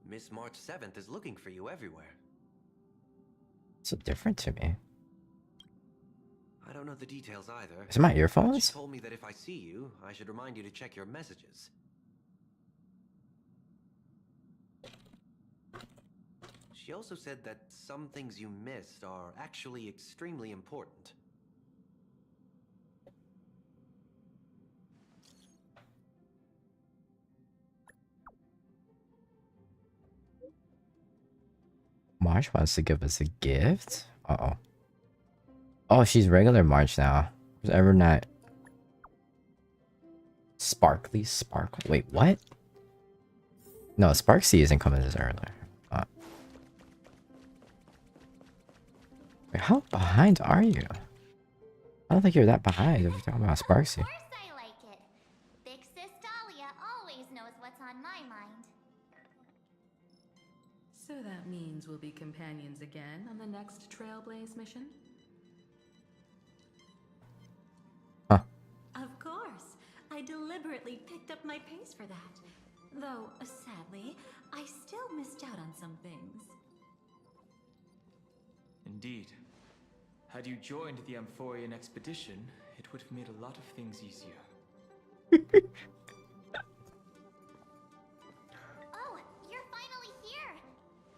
Miss March 7th is looking for you everywhere. So different to me. I don't know the details either. Is it my earphones? She told me that if I see you, I should remind you to check your messages. She also said that some things you missed are actually extremely important. March wants to give us a gift? Uh-oh. Oh, she's regular March now. Was ever not Sparkly Sparkle? Wait, what? No, Sparksy isn't coming this early. Wait, how behind are you? I don't think you're that behind if you're talking about Sparksy. Of course I like it. Big Sis Dahlia always knows what's on my mind. So that means we'll be companions again on the next Trailblaze mission? Huh. Of course. I deliberately picked up my pace for that. Though, sadly, I still missed out on some things. Indeed. Had you joined the Amphorian expedition, it would have made a lot of things easier. Oh, you're finally here!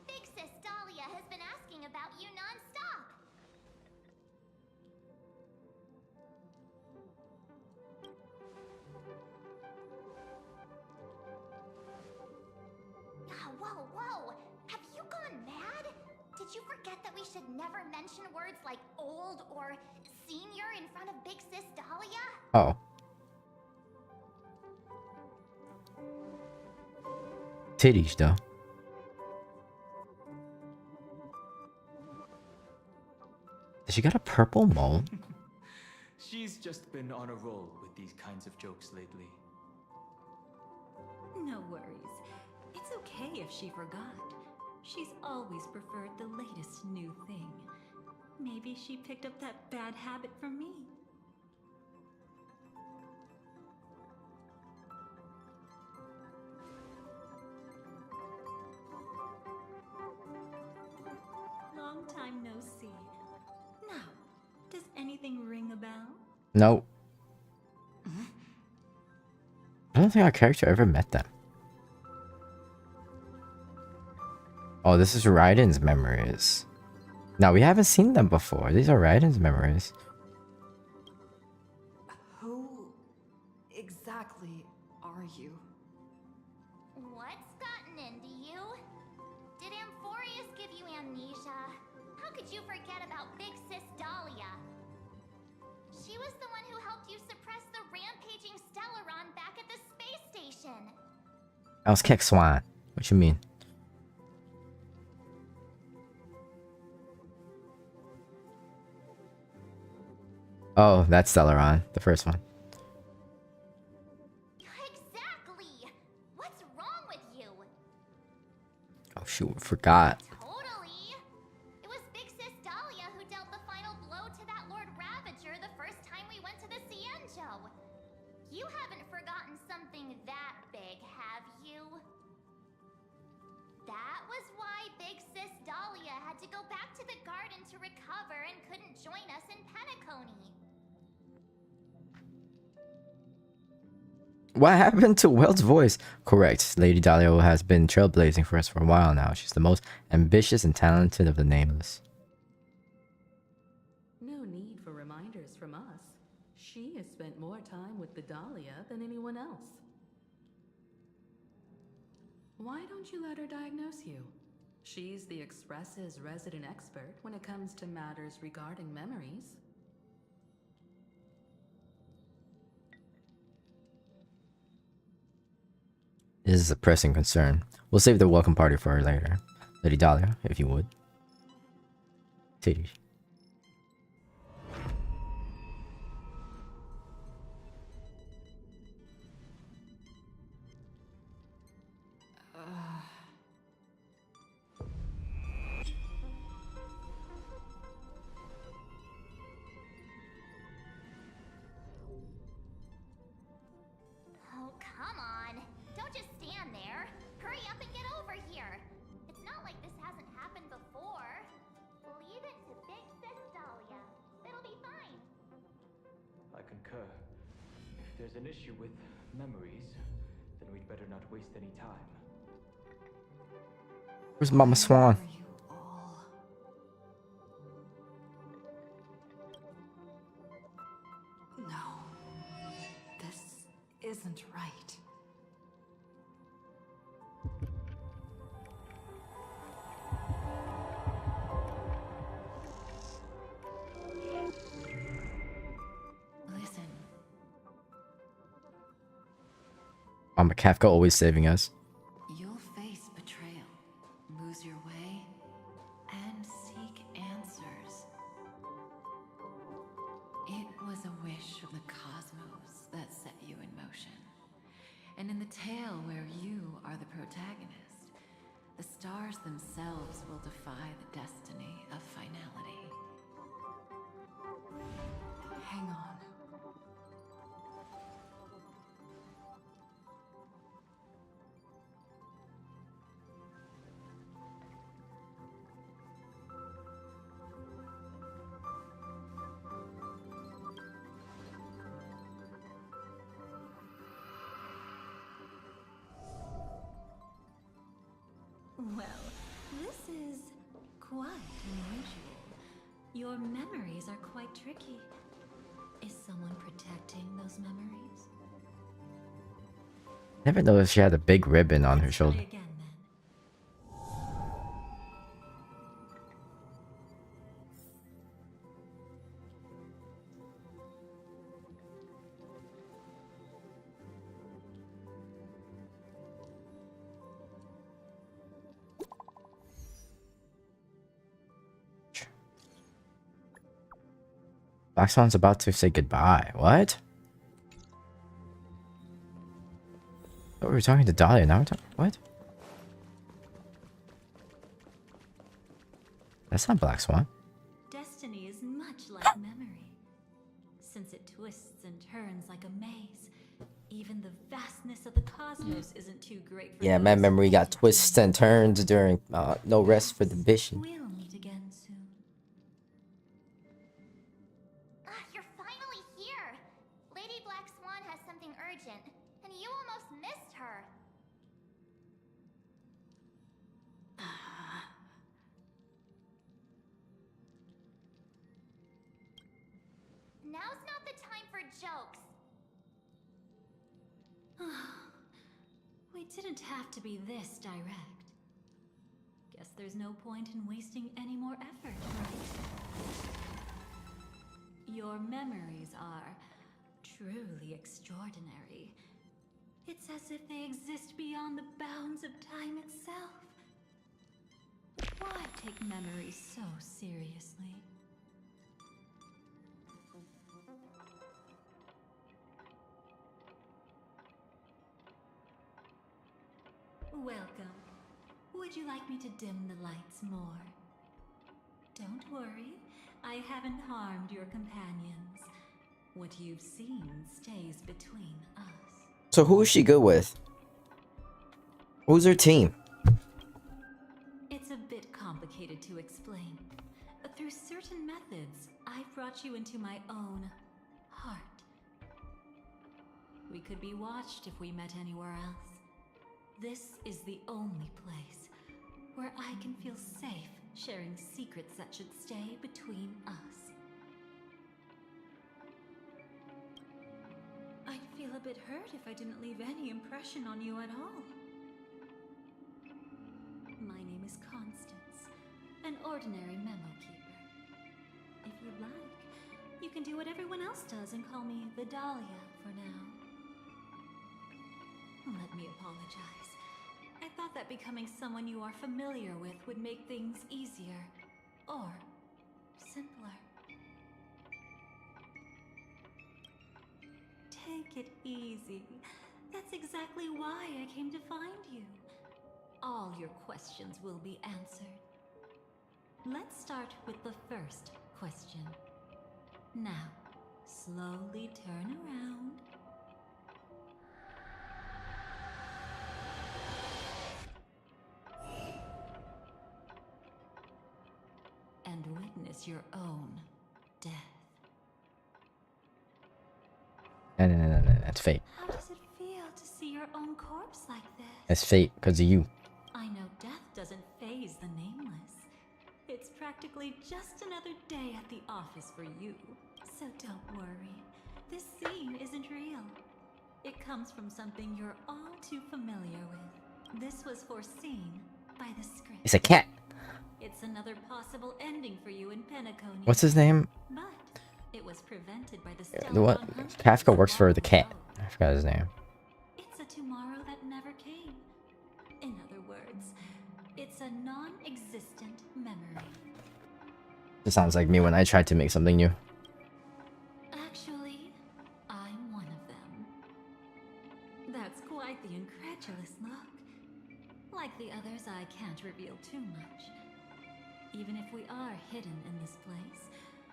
Big Sis Dahlia has been asking about you non-stop! Whoa, whoa! Have you gone mad? Did you forget that we should never mention words like old or senior in front of Big Sis Dahlia? Oh. Titties, though. Has she got a purple mole? She's just been on a roll with these kinds of jokes lately. No worries. It's okay if she forgot. She's always preferred the latest new thing. Maybe she picked up that bad habit from me. Long time no see. Now, does anything ring a bell? Nope. I don't think our character ever met them. Oh, this is Raiden's memories. Now, we haven't seen them before. These are Raiden's memories. Who exactly are you? What's gotten into you? Did Amphorius give you amnesia? How could you forget about Big Sis Dahlia? She was the one who helped you suppress the rampaging Stellaron back at the space station. That was Keck Swan. What you mean? Oh, that's Stellaron, the first one. Exactly! What's wrong with you? Oh shoot, I forgot. Totally! It was Big Sis Dahlia who dealt the final blow to that Lord Ravager the first time we went to the Cienjo. join us in Penacony. What happened to Welt's voice? Correct. Lady Dahlia has been trailblazing for us for a while now. She's the most ambitious and talented of the nameless. No need for reminders from us. She has spent more time with the Dahlia than anyone else. Why don't you let her diagnose you? She's the Express's resident expert when it comes to matters regarding memories. This is a pressing concern. We'll save the welcome party for her later. Lady Dahlia, if you would. Titties. Oh, come on. Don't just stand there. Hurry up and get over here. It's not like this hasn't happened before. Leave it to Big Sis Dahlia. It'll be fine. I concur. If there's an issue with memories, then we'd better not waste any time. Where's Mama Swan? Are you all? No. This isn't right. Listen, Mama Kafka always saving us. you'll face betrayal, lose your way, and seek answers. It was a wish of the cosmos that set you in motion. And in the tale where you are the protagonist, the stars themselves will defy the destiny of finality. Hang on. Well, this is quite unusual. Your memories are quite tricky. Is someone protecting those memories? Never noticed she had a big ribbon on her Let's shoulder. try again, then. Black Swan's about to say goodbye. What? Oh, we were talking to Dahlia, now we're talking... What? That's not Black Swan. Destiny is much like memory. Since it twists and turns like a maze, even the vastness of the cosmos isn't too great for Yeah, those my who memory got can't twists and turns during No Rest for the Vision. We'll meet again soon. You're finally here. Lady Black Swan has something urgent, and you almost missed her. Now's not the time for jokes. We didn't have to be this direct. Guess there's no point in wasting any more effort, right? Your memories are truly extraordinary. It's as if they exist beyond the bounds of time itself. Why take memories so seriously? Welcome. Would you like me to dim the lights more? Don't worry, I haven't harmed your companions. What you've seen stays between us. So who is she good with? Who's her team? It's a bit complicated to explain. through certain methods, I've brought you into my own heart. We could be watched if we met anywhere else. This is the only place where I can feel safe sharing secrets that should stay between us. I'd feel a bit hurt if I didn't leave any impression on you at all. My name is Constance, an ordinary memo keeper. If you'd like, you can do what everyone else does and call me the Dahlia for now. Let me apologize. I thought that becoming someone you are familiar with would make things easier, or simpler. Take it easy. That's exactly why I came to find you. All your questions will be answered. Let's start with the first question. Now, slowly turn around. And witness your own death. No. That's fate. How does it feel to see your own corpse like this? That's fate, because of you. I know death doesn't faze the nameless. It's practically just another day at the office for you. So don't worry. This scene isn't real. It comes from something you're all too familiar with. This was foreseen by the script. It's a cat. It's another possible ending for you in Penacony. What's his name? But it was prevented by the The what? Stellaron Hunters Kafka works for the long cat. ago. I forgot his name. It's a tomorrow that never came. In other words, it's a non-existent memory. It sounds like me when I tried to make something new. Actually, I'm one of them. That's quite the incredulous look. Like the others, I can't reveal too much. Even if we are hidden in this place,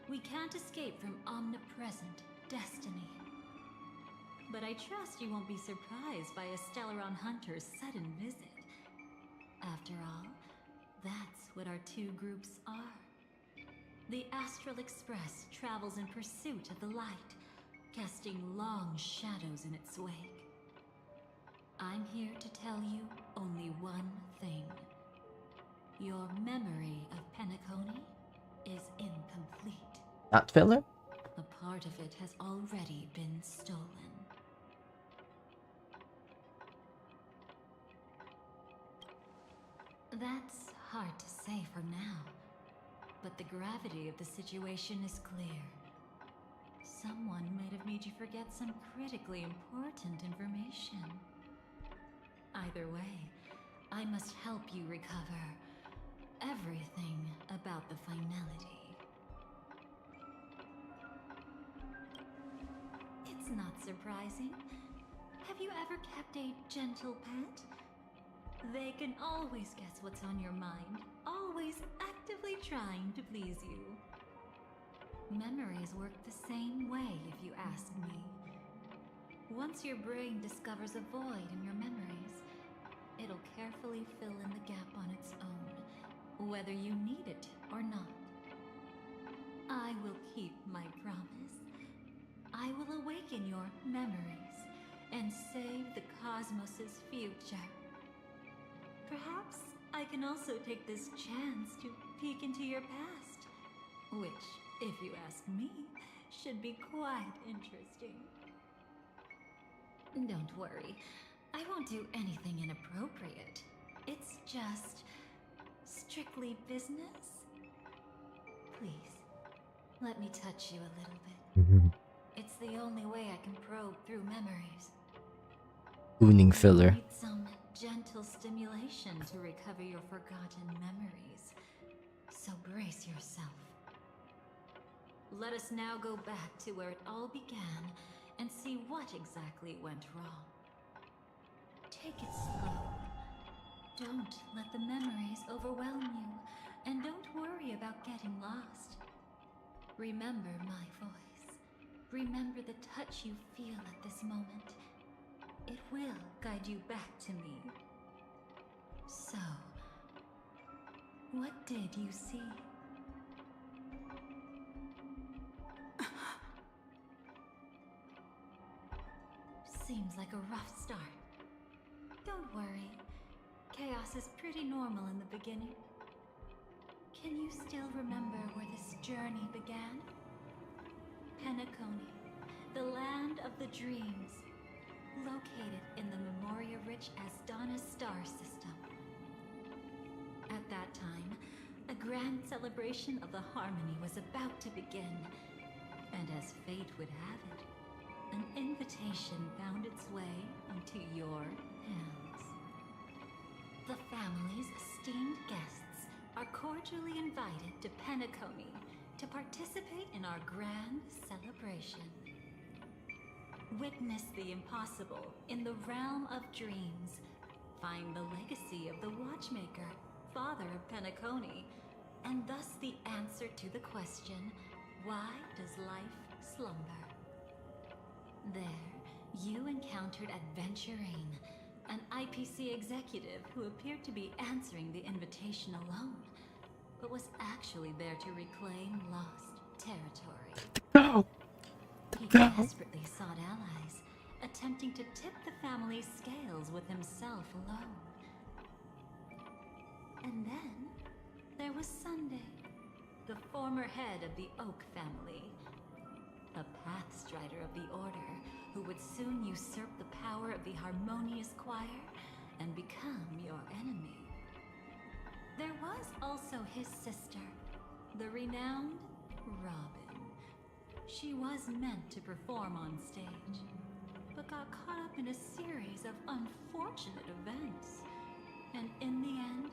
we can't escape from omnipresent destiny. But I trust you won't be surprised by a Stellaron Hunter's sudden visit. After all, that's what our two groups are. The Astral Express travels in pursuit of the light, casting long shadows in its wake. I'm here to tell you only one thing. Your memory of Penacony is incomplete. Not filler? A part of it has already been stolen. That's hard to say for now, but the gravity of the situation is clear. Someone might have made you forget some critically important information. Either way, I must help you recover everything about the finality. It's not surprising. Have you ever kept a gentle pet? They can always guess what's on your mind, always actively trying to please you. Memories work the same way, if you ask me. Once your brain discovers a void in your memories, it'll carefully fill in the gap on its own, whether you need it or not. I will keep my promise. I will awaken your memories and save the cosmos's future. Perhaps I can also take this chance to peek into your past, which, if you ask me, should be quite interesting. Don't worry, I won't do anything inappropriate. It's just strictly business. Please, let me touch you a little bit. It's the only way I can probe through memories. Ooning filler. Need some gentle stimulation to recover your forgotten memories. So brace yourself. Let us now go back to where it all began and see what exactly went wrong. Take it slow. Don't let the memories overwhelm you, and don't worry about getting lost. Remember my voice. Remember the touch you feel at this moment. It will guide you back to me. So, what did you see? seems like a rough start. Don't worry. Chaos is pretty normal in the beginning. Can you still remember where this journey began? Penacony, the land of the dreams, located in the Memoria-rich Asdana star system. At that time, a grand celebration of the Harmony was about to begin, and as fate would have it, an invitation found its way into your hands. The family's esteemed guests are cordially invited to Penacony to participate in our grand celebration. Witness the impossible in the realm of dreams. Find the legacy of the Watchmaker, father of Penacony, and thus the answer to the question, why does life slumber? There, you encountered Adventurine, an IPC executive who appeared to be answering the invitation alone, but was actually there to reclaim lost territory. No. He No. desperately sought allies, attempting to tip the family's scales with himself alone. And then, there was Sunday, the former head of the Oak family. A pathstrider of the Order who would soon usurp the power of the Harmonious Choir and become your enemy. There was also his sister, the renowned Robin. She was meant to perform on stage, but got caught up in a series of unfortunate events, and in the end,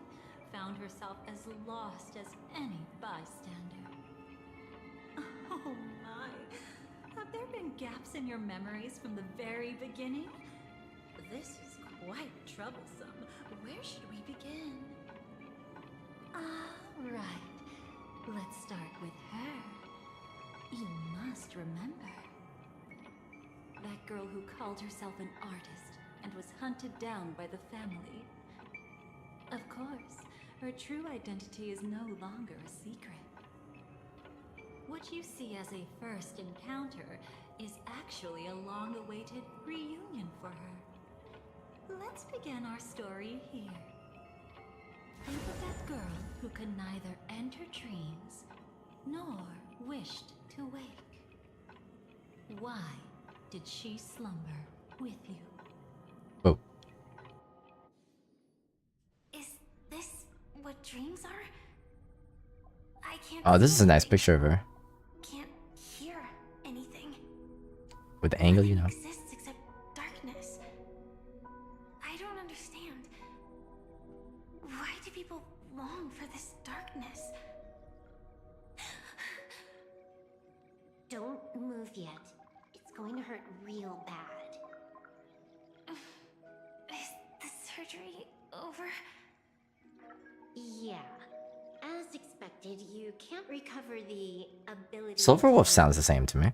found herself as lost as any bystander. Oh my! Have there been gaps in your memories from the very beginning? This is quite troublesome. Where should we begin? Right. Let's start with her. You must remember. That girl who called herself an artist and was hunted down by the family. Of course, her true identity is no longer a secret. What you see as a first encounter is actually a long-awaited reunion for her. Let's begin our story here. Think of that girl who could neither enter dreams nor wished to wake. Why did she slumber with you? Oh. Is this what dreams are? I can't. Oh, this is see a nice anything. picture of her. Can't hear anything. With the angle, you know. Nothing exists except darkness. I don't understand. Why do people long for this darkness? Don't move yet. It's going to hurt real bad. Is the surgery over? Yeah. As expected, you can't recover the ability... Silverwolf sounds the same to me.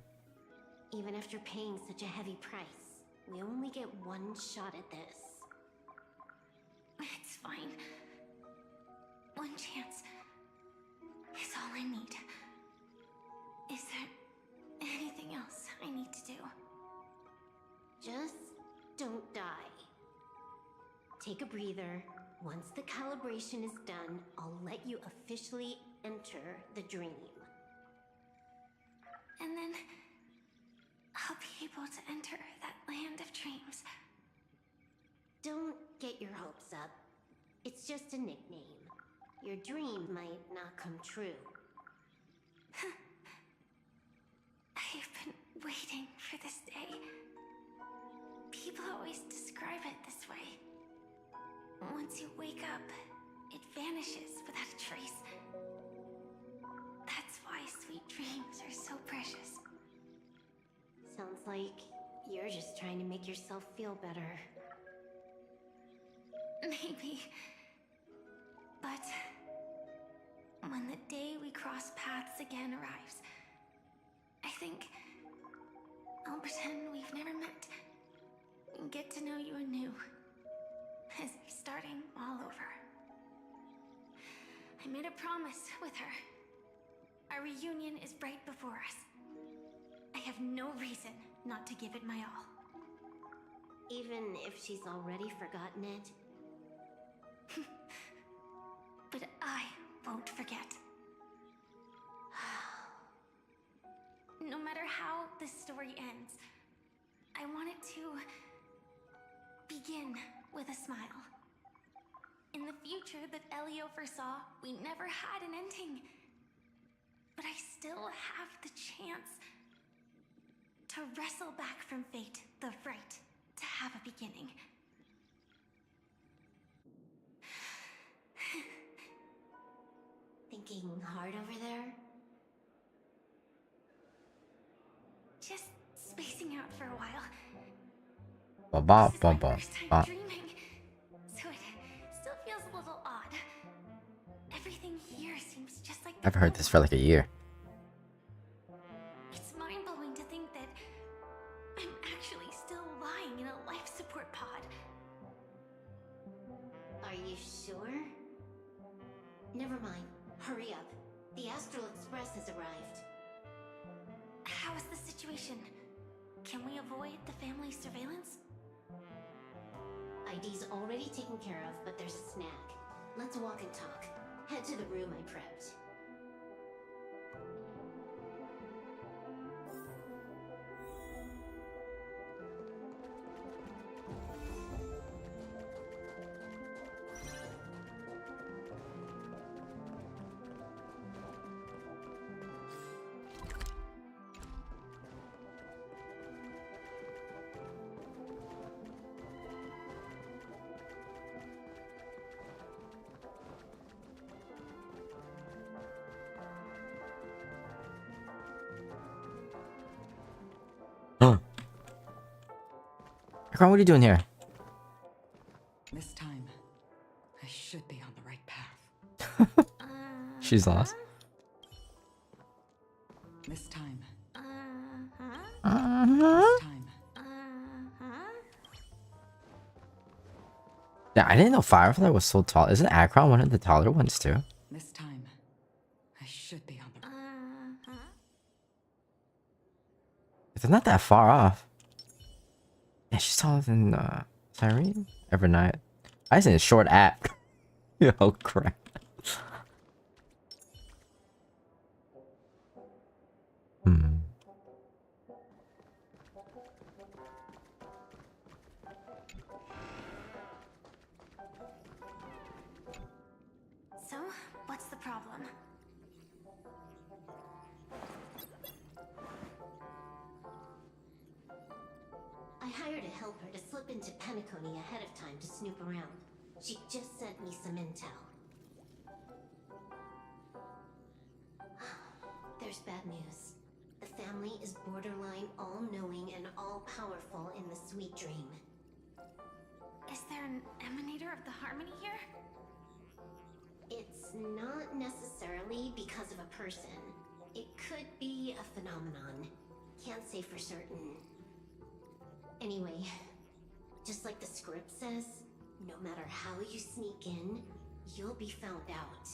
Even after paying such a heavy price, we only get one shot at this. It's fine. One chance is all I need. Is there anything else I need to do? Just don't die. Take a breather. Once the calibration is done, I'll let you officially enter the dream. And then I'll be able to enter that land of dreams. Don't get your hopes up. It's just a nickname. Your dream might not come true. I've been waiting for this day. People always describe it this way. Once you wake up, it vanishes without a trace. That's why sweet dreams are so precious. Sounds like you're just trying to make yourself feel better. Maybe. But when the day we cross paths again arrives, I think I'll pretend we've never met and get to know you anew. As if starting all over. I made a promise with her. Our reunion is right before us. I have no reason not to give it my all. even if she's already forgotten it. But I won't forget. No matter how this story ends, I want it to begin with a smile. In the future that Elio foresaw, we never had an ending. But I still have the chance to wrestle back from fate the right to have a beginning. Thinking hard over there? Just spacing out for a while. Ba ba This is ba my ba first time ba. dreaming, so it still feels a little odd. Everything here seems just like the I've heard film. this for like a year. It's mind-blowing to think that I'm actually still lying in a life support pod. Are you sure? Never mind. Hurry up. The Astral Express has arrived. How is the situation? Can we avoid the family surveillance? ID's already taken care of, but there's a snag. Let's walk and talk. Head to the room I prepped. Akron, what are you doing here? This time, I should be on the right path. She's lost. This time. Uh-huh. This time. Yeah, I didn't know Firefly was so tall. Isn't Akron one of the taller ones too? This time, I should be on the. It's not that far off. Yeah, she's taller than Cyrene. Evernight. I seen a short app. Oh crap. Hmm. So, what's the problem? I hired a helper to slip into Penacony ahead of time to snoop around. She just sent me some intel. There's bad news. The family is borderline all-knowing and all-powerful in the Sweet Dream. Is there an emanator of the Harmony here? It's not necessarily because of a person. It could be a phenomenon. Can't say for certain. Anyway, just like the script says, no matter how you sneak in, you'll be found out.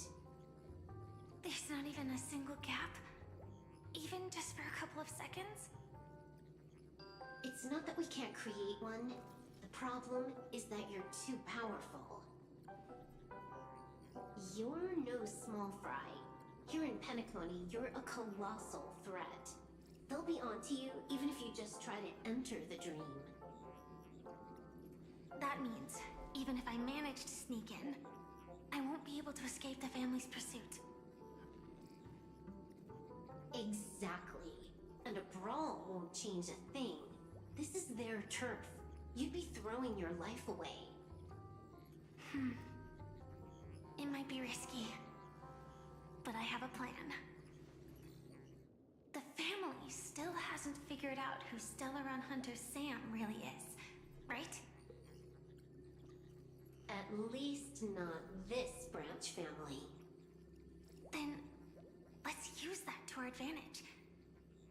There's not even a single gap? Even just for a couple of seconds? It's not that we can't create one. The problem is that you're too powerful. You're no small fry. Here in Penacony, you're a colossal threat. They'll be onto you even if you just try to enter the dream. That means, even if I manage to sneak in, I won't be able to escape the family's pursuit. Exactly. And a brawl won't change a thing. This is their turf. You'd be throwing your life away. It might be risky, but I have a plan. The family still hasn't figured out who Stellaron Hunter Sam really is, right? At least not this branch family. Then, let's use that to our advantage.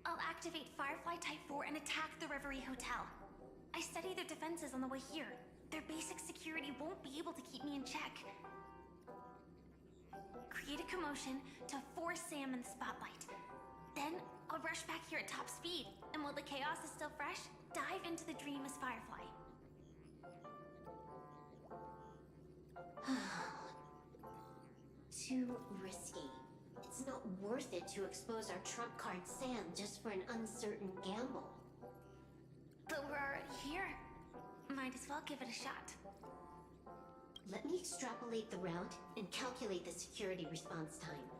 I'll activate Firefly Type 4 and attack the Reverie Hotel. I studied their defenses on the way here. Their basic security won't be able to keep me in check. Create a commotion to force Sam in the spotlight. Then, I'll rush back here at top speed, and while the chaos is still fresh, dive into the dream as Firefly. Too risky. It's not worth it to expose our trump card Sam just for an uncertain gamble. But we're already here. Might as well give it a shot. Let me extrapolate the route and calculate the security response time.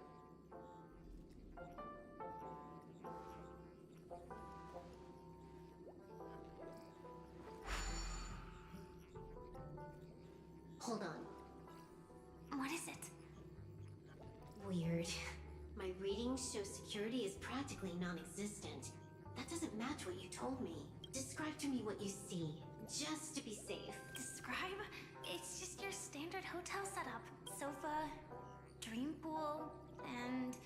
Hold on. What is it? Weird. My readings show security is practically non-existent. That doesn't match what you told me. Describe to me what you see, just to be safe. Describe? It's just your standard hotel setup. Sofa, dream pool, and...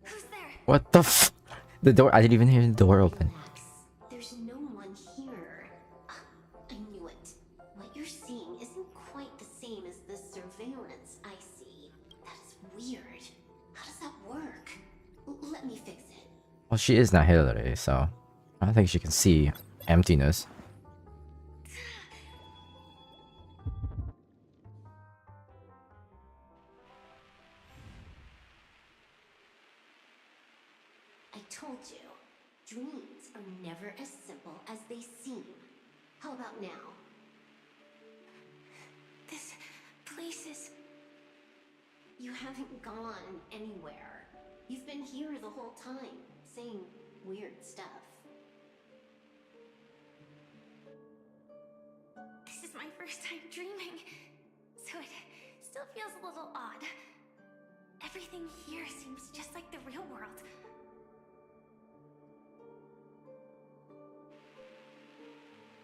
Who's there? What the f? The door. I didn't even hear the door open. Relax. There's no one here. I knew it. What you're seeing isn't quite the same as the surveillance I see. That is weird. How does that work? Let me fix it. Well, she is not here today, so I don't think she can see emptiness. I told you, dreams are never as simple as they seem. How about now? This place is... You haven't gone anywhere. You've been here the whole time, saying weird stuff. This is my first time dreaming, so it still feels a little odd. Everything here seems just like the real world.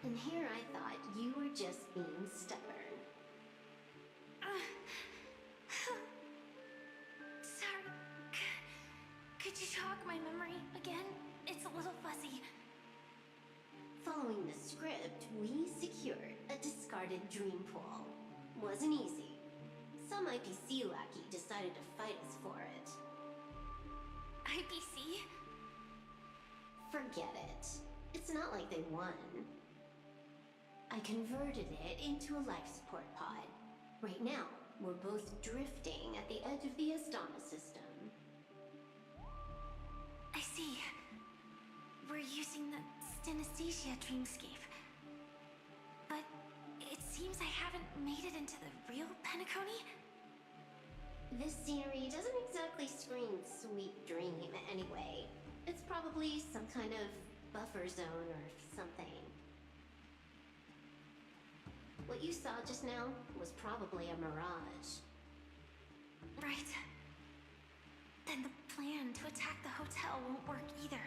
And here I thought you were just being stubborn. Sorry. Could you jog my memory again? It's a little fuzzy. Following the script, we secured a discarded dream pool. Wasn't easy. Some IPC lackey decided to fight us for it. IPC? Forget it. It's not like they won. I converted it into a life support pod. Right now, we're both drifting at the edge of the Astana system. I see. We're using the Synesthesia dreamscape. But it seems I haven't made it into the real Penacony? This scenery doesn't exactly scream sweet dream anyway. It's probably some kind of buffer zone or something. What you saw just now was probably a mirage. Right. Then the plan to attack the hotel won't work either.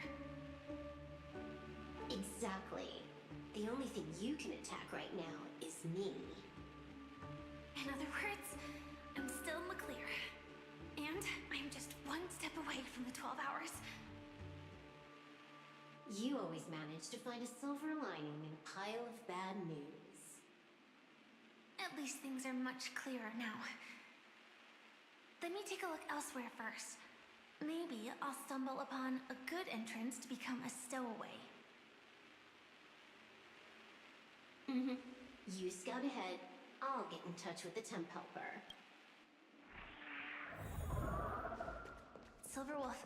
Exactly. The only thing you can attack right now is me. In other words, I'm still in the clear. And I'm just one step away from the 12 hours. You always manage to find a silver lining in a pile of bad news. At least things are much clearer now. Let me take a look elsewhere first. Maybe I'll stumble upon a good entrance to become a stowaway. You scout ahead. I'll get in touch with the temp helper. Silverwolf,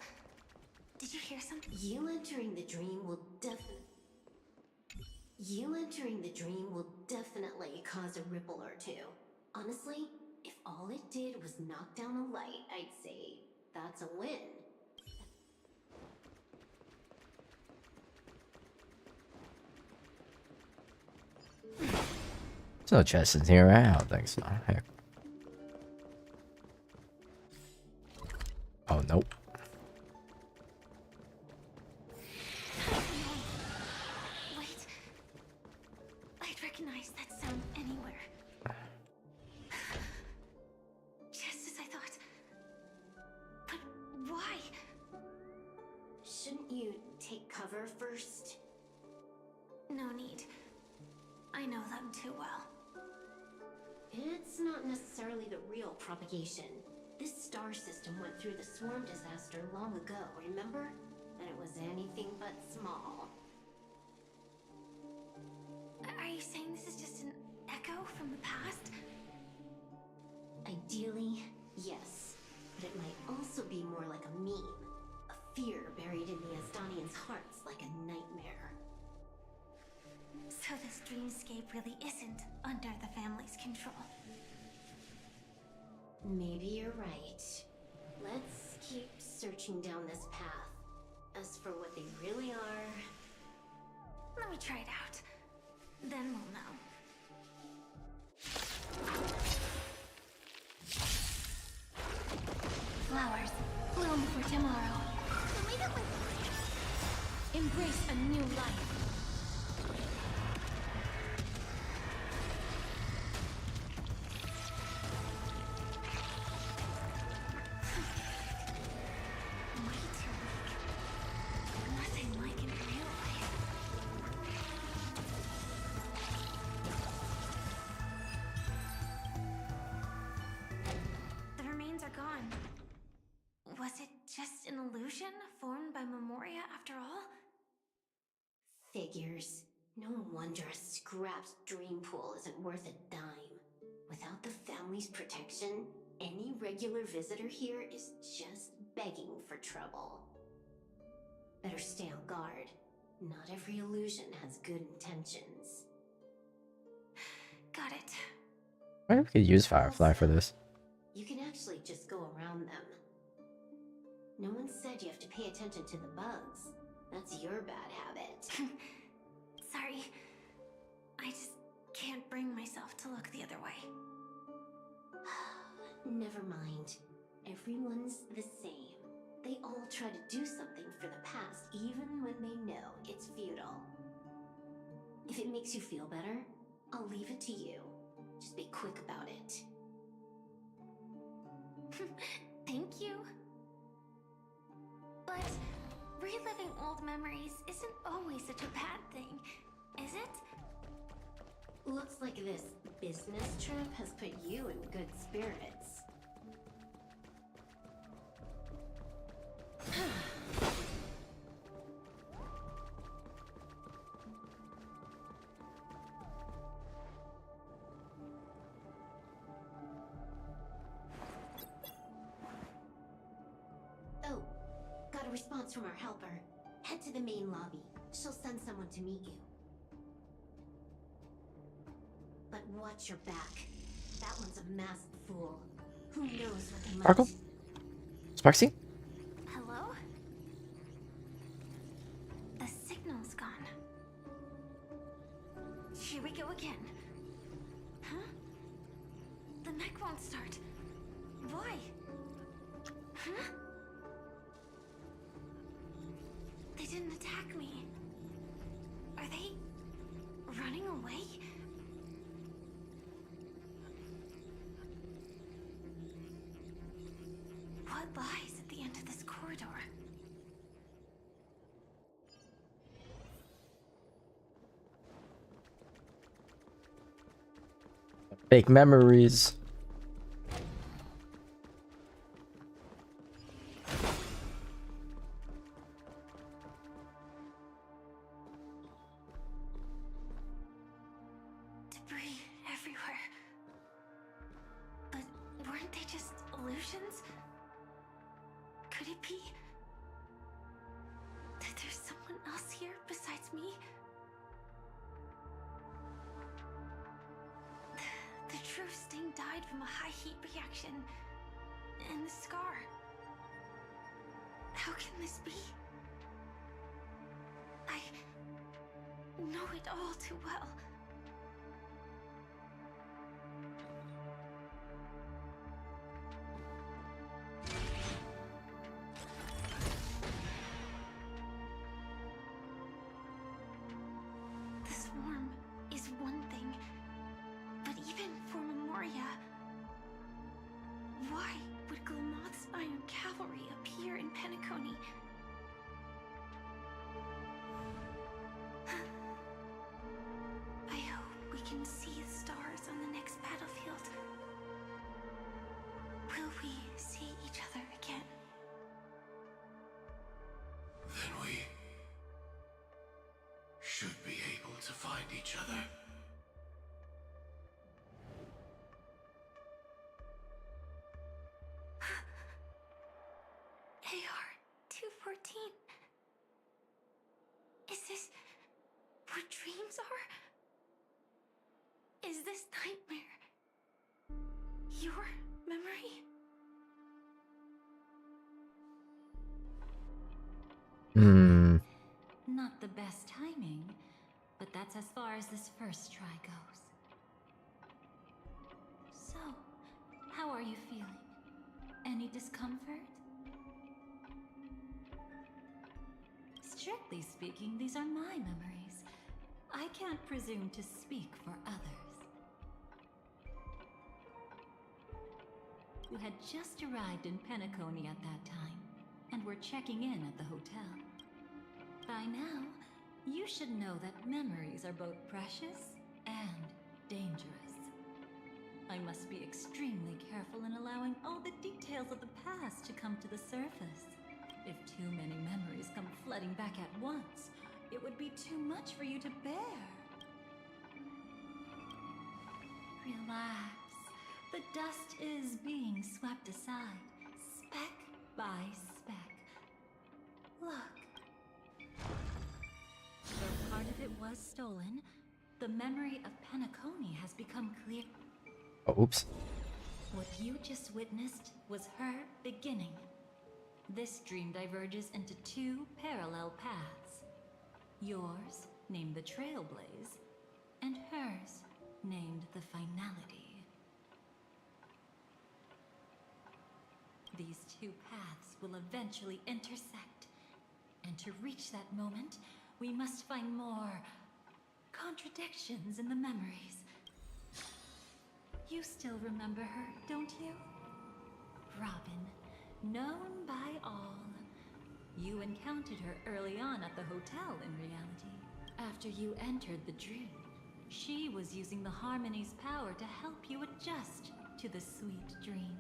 did you hear something? You entering the dream will definitely cause a ripple or two. Honestly, if all it did was knock down a light, I'd say that's a win. There's no chest in here, right? I don't think so. Heck. Oh, nope. Wait. I'd recognize that sound anywhere. Just as I thought. But why? Shouldn't you take cover first? No need. I know them too well. It's not necessarily the real propagation. This star system went through the swarm disaster long ago, remember? And it was anything but small. Are you saying this is just echo from the past? Ideally, yes. But it might also be more like a meme. A fear buried in the Asdanians' hearts like a nightmare. So this dreamscape really isn't under the family's control. Maybe you're right. Let's keep searching down this path. As for what they really are... Let me try it out. Then we'll know. Flowers, bloom for tomorrow. Embrace a new life. Nothing like in real life. The remains are gone. Was it just an illusion formed by Memoria after all? Figures. No wonder a scrapped dream pool isn't worth a dime. Without the family's protection, any regular visitor here is just begging for trouble. Better stay on guard. Not every illusion has good intentions. Got it. I wonder if we could use Firefly for this. You can actually just go around them. No one said you have to pay attention to the bugs. That's your bad habit. Sorry. I just can't bring myself to look the other way. Never mind. Everyone's the same. They all try to do something for the past, even when they know it's futile. If it makes you feel better, I'll leave it to you. Just be quick about it. Thank you. But reliving old memories isn't always such a bad thing, is it? Looks like this business trip has put you in good spirits. Oh, got a response from our helper. Head to the main lobby. She'll send someone to meet you. But watch your back. That one's a masked fool. Who knows what they might... Sparkle? Sparksy? Hello? The signal's gone. Here we go again. Huh? The mech won't start. Why? Huh? They didn't attack me. Are they running away? What lies at the end of this corridor? Fake memories. Debris everywhere. But weren't they just illusions? Could it be that there's someone else here besides me? The true Sting died from a high heat reaction. And the scar. How can this be? I know it all too well. The swarm is one thing, but even for Memoria, why would Glamoth's Iron Cavalry appear in Penacony? I hope we can see the stars on the next battlefield. Will we see each other again? Then we should be able to find each other. 14. Is this what dreams are? Is this nightmare your memory? Not the best timing, but that's as far as this first try goes. So, how are you feeling? Any discomfort? Strictly speaking, these are my memories. I can't presume to speak for others. You had just arrived in Penacony at that time, and were checking in at the hotel. By now, you should know that memories are both precious and dangerous. I must be extremely careful in allowing all the details of the past to come to the surface. If too many memories come flooding back at once, it would be too much for you to bear. Relax. The dust is being swept aside, speck by speck. Look. Though part of it was stolen, the memory of Penacony has become clear. Oh, oops. What you just witnessed was her beginning. This dream diverges into two parallel paths. Yours, named the Trailblaze, and hers, named the Finality. These two paths will eventually intersect. And to reach that moment, we must find more contradictions in the memories. You still remember her, don't you? Robin, known by all. You encountered her early on at the hotel in reality. After you entered the dream, she was using the Harmony's power to help you adjust to the sweet dream.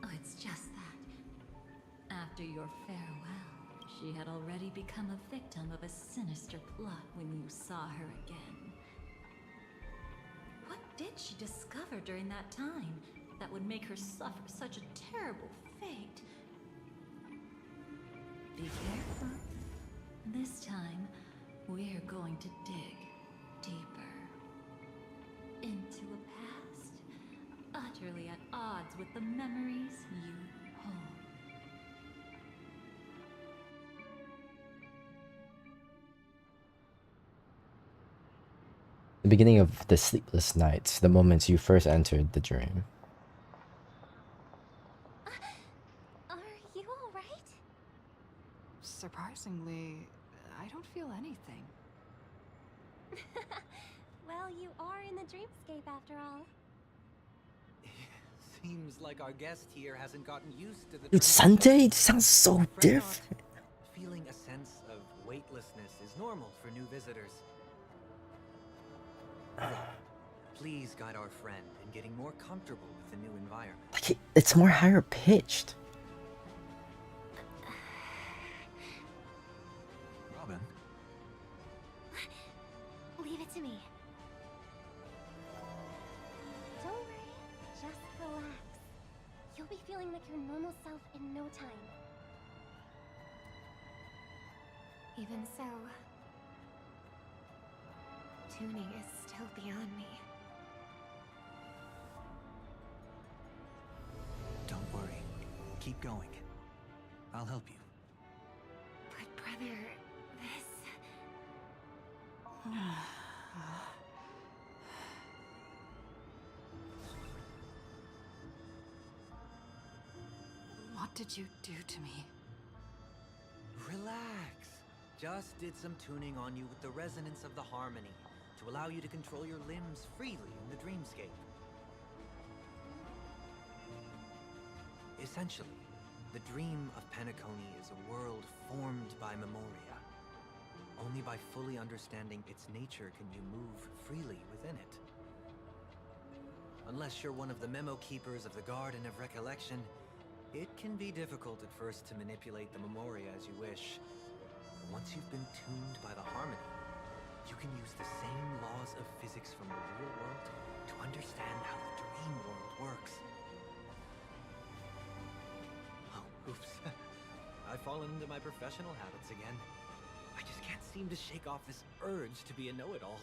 Oh, it's just that. After your farewell, she had already become a victim of a sinister plot when you saw her again. What did she discover during that time that would make her suffer such a terrible fate? Be careful. This time, we're going to dig deeper into a past utterly at odds with the memories you hold. The beginning of the sleepless nights, the moments you first entered the dream. Are you alright? Surprisingly, I don't feel anything. Well, you are in the dreamscape after all. Seems like our guest here hasn't gotten used to the Dude, Sunday sounds so different. Feeling a sense of weightlessness is normal for new visitors. Please guide our friend in getting more comfortable with the new environment. Like it's more higher pitched. Robin? Leave it to me. Don't worry, just relax. You'll be feeling like your normal self in no time. Even so, tuning is still beyond me. Don't worry. Keep going. I'll help you. But brother, this... What did you do to me? Relax. Just did some tuning on you with the resonance of the harmony to allow you to control your limbs freely in the dreamscape. Essentially, the dream of Penacony is a world formed by Memoria. Only by fully understanding its nature can you move freely within it. Unless you're one of the memo keepers of the Garden of Recollection, it can be difficult at first to manipulate the Memoria as you wish. But once you've been tuned by the harmony, you can use the same laws of physics from the real world to understand how the dream world works. Oh, oops. I've fallen into my professional habits again. I just can't seem to shake off this urge to be a know-it-all.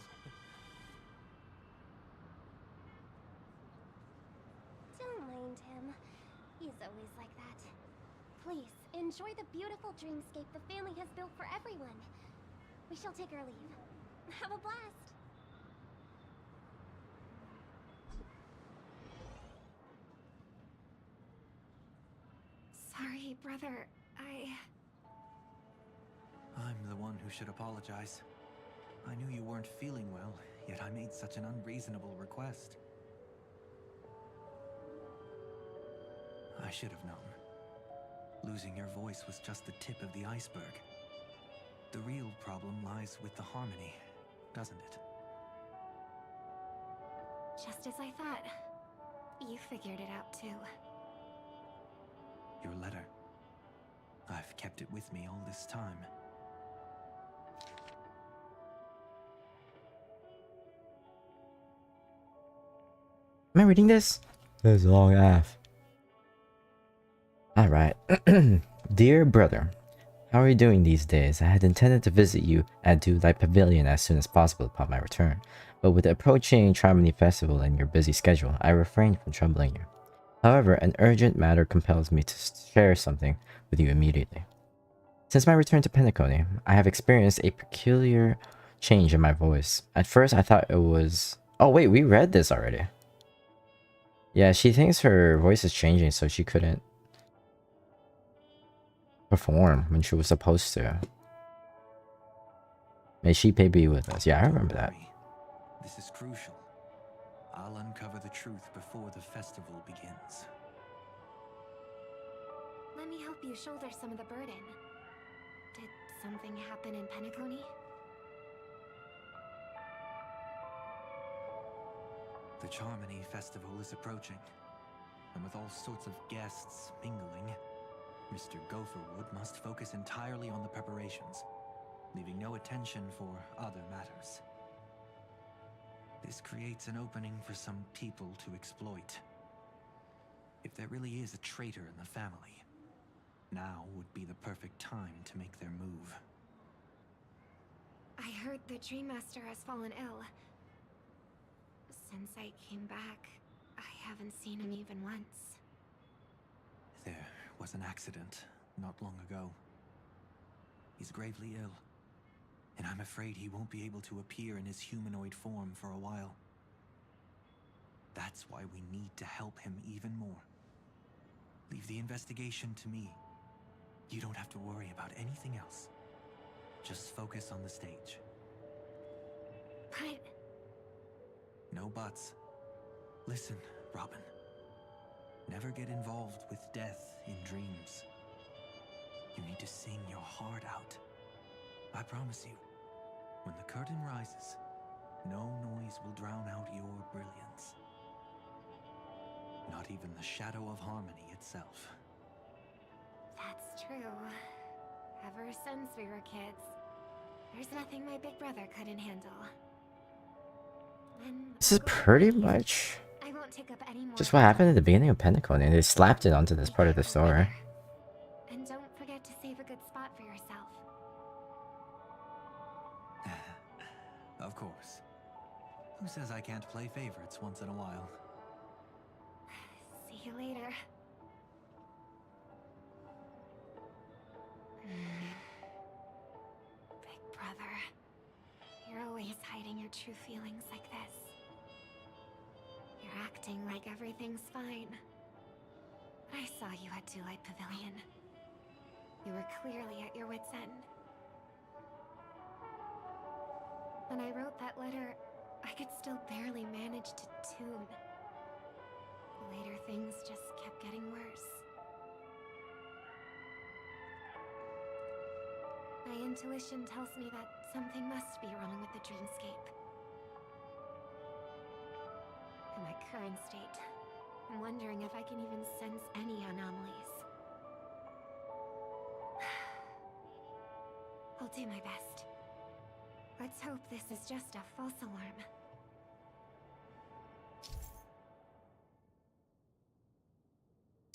Don't mind him. He's always like that. Please, enjoy the beautiful dreamscape the family has built for everyone. We shall take our leave. Have a blast! Sorry, brother. I'm the one who should apologize. I knew you weren't feeling well, yet I made such an unreasonable request. I should have known. Losing your voice was just the tip of the iceberg. The real problem lies with the harmony, doesn't it? Just as I thought. You figured it out too. Your letter. I've kept it with me all this time. Am I reading this? There's a long F. Alright. Dear brother, how are you doing these days? I had intended to visit you at Light Pavilion as soon as possible upon my return, but with the approaching Trimony Festival and your busy schedule, I refrained from troubling you. However, an urgent matter compels me to share something with you immediately. Since my return to Penacony, I have experienced a peculiar change in my voice. At first, I thought it was... Oh wait, we read this already. Yeah, she thinks her voice is changing, so she couldn't perform when she was supposed to. May she be with us. Yeah, I remember that. This is crucial. I'll uncover the truth before the festival begins. Let me help you shoulder some of the burden. Did something happen in Penacony? The Charmony Festival is approaching, and with all sorts of guests mingling, Mr. Gopherwood must focus entirely on the preparations, leaving no attention for other matters. This creates an opening for some people to exploit. If there really is a traitor in the family, now would be the perfect time to make their move. I heard the Dream Master has fallen ill. Since I came back, I haven't seen him even once. There was an accident not long ago. He's gravely ill, and I'm afraid he won't be able to appear in his humanoid form for a while. That's why we need to help him even more. Leave the investigation to me. You don't have to worry about anything else. Just focus on the stage. But... No buts. Listen, Robin. Never get involved with death in dreams. You need to sing your heart out. I promise you, when the curtain rises, no noise will drown out your brilliance. Not even the shadow of harmony itself. That's true. Ever since we were kids, there's nothing my big brother couldn't handle. This is pretty much I won't take up any more just what happened at the beginning of Pentacon, and they slapped it onto this part of the story. And don't forget to save a good spot for yourself. Of course. Who says I can't play favorites once in a while? See you later. Big brother, you're always hiding your true feelings like this. You're acting like everything's fine. I saw you at Light Pavilion. You were clearly at your wit's end. When I wrote that letter, I could still barely manage to tune. Later, things just kept getting worse. My intuition tells me that something must be wrong with the dreamscape. In my current state, I'm wondering if I can even sense any anomalies. I'll do my best. Let's hope this is just a false alarm.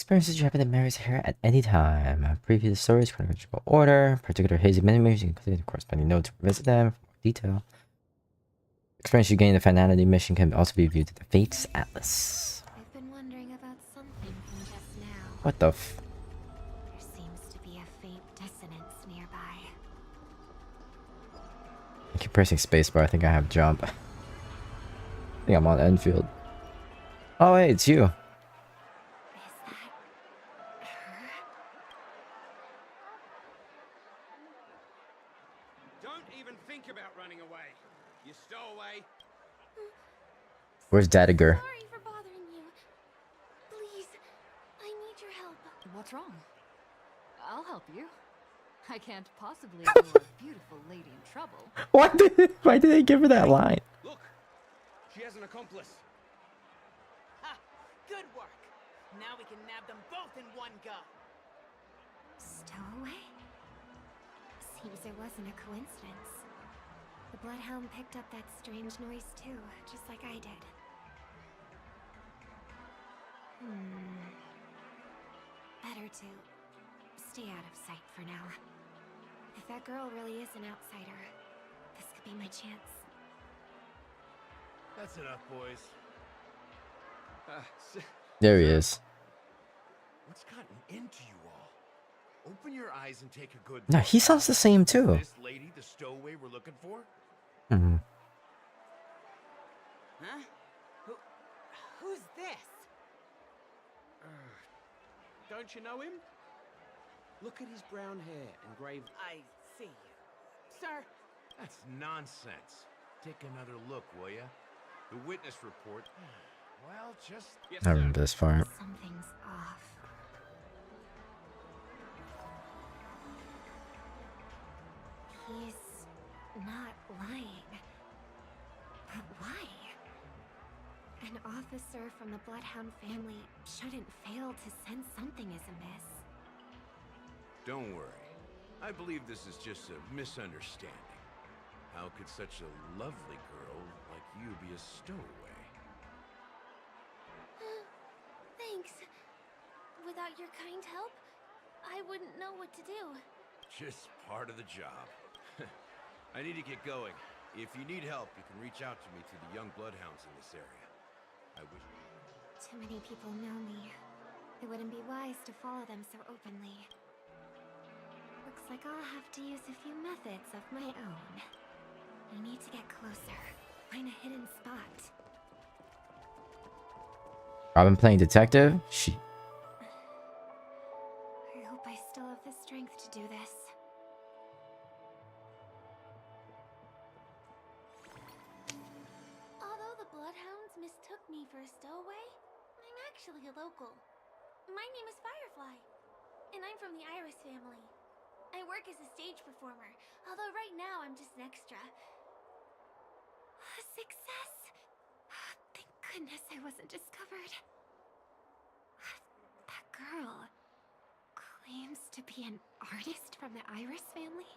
Experiences you happen to Mary's hair at any time. Previous stories, chronological order, particular hazy memories, you can click the corresponding note to revisit them for more detail. Experience you gain in the Finality mission can also be viewed at the Fates Atlas. I've been wondering about something from just now. What the f? There seems to be a faint dissonance nearby. I keep pressing spacebar. I think I have jump. I think I'm on Enfield. Oh wait, it's you. Don't even think about running away. You stowaway. Where's Dadiger? Sorry for bothering you. Please, I need your help. What's wrong? I'll help you. I can't possibly throw a beautiful lady in trouble. Why did they give her that line? Look, she has an accomplice. Ha! Good work. Now we can nab them both in one go. Stowaway? Seems it wasn't a coincidence. The Bloodhound picked up that strange noise too, just like I did. Better to stay out of sight for now. If that girl really is an outsider, this could be my chance. That's enough, boys. There he is. What's gotten into you all? Open your eyes and take a good No, look. he sounds the same too. This lady, the stowaway we're looking for? Hmm. Huh? Who's this? Don't you know him? Look at his brown hair and grave. I see you. Sir, That's nonsense. Take another look, will ya? The witness report. Well, just. Yes, I remember this part. Something's off. He's not lying. But why? An officer from the Bloodhound family shouldn't fail to sense something is amiss. Don't worry. I believe this is just a misunderstanding. How could such a lovely girl like you be a stowaway? Thanks. Without your kind help, I wouldn't know what to do. Just part of the job. I need to get going. If you need help, you can reach out to me through the young bloodhounds in this area. I wish. Too many people know me. It wouldn't be wise to follow them so openly. Looks like I'll have to use a few methods of my own. I need to get closer. Find a hidden spot. Robin playing detective? She. I hope I still have the strength to do this. Although the Bloodhounds mistook me for a stowaway, I'm actually a local. My name is Firefly, and I'm from the Iris family. I work as a stage performer, although right now I'm just an extra. Success! Thank goodness I wasn't discovered. That girl claims to be an artist from the Iris family,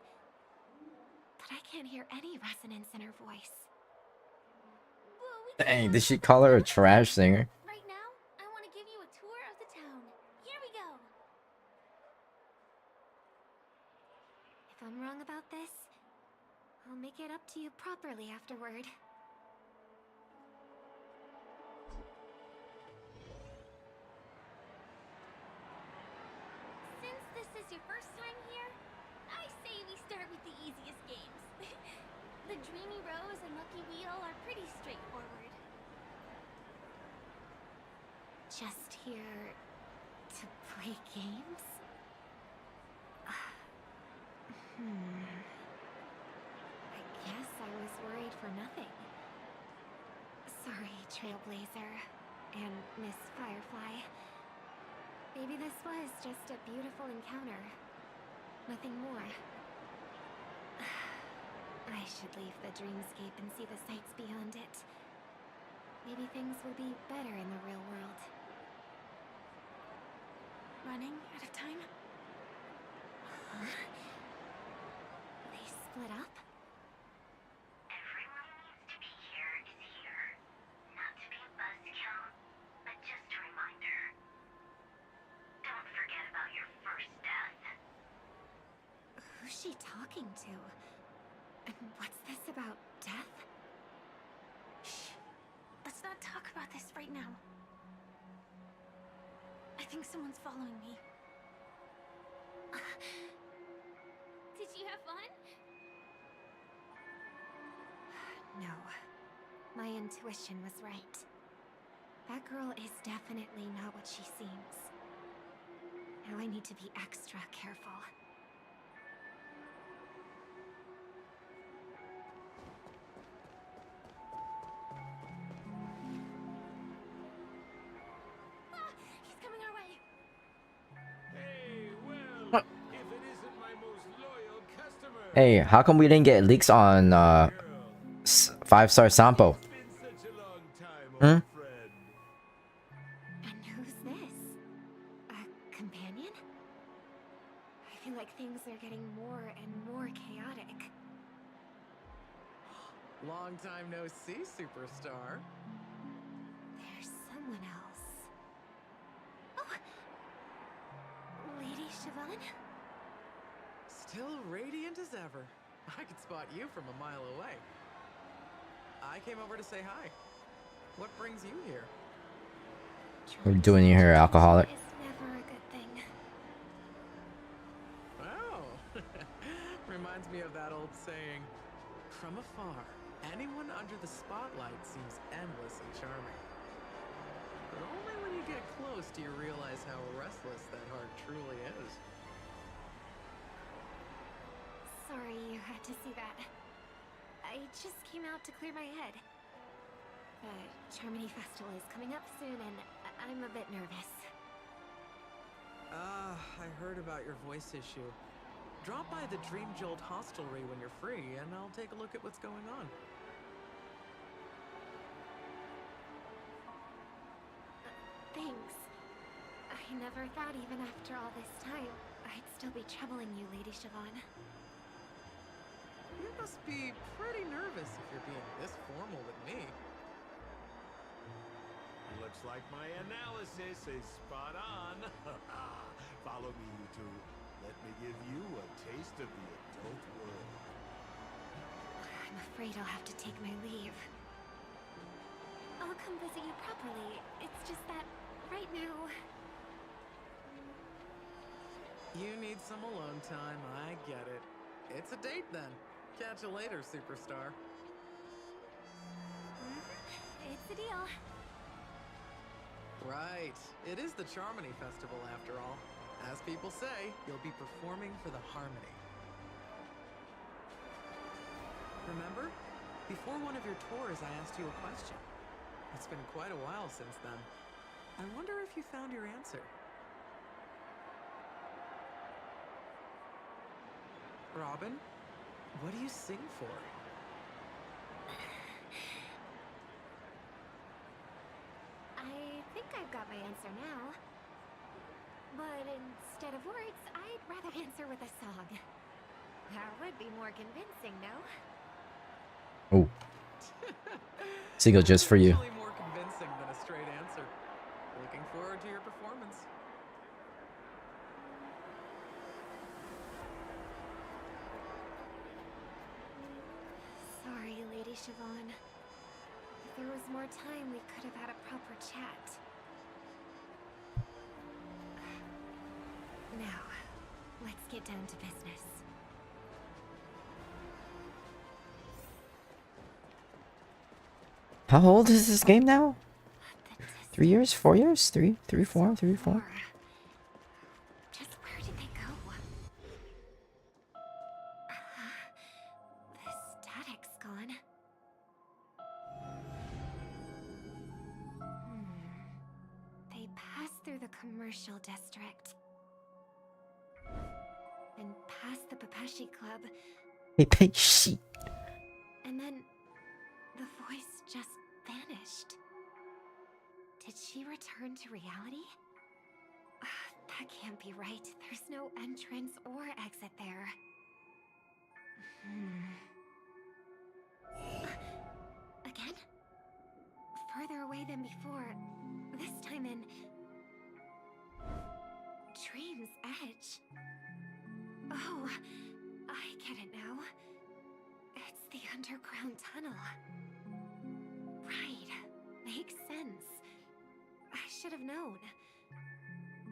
but I can't hear any resonance in her voice. Dang, did she call her a trash singer? Right now, I want to give you a tour of the town. Here we go. If I'm wrong about this, I'll make it up to you properly afterward. Since this is your first time here, I say we start with the easiest games. The Dreamy Rose and Lucky Wheel are pretty straightforward. Just here to play games? I guess I was worried for nothing. Sorry, Trailblazer and Miss Firefly. Maybe this was just a beautiful encounter. Nothing more. I should leave the dreamscape and see the sights beyond it. Maybe things will be better in the real world. Running out of time? Huh? They split up? Everyone needs to be here is here. Not to be a buzzkill, but just a reminder. talking to? And what's this about death? Shh. Let's not talk about this right now. I think someone's following me. Did you have fun? No. My intuition was right. That girl is definitely not what she seems. Now I need to be extra careful. Ah, he's coming our way. Hey, well, if it isn't my most loyal customer. Hey, how come we didn't get leaks on 5-star Sampo? It's been such a long time, Hmm? old friend. And who's this? A companion? I feel like things are getting more and more chaotic. Long time no see, superstar. There's someone else. Oh! Lady Siobhan? Still radiant as ever. I could spot you from a mile away. I came over to say hi. What brings you here? What are you doing here, alcoholic? It's never a good thing. Oh, reminds me of that old saying, from afar, anyone under the spotlight seems endlessly charming. But only when you get close do you realize how restless that heart truly is. Sorry you had to see that. I just came out to clear my head. The Charmony Festival is coming up soon and I'm a bit nervous. I heard about your voice issue. Drop by the Dream Jolt hostelry when you're free and I'll take a look at what's going on. Thanks. I never thought even after all this time, I'd still be troubling you, Lady Siobhan. You must be pretty nervous if you're being this formal with me. Looks like my analysis is spot on. Follow me, you two. Let me give you a taste of the adult world. I'm afraid I'll have to take my leave. I'll come visit you properly. It's just that right now... You need some alone time, I get it. It's a date then. Catch you later, superstar. It's a deal. Right. It is the Charmony Festival after all. As people say, you'll be performing for the Harmony. Remember? Before one of your tours, I asked you a question. It's been quite a while since then. I wonder if you found your answer. Robin, what do you sing for? I think I've got my answer now. But instead of words, I'd rather answer with a song. That would be more convincing, no? Oh. Single just for you. Usually more convincing than a straight answer. Looking forward to your performance. Sorry, Lady Siobhan. If there was more time, we could have had a proper chat. Now, let's get down to business. How old is this game now? 3 years? 4 years? 3, 4, 3, 4? Just where did they go? The static's gone. They passed through the commercial district. And past the Papashi Club. Papashi. And then the voice just vanished. Did she return to reality? That can't be right. There's no entrance or exit there. Again? Further away than before. This time in... Dream's Edge. Oh, I get it now. It's the underground tunnel. Right. Makes sense. I should have known.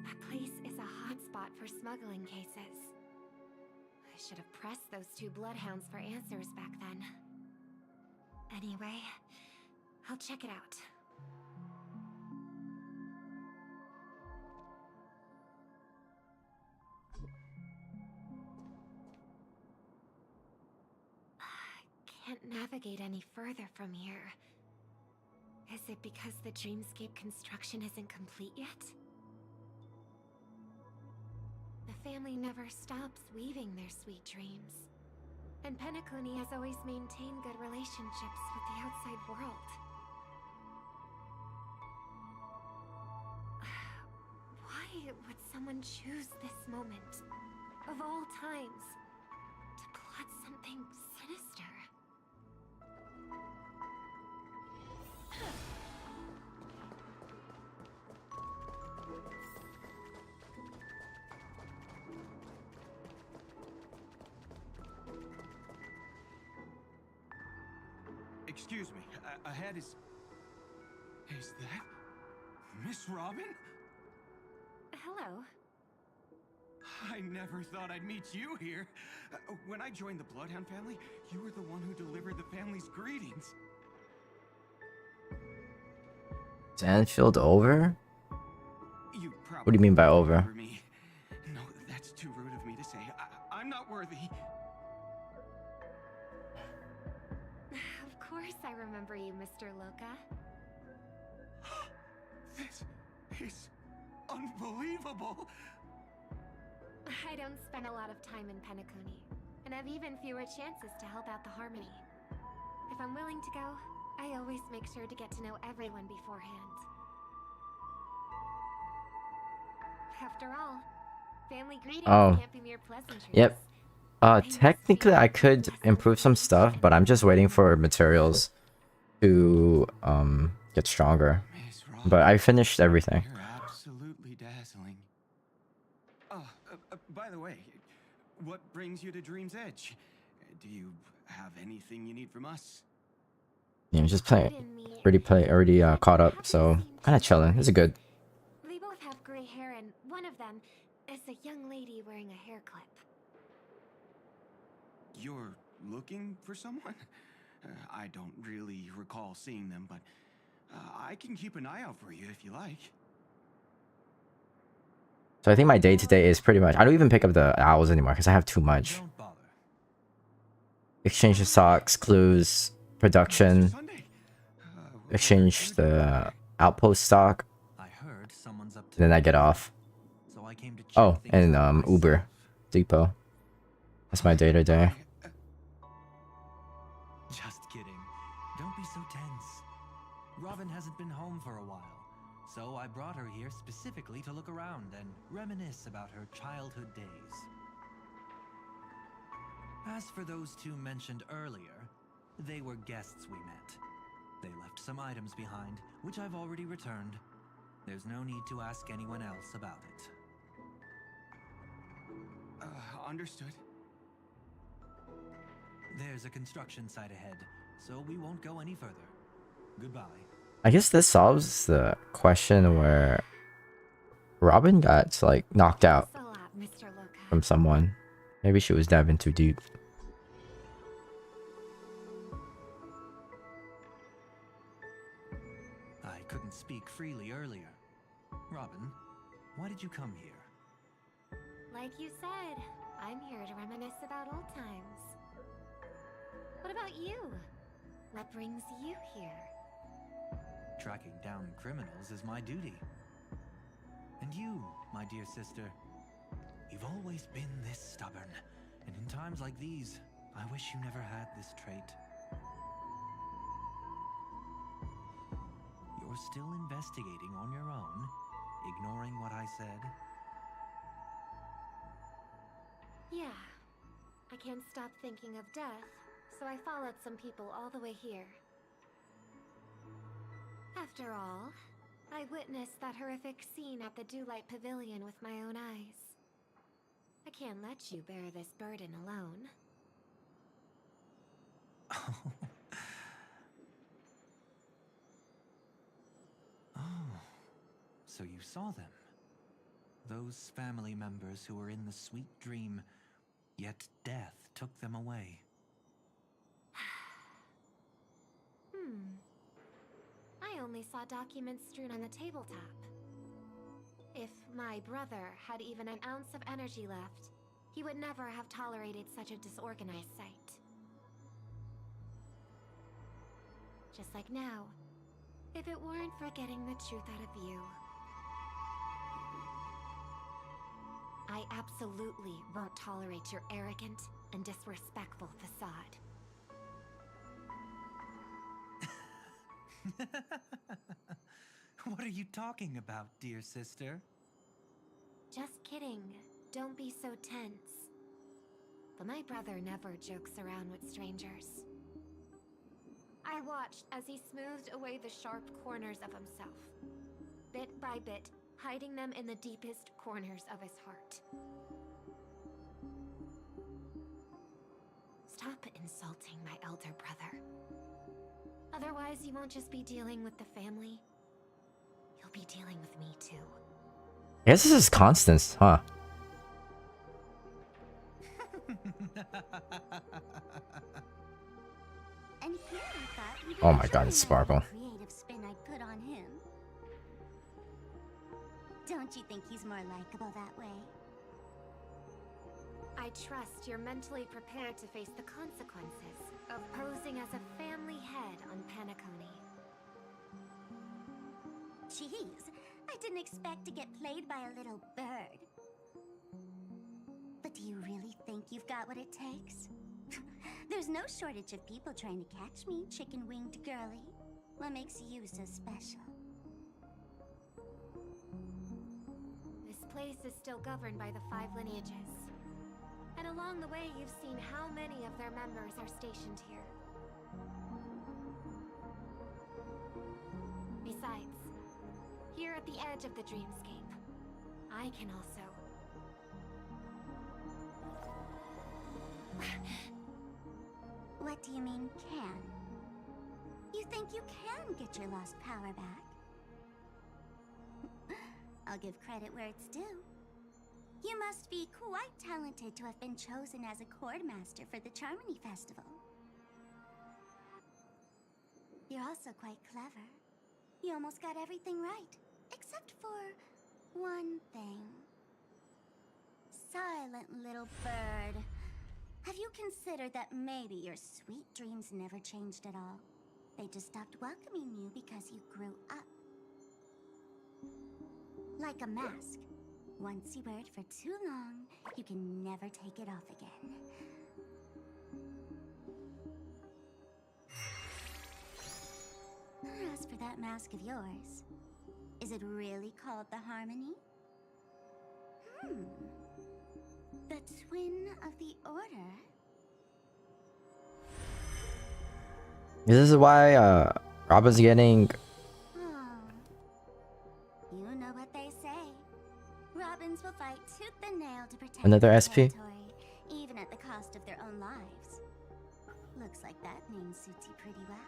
That place is a hotspot for smuggling cases. I should have pressed those two bloodhounds for answers back then. Anyway, I'll check it out. Can't navigate any further from here. Is it because the dreamscape construction isn't complete yet? The family never stops weaving their sweet dreams. And Penacony has always maintained good relationships with the outside world. Why would someone choose this moment, of all times, to plot something sinister? Excuse me, ahead is... Is that... Miss Robin? Hello. I never thought I'd meet you here. When I joined the Bloodhound family, you were the one who delivered the family's greetings. Is Anfield over? You What do you mean by over? remember me. No, that's too rude of me to say. I'm not worthy. Of course I remember you, Mr. Loka. This is unbelievable. I don't spend a lot of time in Penacony, and have even fewer chances to help out the Harmony. If I'm willing to go, I always make sure to get to know everyone beforehand. After all, family greetings can't be mere pleasantries. Yep. Technically I could improve some stuff, but I'm just waiting for materials to get stronger. But I finished everything. You're absolutely dazzling. By the way, what brings you to Dream's Edge? Do you have anything you need from us? Yeah, I'm just playing. Already caught up, so kind of chilling. This is good. They both have gray hair, and one of them is a young lady wearing a hair clip. You're looking for someone? I don't really recall seeing them, but I can keep an eye out for you if you like. So I think my day-to-day is pretty much... I don't even pick up the owls anymore because I have too much. Exchange the socks, clues, production. Exchange the outpost stock. Then I get off. Oh, and Uber Depot. That's my day-to-day. Just kidding. Don't be so tense. Robin hasn't been home for a while, so I brought her here specifically to look around and reminisce about her childhood days. As for those two mentioned earlier, they were guests we met. They left some items behind, which I've already returned. There's no need to ask anyone else about it. Understood. There's a construction site ahead, so we won't go any further. Goodbye. I guess this solves the question where Robin got like knocked out from someone. Maybe she was diving too deep. I couldn't speak freely earlier. Robin, why did you come here? Like you said, I'm here to reminisce about old times. What about you? What brings you here? Tracking down criminals is my duty. And you, my dear sister, you've always been this stubborn. And in times like these, I wish you never had this trait. You're still investigating on your own, ignoring what I said? Yeah. I can't stop thinking of death, so I followed some people all the way here. After all, I witnessed that horrific scene at the Dewlight Pavilion with my own eyes. I can't let you bear this burden alone. Oh, so you saw them. Those family members who were in the sweet dream, yet death took them away. I only saw documents strewn on the tabletop. If my brother had even an ounce of energy left, he would never have tolerated such a disorganized sight. Just like now, if it weren't for getting the truth out of you. I absolutely won't tolerate your arrogant and disrespectful facade. What are you talking about, dear sister? Just kidding. Don't be so tense. But my brother never jokes around with strangers. I watched as he smoothed away the sharp corners of himself, bit by bit, hiding them in the deepest corners of his heart. Stop insulting my elder brother. Otherwise, you won't just be dealing with the family. You'll be dealing with me too. I guess this is Constance, huh? And here I thought you'd Oh my god, enjoy it's that Sparkle. creative spin I put on him. Don't you think he's more likable that way? I trust you're mentally prepared to face the consequences of posing as a family head on Penacony. Jeez, I didn't expect to get played by a little bird. But do you really think you've got what it takes? There's no shortage of people trying to catch me, chicken-winged girly. What makes you so special? This place is still governed by the 5 lineages. And along the way, you've seen how many of their members are stationed here. Besides, here at the edge of the dreamscape, I can also... What do you mean, can? You think you can get your lost power back? I'll give credit where it's due. You must be quite talented to have been chosen as a Chordmaster for the Charmony Festival. You're also quite clever. You almost got everything right, except for one thing. Silent little bird. Have you considered that maybe your sweet dreams never changed at all? They just stopped welcoming you because you grew up. Like a mask. Once you wear it for too long, you can never take it off again. As for that mask of yours, is it really called the Harmony? The Twin of the Order? This is why Robin's getting You know what they say. Robins will fight tooth and nail to protect another their SP. territory, even at the cost of their own lives. Looks like that name suits you pretty well.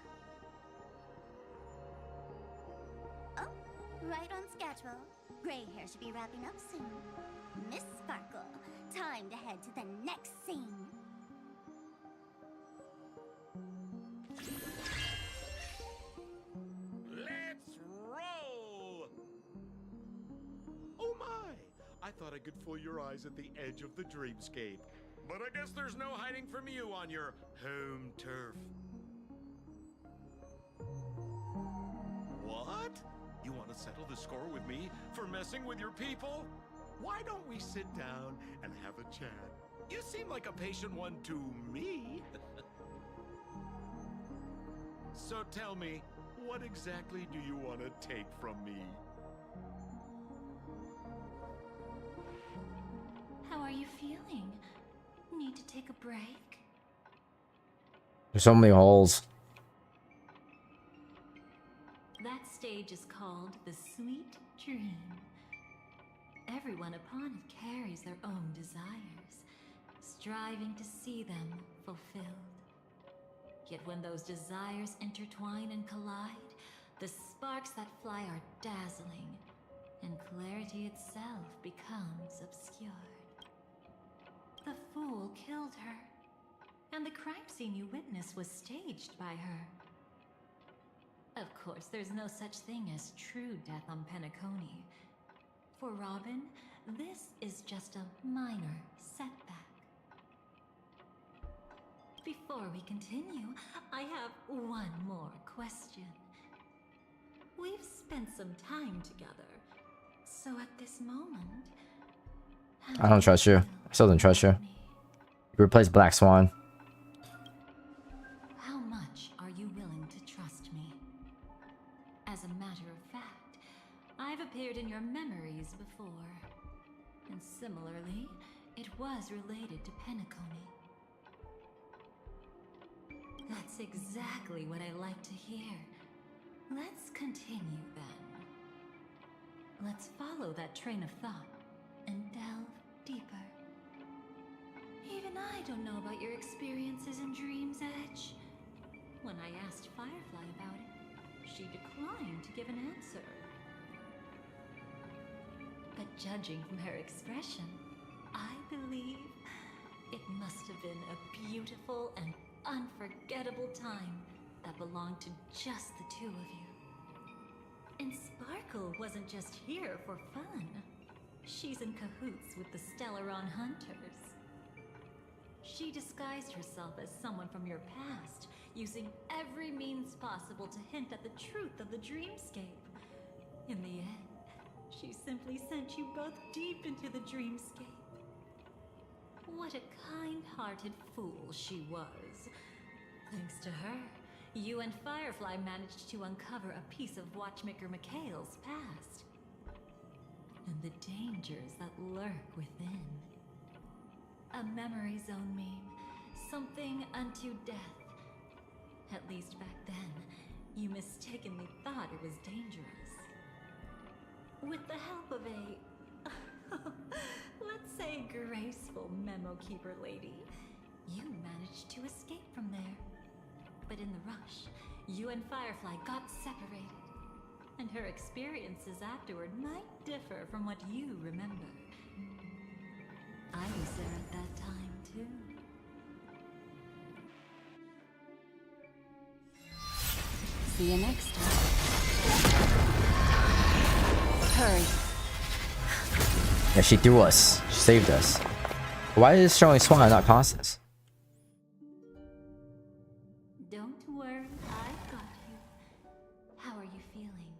Oh, right on schedule. Gray hair should be wrapping up soon. Miss Sparkle, time to head to the next scene. Let's roll! Oh my! I thought I could fool your eyes at the edge of the dreamscape. But I guess there's no hiding from you on your home turf. What? You want to settle the score with me for messing with your people? Why don't we sit down and have a chat? You seem like a patient one to me. So tell me, what exactly do you want to take from me? How are you feeling? Need to take a break? There's so many holes. That stage is called the Sweet Dream. Everyone upon it carries their own desires, striving to see them fulfilled. Yet when those desires intertwine and collide, the sparks that fly are dazzling, and clarity itself becomes obscured. The fool killed her, and the crime scene you witnessed was staged by her. Of course, there's no such thing as true death on Penacony. For Robin, this is just a minor setback. Before we continue, I have one more question. We've spent some time together, so at this moment... I don't trust you. I still don't trust you. You replaced Black Swan. How much are you willing to trust me? As a matter of fact, I've appeared in your memories before. And similarly, it was related to Penacony. That's exactly what I like to hear. Let's continue then. Let's follow that train of thought and delve deeper. Even I don't know about your experiences in Dream's Edge. When I asked Firefly about it, she declined to give an answer. But judging from her expression, I believe it must have been a beautiful and unforgettable time that belonged to just the two of you. And Sparkle wasn't just here for fun. She's in cahoots with the Stellaron Hunters. She disguised herself as someone from your past, using every means possible to hint at the truth of the dreamscape. In the end, she simply sent you both deep into the dreamscape. What a kind-hearted fool she was. Thanks to her, you and Firefly managed to uncover a piece of Watchmaker Mikhail's past. And the dangers that lurk within. A memory zone meme, something unto death. At least back then, you mistakenly thought it was dangerous. With the help of a, let's say, graceful memo keeper lady, you managed to escape from there. But in the rush, you and Firefly got separated. And her experiences afterward might differ from what you remember. I was there at that time, too. See you next time. Hurry. Yeah, she threw us. She saved us. Why is it showing Swan and not Constance? Don't worry, I've got you. How are you feeling?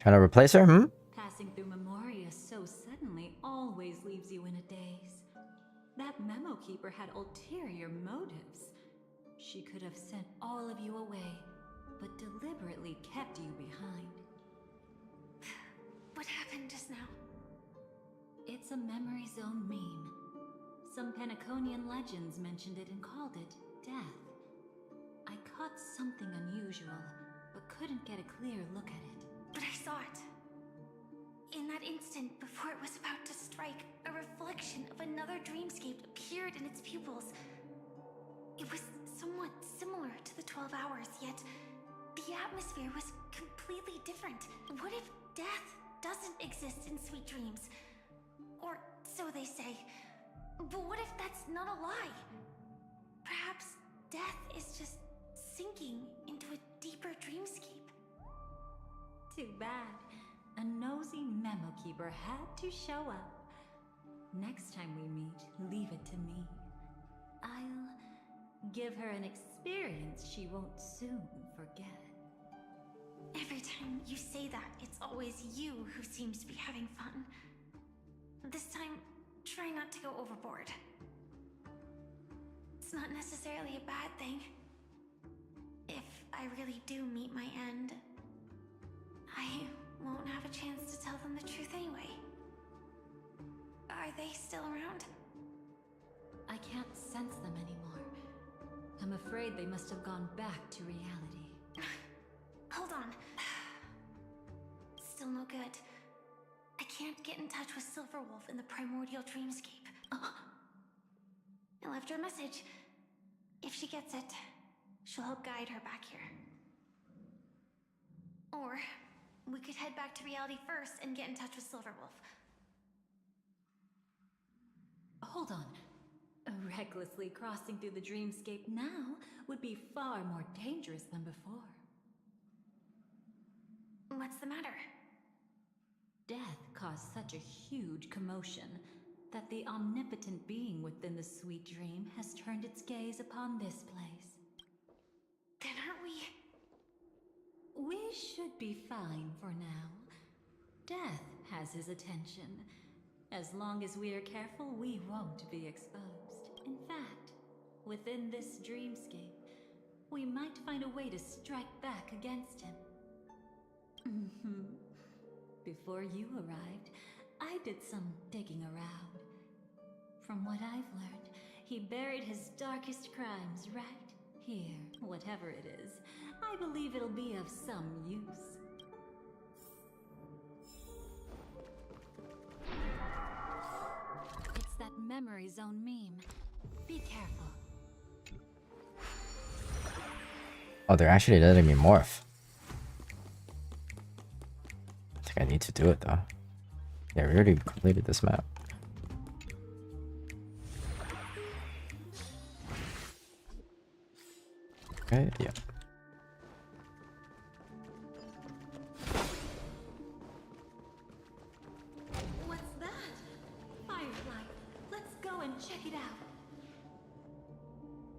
Trying to replace her, hmm? Passing through Memoria so suddenly always leaves you in a daze. That memo keeper had ulterior motives. She could have sent all of you away, but deliberately kept you behind. What happened just now? It's a memory zone meme. Some Penaconian legends mentioned it and called it death. I caught something unusual, but couldn't get a clear look at it. But I saw it. In that instant, before it was about to strike, a reflection of another dreamscape appeared in its pupils. It was somewhat similar to the 12 hours, yet the atmosphere was completely different. What if death doesn't exist in Sweet Dreams? Or so they say. But what if that's not a lie? Perhaps death is just sinking into a deeper dreamscape. Too bad. A nosy memo keeper had to show up. Next time we meet, leave it to me. I'll give her an experience she won't soon forget. Every time you say that, it's always you who seems to be having fun. This time, try not to go overboard. It's not necessarily a bad thing. If I really do meet my end, I won't have a chance to tell them the truth anyway. Are they still around? I can't sense them anymore. I'm afraid they must have gone back to reality. Hold on. Still no good. I can't get in touch with Silverwolf in the primordial dreamscape. I left her a message. If she gets it, she'll help guide her back here. Or we could head back to reality first and get in touch with Silverwolf. Hold on. Recklessly crossing through the dreamscape now would be far more dangerous than before. What's the matter? Death caused such a huge commotion that the omnipotent being within the sweet dream has turned its gaze upon this place. Then aren't we... We should be fine for now. Death has his attention. As long as we are careful, we won't be exposed. In fact, within this dreamscape, we might find a way to strike back against him. Before you arrived, I did some digging around. From what I've learned, he buried his darkest crimes right here. Whatever it is, I believe it'll be of some use. It's that memory zone meme. Be careful. Oh, they're actually letting me morph. I think I need to do it though. Yeah, we already completed this map. Okay, yeah. What's that? Firefly, let's go and check it out.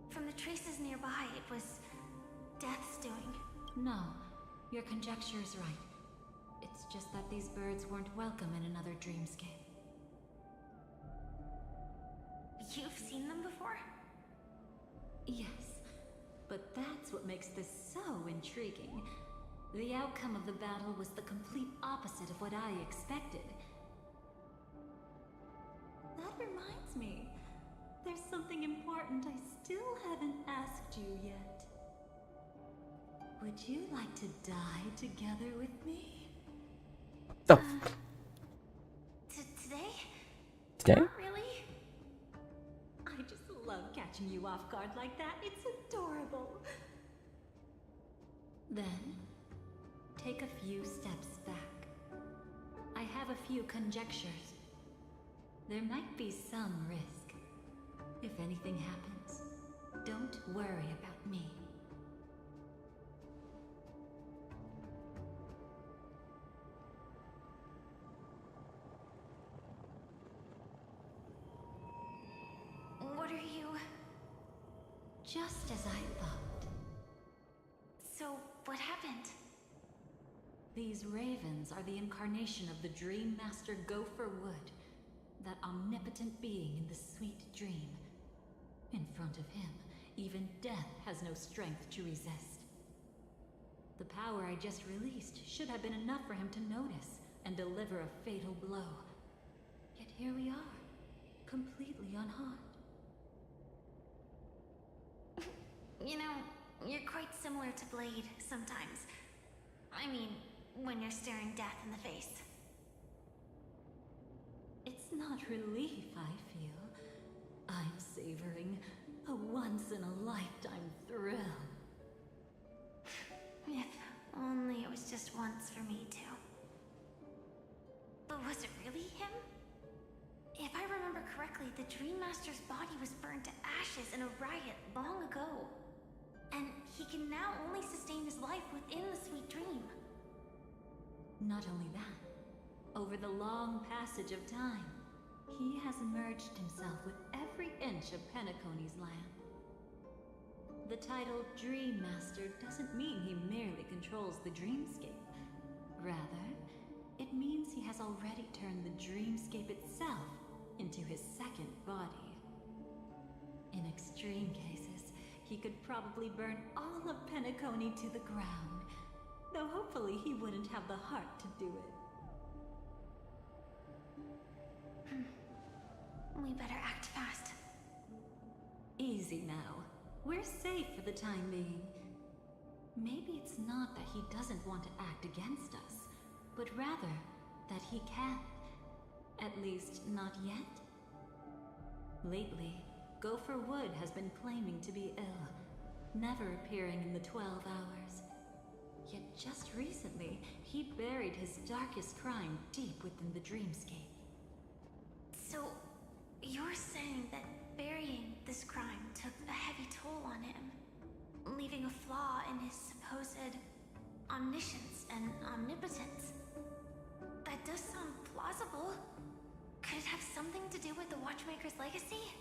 From the traces nearby, it was Death's doing. No, your conjecture is right. It's just that these birds weren't welcome in another dreamscape. You've seen them before? Yes, but that's what makes this so intriguing. The outcome of the battle was the complete opposite of what I expected. That reminds me, there's something important I still haven't asked you yet. Would you like to die together with me? Oh. Today? Today? Not really. I just love catching you off guard like that. It's adorable. Then, take a few steps back. I have a few conjectures. There might be some risk. If anything happens, don't worry about me. What are you... Just as I thought. So, what happened? These ravens are the incarnation of the Dream Master Gopher Wood, that omnipotent being in the sweet dream. In front of him, even death has no strength to resist. The power I just released should have been enough for him to notice and deliver a fatal blow. Yet here we are, completely unharmed. You know, you're quite similar to Blade sometimes. I mean, when you're staring death in the face. It's not relief I feel. I'm savoring a once-in-a-lifetime thrill. If only it was just once for me too. But was it really him? If I remember correctly, the Dream Master's body was burned to ashes in a riot long ago. And he can now only sustain his life within the sweet dream. Not only that, over the long passage of time, he has merged himself with every inch of Penacony's land. The title Dream Master doesn't mean he merely controls the dreamscape. Rather, it means he has already turned the dreamscape itself into his second body. In extreme cases, he could probably burn all of Penacony to the ground, though hopefully he wouldn't have the heart to do it. We better act fast. Easy now. We're safe for the time being. Maybe it's not that he doesn't want to act against us, but rather that he can At least, not yet? Lately, Gopher Wood has been claiming to be ill, never appearing in the 12 hours. Yet just recently, he buried his darkest crime deep within the dreamscape. So, you're saying that burying this crime took a heavy toll on him, leaving a flaw in his supposed omniscience and omnipotence? That does sound plausible. Could it have something to do with the Watchmaker's legacy?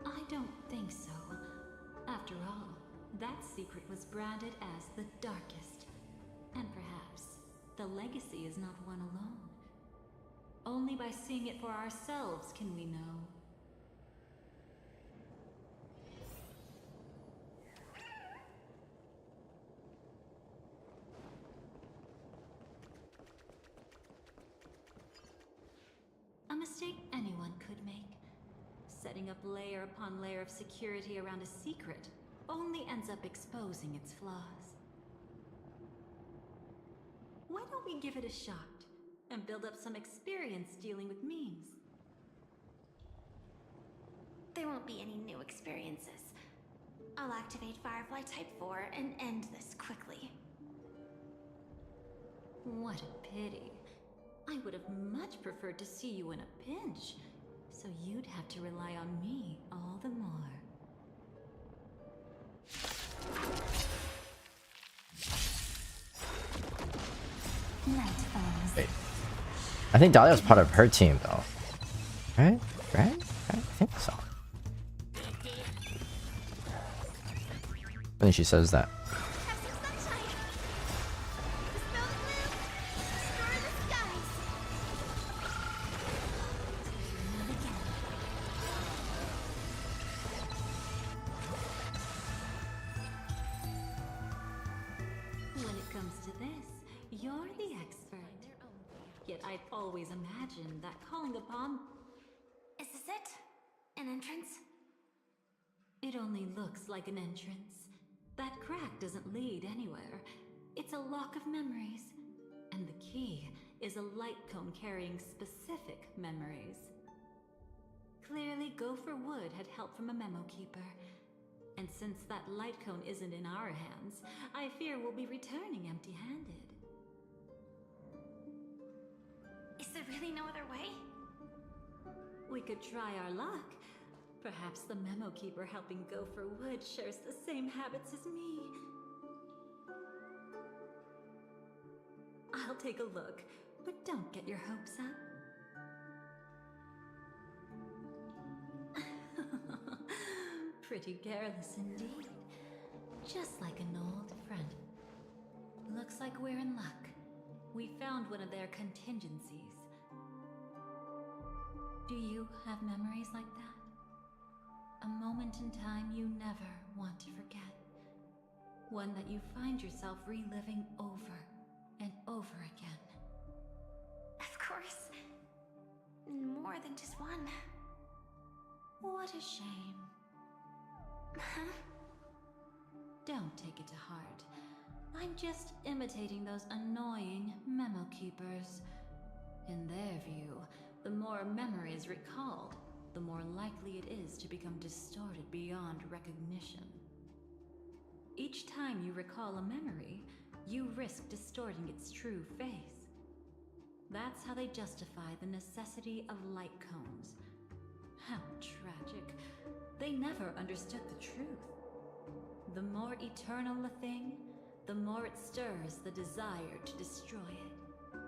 I don't think so. After all, that secret was branded as the darkest. And perhaps the legacy is not one alone. Only by seeing it for ourselves can we know. A mistake anyone could make. Setting up layer upon layer of security around a secret only ends up exposing its flaws. Why don't we give it a shot and build up some experience dealing with memes? There won't be any new experiences. I'll activate Firefly Type 4 and end this quickly. What a pity. I would have much preferred to see you in a pinch, so you'd have to rely on me all the more. Wait. I think Dahlia was part of her team though. Right? Right? I think so. I think she says that. When it comes to this, you're the expert. Yet I'd always imagined that calling upon... Is this it? An entrance? It only looks like an entrance. That crack doesn't lead anywhere. It's a lock of memories. And the key is a light cone carrying specific memories. Clearly, Gopher Wood had help from a memo keeper. And since that light cone isn't in our hands, I fear we'll be returning empty-handed. Is there really no other way? We could try our luck. Perhaps the memo keeper helping Gopher Wood shares the same habits as me. I'll take a look, but don't get your hopes up. Pretty careless indeed. Just like an old friend. Looks like we're in luck. We found one of their contingencies. Do you have memories like that? A moment in time you never want to forget. One that you find yourself reliving over and over again. Of course. More than just one. What a shame. Huh? Don't take it to heart. I'm just imitating those annoying memo keepers. In their view, the more memory is recalled, the more likely it is to become distorted beyond recognition. Each time you recall a memory, you risk distorting its true face. That's how they justify the necessity of light cones. How tragic. They never understood the truth. The more eternal a thing, the more it stirs the desire to destroy it.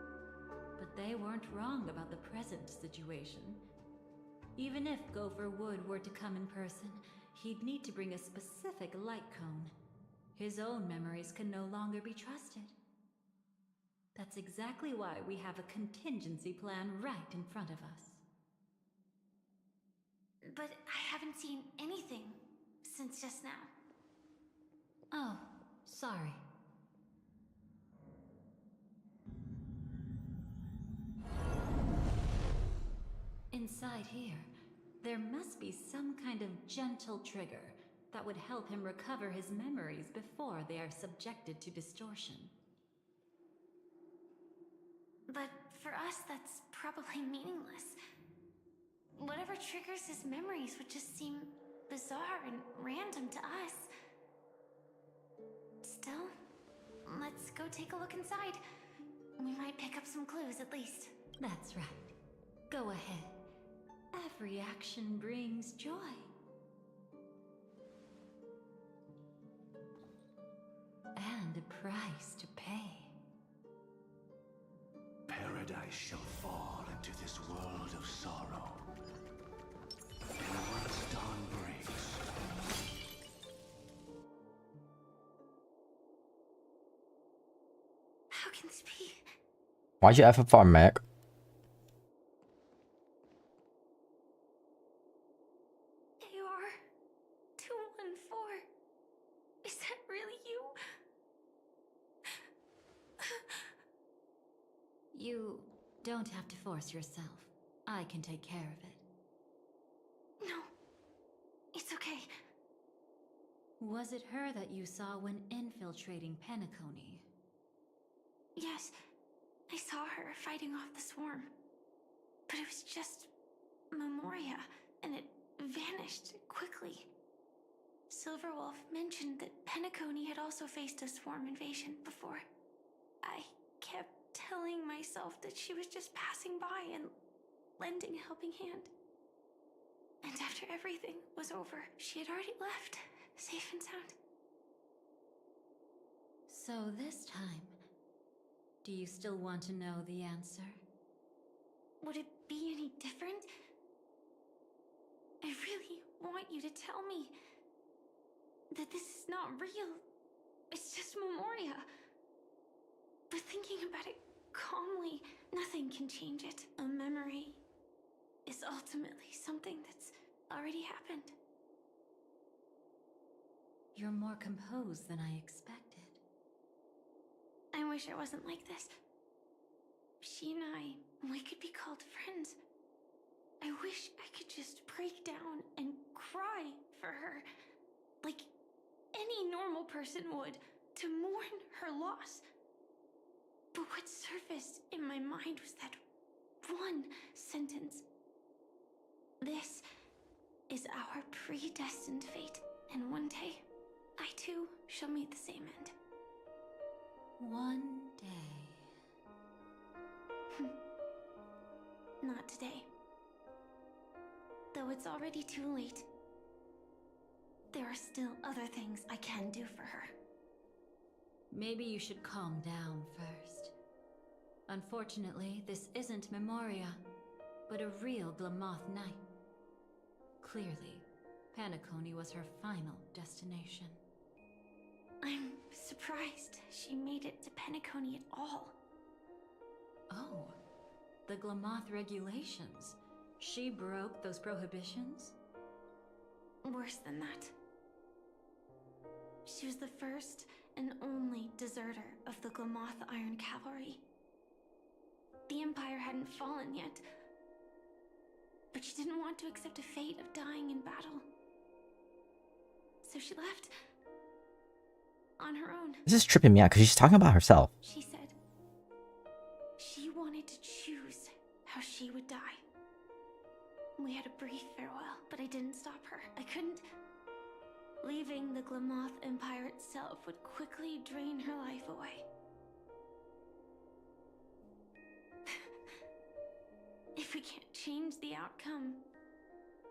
But they weren't wrong about the present situation. Even if Gopher Wood were to come in person, he'd need to bring a specific light cone. His own memories can no longer be trusted. That's exactly why we have a contingency plan right in front of us. But I haven't seen anything since just now. Oh, sorry. Inside here, there must be some kind of gentle trigger that would help him recover his memories before they are subjected to distortion. But for us, that's probably meaningless. Whatever triggers his memories would just seem bizarre and random to us. Still, let's go take a look inside. We might pick up some clues at least. That's right. Go ahead. Every action brings joy. And a price to pay. Paradise shall fall into this world of sorrow. And once dawn breaks, how can this be? Why'd you FFR, Mac? AR-214. Is that really you? You don't have to force yourself. I can take care of it. No, it's okay. Was it her that you saw when infiltrating Penacony? Yes, I saw her fighting off the swarm. But it was just Memoria, and it vanished quickly. Silverwolf mentioned that Penacony had also faced a swarm invasion before. I kept telling myself that she was just passing by and lending a helping hand. And after everything was over, she had already left, safe and sound. So this time, do you still want to know the answer? Would it be any different? I really want you to tell me that this is not real. It's just Memoria. But thinking about it calmly, nothing can change it. A memory is ultimately something that's already happened. You're more composed than I expected. I wish I wasn't like this. She and I, we could be called friends. I wish I could just break down and cry for her, like any normal person would, to mourn her loss. But what surfaced in my mind was that one sentence. This is our predestined fate, and one day, I too shall meet the same end. One day. Not today. Though it's already too late. There are still other things I can do for her. Maybe you should calm down first. Unfortunately, this isn't Memoria, but a real Glamoth Knight. Clearly, Penacony was her final destination. I'm surprised she made it to Penacony at all. Oh, the Glamoth regulations. She broke those prohibitions? Worse than that. She was the first and only deserter of the Glamoth Iron Cavalry. The Empire hadn't fallen yet, but she didn't want to accept a fate of dying in battle. So she left on her own. This is tripping me out because she's talking about herself. She said she wanted to choose how she would die. We had a brief farewell, but I didn't stop her. I couldn't. Leaving the Glamoth Empire itself would quickly drain her life away. If we can't change the outcome,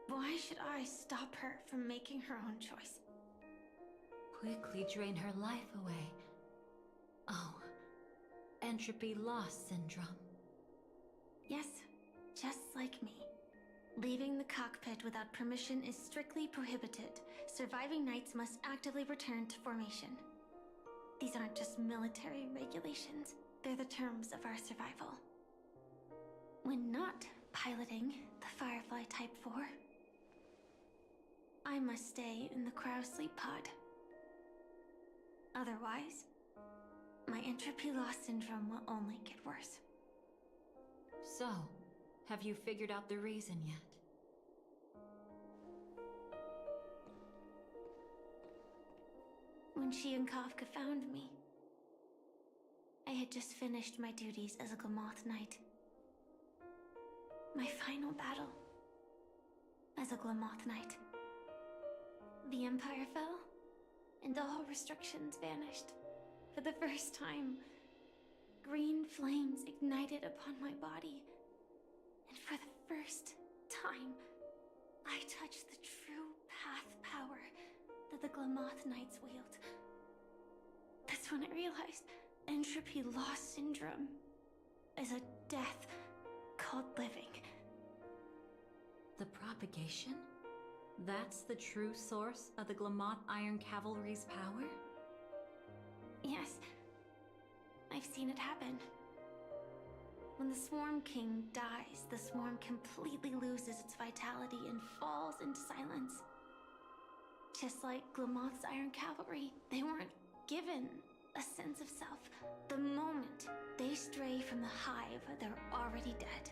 why should I stop her from making her own choice? Quickly drain her life away. Oh, entropy loss syndrome. Yes, just like me. Leaving the cockpit without permission is strictly prohibited. Surviving knights must actively return to formation. These aren't just military regulations, they're the terms of our survival. When not piloting the Firefly Type 4, I must stay in the cryo sleep pod. Otherwise, my entropy loss syndrome will only get worse. So, have you figured out the reason yet? When she and Kafka found me, I had just finished my duties as a Glamoth Knight. My final battle. As a Glamoth Knight. The Empire fell, and all restrictions vanished. For the first time, green flames ignited upon my body. And for the first time, I touched the true path power that the Glamoth Knights wield. That's when I realized Entropy Loss Syndrome is a death called living. The propagation? That's the true source of the Glamoth Iron Cavalry's power? Yes. I've seen it happen. When the Swarm King dies, the Swarm completely loses its vitality and falls into silence. Just like Glamoth's Iron Cavalry, they weren't given a sense of self. The moment they stray from the hive, they're already dead.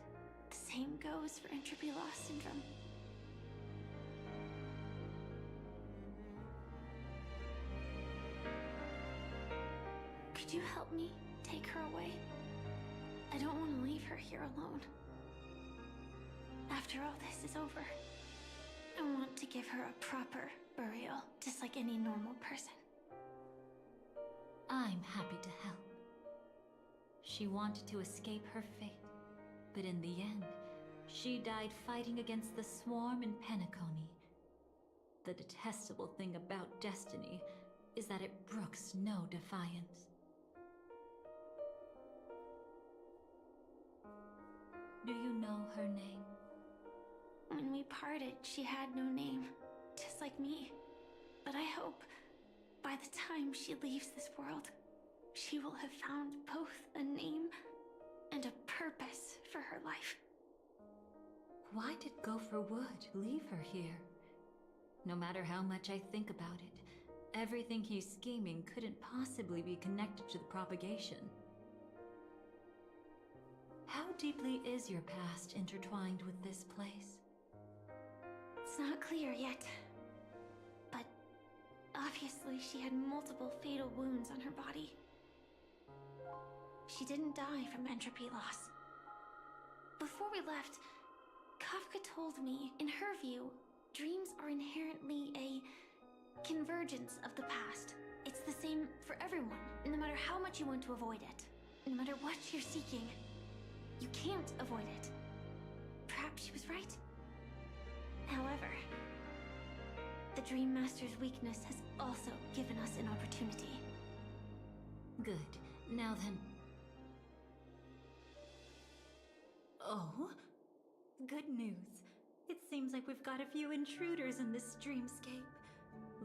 The same goes for Entropy Loss Syndrome. Could you help me take her away? I don't want to leave her here alone. After all this is over, I want to give her a proper burial, just like any normal person. I'm happy to help. She wanted to escape her fate, but in the end, she died fighting against the Swarm in Penacony. The detestable thing about destiny is that it brooks no defiance. Do you know her name? When we parted, she had no name, just like me. But I hope, by the time she leaves this world, she will have found both a name and a purpose for her life. Why did Gopher Wood leave her here? No matter how much I think about it, everything he's scheming couldn't possibly be connected to the propagation. How deeply is your past intertwined with this place? It's not clear yet. But obviously she had multiple fatal wounds on her body. She didn't die from entropy loss. Before we left, Kafka told me, in her view, dreams are inherently a convergence of the past. It's the same for everyone, no matter how much you want to avoid it. No matter what you're seeking, you can't avoid it. Perhaps she was right. However, the Dream Master's weakness has also given us an opportunity. Good. Now then... Oh? Good news. It seems like we've got a few intruders in this dreamscape.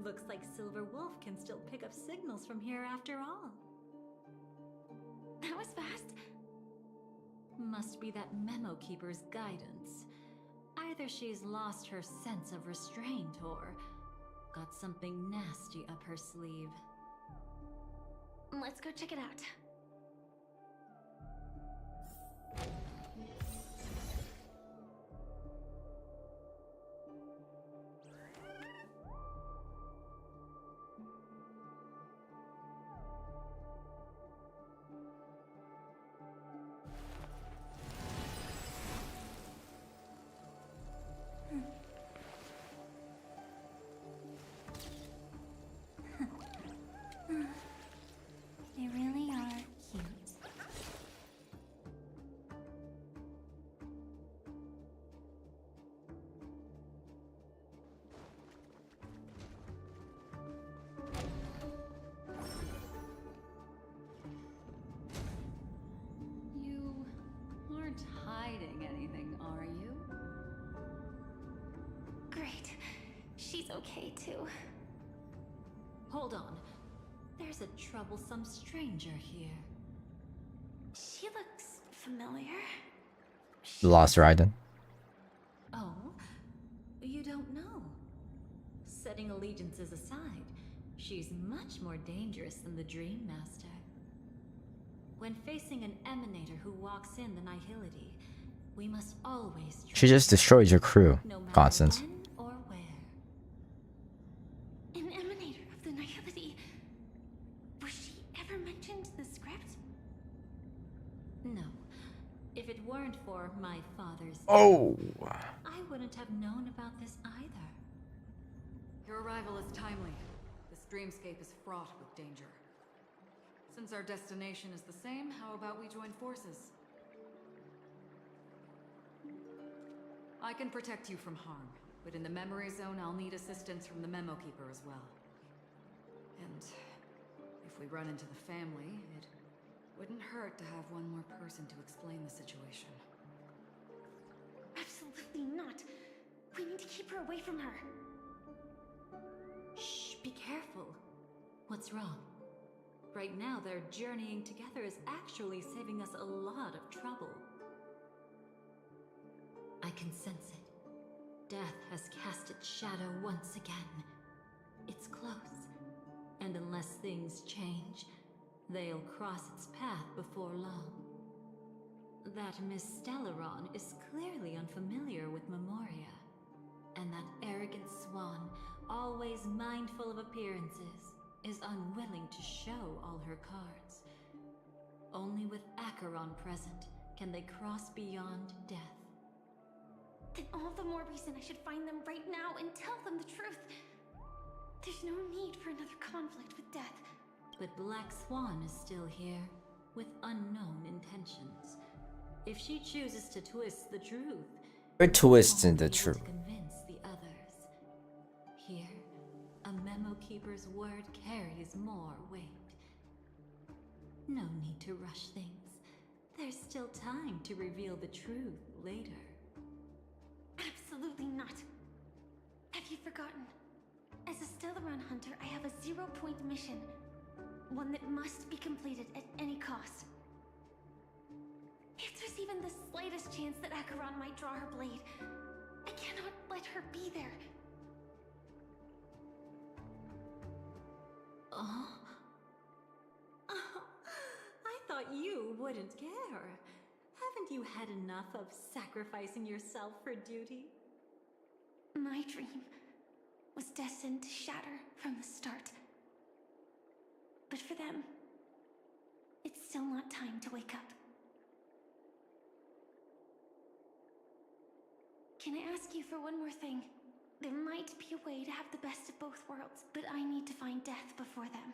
Looks like Silver Wolf can still pick up signals from here after all. That was fast. Must be that Memo Keeper's guidance. Either she's lost her sense of restraint or got something nasty up her sleeve. Let's go check it out. They really are cute. You aren't hiding anything, are you? Great. She's okay too. Hold on. There's a troublesome stranger here. She looks familiar. The Lost Raiden. Oh? You don't know? Setting allegiances aside, she's much more dangerous than the Dream Master. When facing an Emanator who walks in the Nihility, we must always She just destroyed your crew, no matter Constance. when or where. An emanator of the Nihility. Was she ever mentioned in the script? No. If it weren't for my father's Oh. I wouldn't have known about this either. Your arrival is timely. This dreamscape is fraught with danger. Since our destination is the same, how about we join forces? I can protect you from harm, but in the memory zone I'll need assistance from the Memo Keeper as well. And if we run into the family, it wouldn't hurt to have one more person to explain the situation. Absolutely not. We need to keep her away from her. Shh, be careful. What's wrong? Right now, their journeying together is actually saving us a lot of trouble. I can sense it. Death has cast its shadow once again. It's close. And unless things change, they'll cross its path before long. That Miss Stellaron is clearly unfamiliar with Memoria. And that arrogant swan, always mindful of appearances, is unwilling to show all her cards. Only with Acheron present can they cross beyond death. Then all the more reason I should find them right now and tell them the truth. There's no need for another conflict with death. But Black Swan is still here, with unknown intentions. If she chooses to twist the truth, We're twisting the won't be able truth. to convince the others. Here, a Memo Keeper's word carries more weight. No need to rush things. There's still time to reveal the truth later. Absolutely not. Have you forgotten? As a Stellaron hunter, I have a 0-point mission. One that must be completed at any cost. If there's even the slightest chance that Acheron might draw her blade, I cannot let her be there. Oh? I thought you wouldn't care. Haven't you had enough of sacrificing yourself for duty? My dream was destined to shatter from the start. But for them, it's still not time to wake up. Can I ask you for one more thing? There might be a way to have the best of both worlds, but I need to find death before them.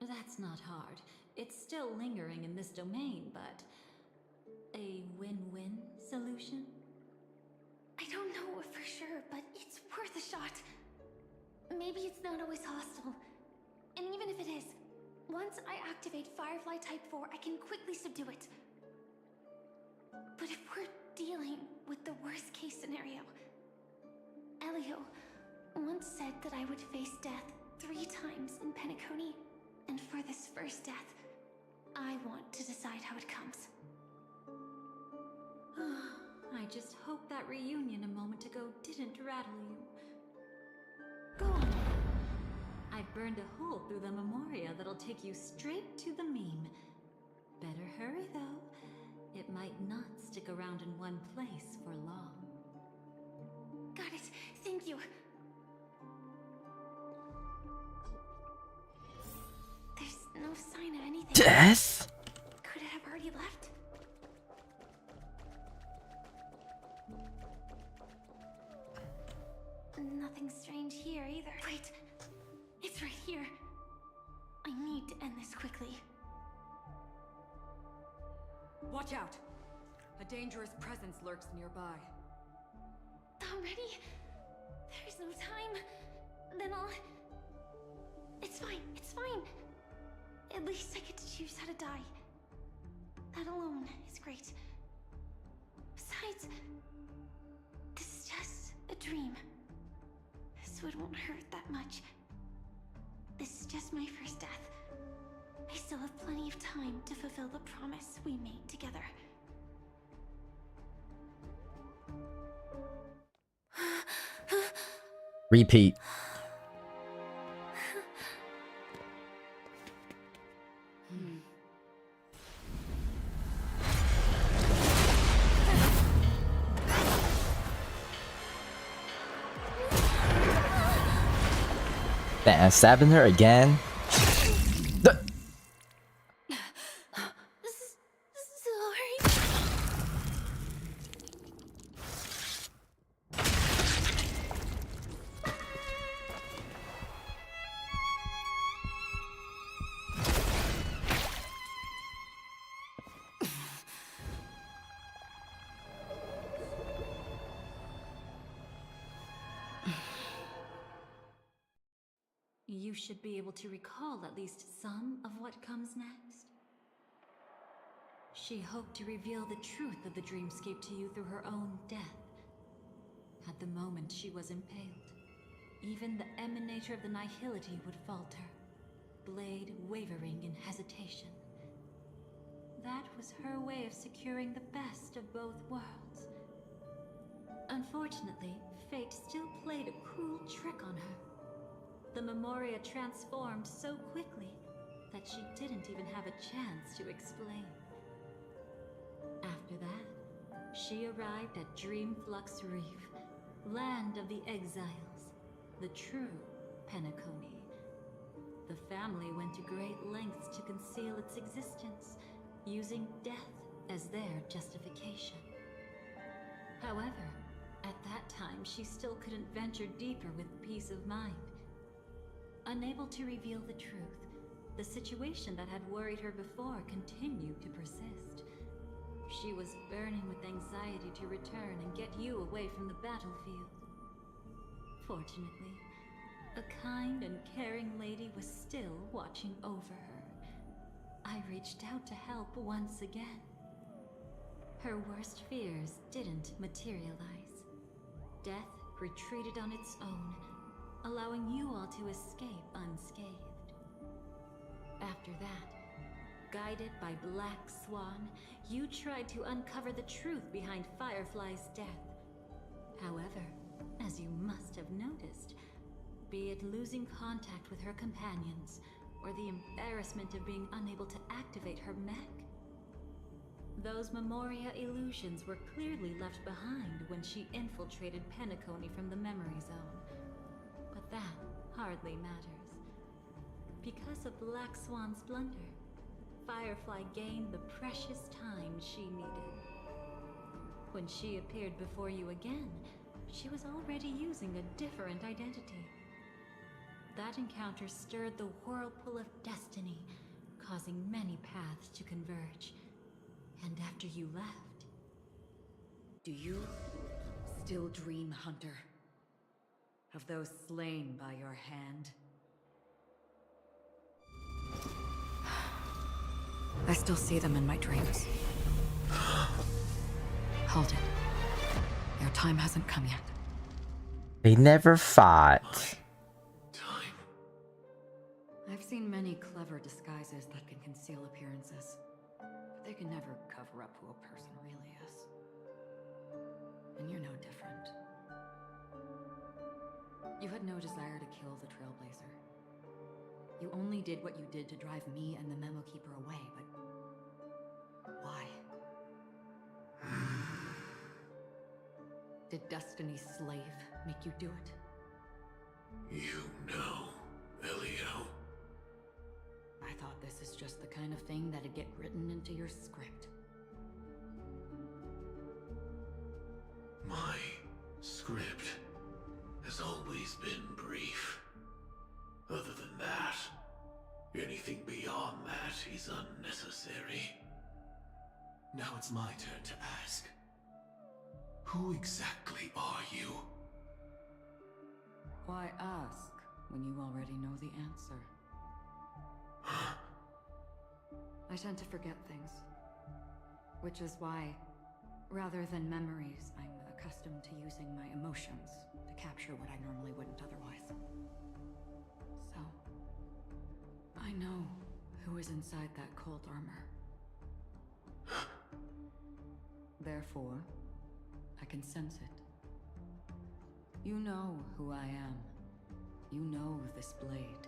That's not hard. It's still lingering in this domain, but a win-win solution? I don't know for sure, but it's worth a shot. Maybe it's not always hostile. And even if it is, once I activate Firefly Type 4, I can quickly subdue it. But if we're dealing with the worst case scenario, Elio once said that I would face death 3 times in Penacony, and for this first death, I want to decide how it comes. I just hope that reunion a moment ago didn't rattle you. Go on. I've burned a hole through the Memoria that'll take you straight to the meme. Better hurry though. It might not stick around in one place for long. Got it. Thank you. There's no sign of anything. Death? Could it have already left? Nothing strange here either. Wait, it's right here. I need to end this quickly. Watch out! A dangerous presence lurks nearby. Already? There's no time. Then I'll... It's fine, it's fine. At least I get to choose how to die. That alone is great. Besides, this is just a dream. So it won't hurt that much. This is just my first death. I still have plenty of time to fulfill the promise we made together. Repeat. Damn, stabbing her again? you should be able to recall at least some of what comes next. She hoped to reveal the truth of the dreamscape to you through her own death. At the moment she was impaled, even the emanator of the nihility would falter, blade wavering in hesitation. That was her way of securing the best of both worlds. Unfortunately, fate still played a cruel trick on her. The Memoria transformed so quickly that she didn't even have a chance to explain. After that, she arrived at Dreamflux Reef, land of the exiles, the true Penacony. The family went to great lengths to conceal its existence, using death as their justification. However, at that time she still couldn't venture deeper with peace of mind. Unable to reveal the truth, the situation that had worried her before continued to persist. She was burning with anxiety to return and get you away from the battlefield. Fortunately, a kind and caring lady was still watching over her. I reached out to help once again. Her worst fears didn't materialize. Death retreated on its own, allowing you all to escape unscathed. After that, guided by Black Swan, you tried to uncover the truth behind Firefly's death. However, as you must have noticed, be it losing contact with her companions, or the embarrassment of being unable to activate her mech, those Memoria illusions were clearly left behind when she infiltrated Penacony from the memory zone. But that hardly matters. Because of Black Swan's blunder, Firefly gained the precious time she needed. When she appeared before you again, she was already using a different identity. That encounter stirred the whirlpool of destiny, causing many paths to converge. And after you left... Do you still dream, Hunter? Of those slain by your hand? I still see them in my dreams. Hold it. Your time hasn't come yet. They never fought. I've seen many clever disguises that can conceal appearances, but they can never cover up who a person really is. And you're no different. You had no desire to kill the Trailblazer. You only did what you did to drive me and the Memo Keeper away, but why? Did Destiny's slave make you do it? You know, Elio. I thought this is just the kind of thing that'd get written into your script. My script has always been brief. Other than that, anything beyond that is unnecessary. Now it's my turn to ask. Who exactly are you? Why ask when you already know the answer? I tend to forget things. Which is why, rather than memories, I'm accustomed to using my emotions to capture what I normally wouldn't otherwise. So, I know who is inside that cold armor. Therefore, I can sense it. You know who I am. You know this blade,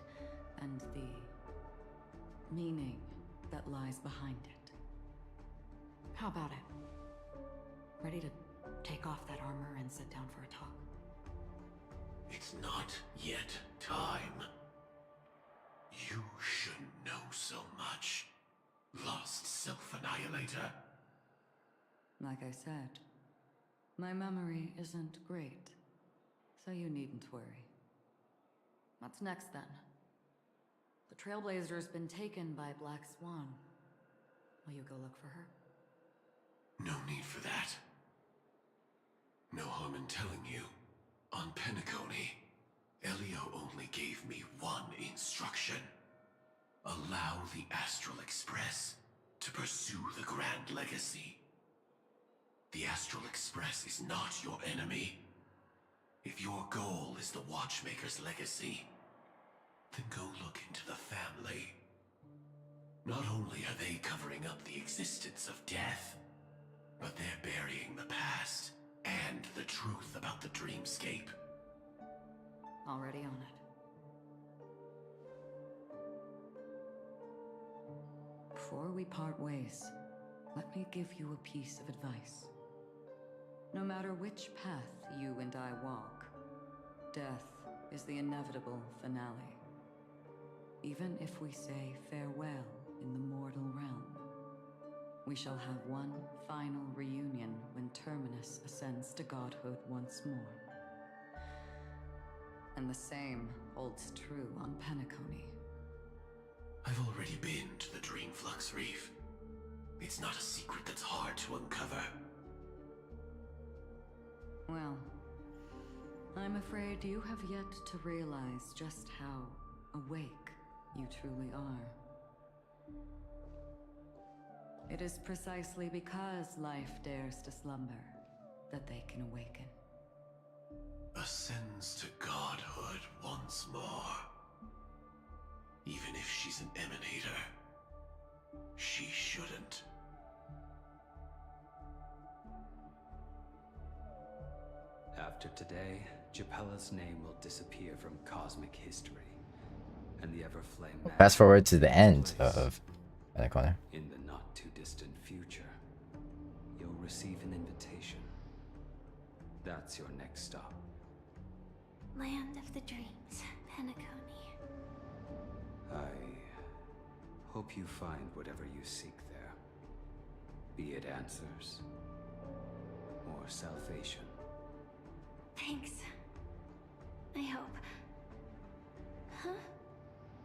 and the meaning that lies behind it. How about it? Ready to take off that armor and sit down for a talk? It's not yet time. You shouldn't know so much, lost self-annihilator. Like I said, my memory isn't great, so you needn't worry. What's next then? The Trailblazer's been taken by Black Swan. Will you go look for her? No need for that. No harm in telling you. On Penacony, Elio only gave me one instruction. Allow the Astral Express to pursue the Grand Legacy. The Astral Express is not your enemy. If your goal is the Watchmaker's legacy, then go look into the family. Not only are they covering up the existence of death, but they're burying the past and the truth about the dreamscape. Already on it. Before we part ways, let me give you a piece of advice. No matter which path you and I walk, death is the inevitable finale. Even if we say farewell in the mortal realm, we shall have one final reunion when Terminus ascends to godhood once more. And the same holds true on Penacony. I've already been to the Dreamflux Reef. It's not a secret that's hard to uncover. Well, I'm afraid you have yet to realize just how awake you truly are. It is precisely because life dares to slumber that they can awaken. Ascends to godhood once more. Even if she's an emanator, she shouldn't. After today, Japella's name will disappear from cosmic history, and the Everflame Fast forward to the end of Penacony. In the not-too-distant future, you'll receive an invitation. That's your next stop. Land of the Dreams, Penacony. I hope you find whatever you seek there. Be it answers or salvation. Thanks. I hope. Huh?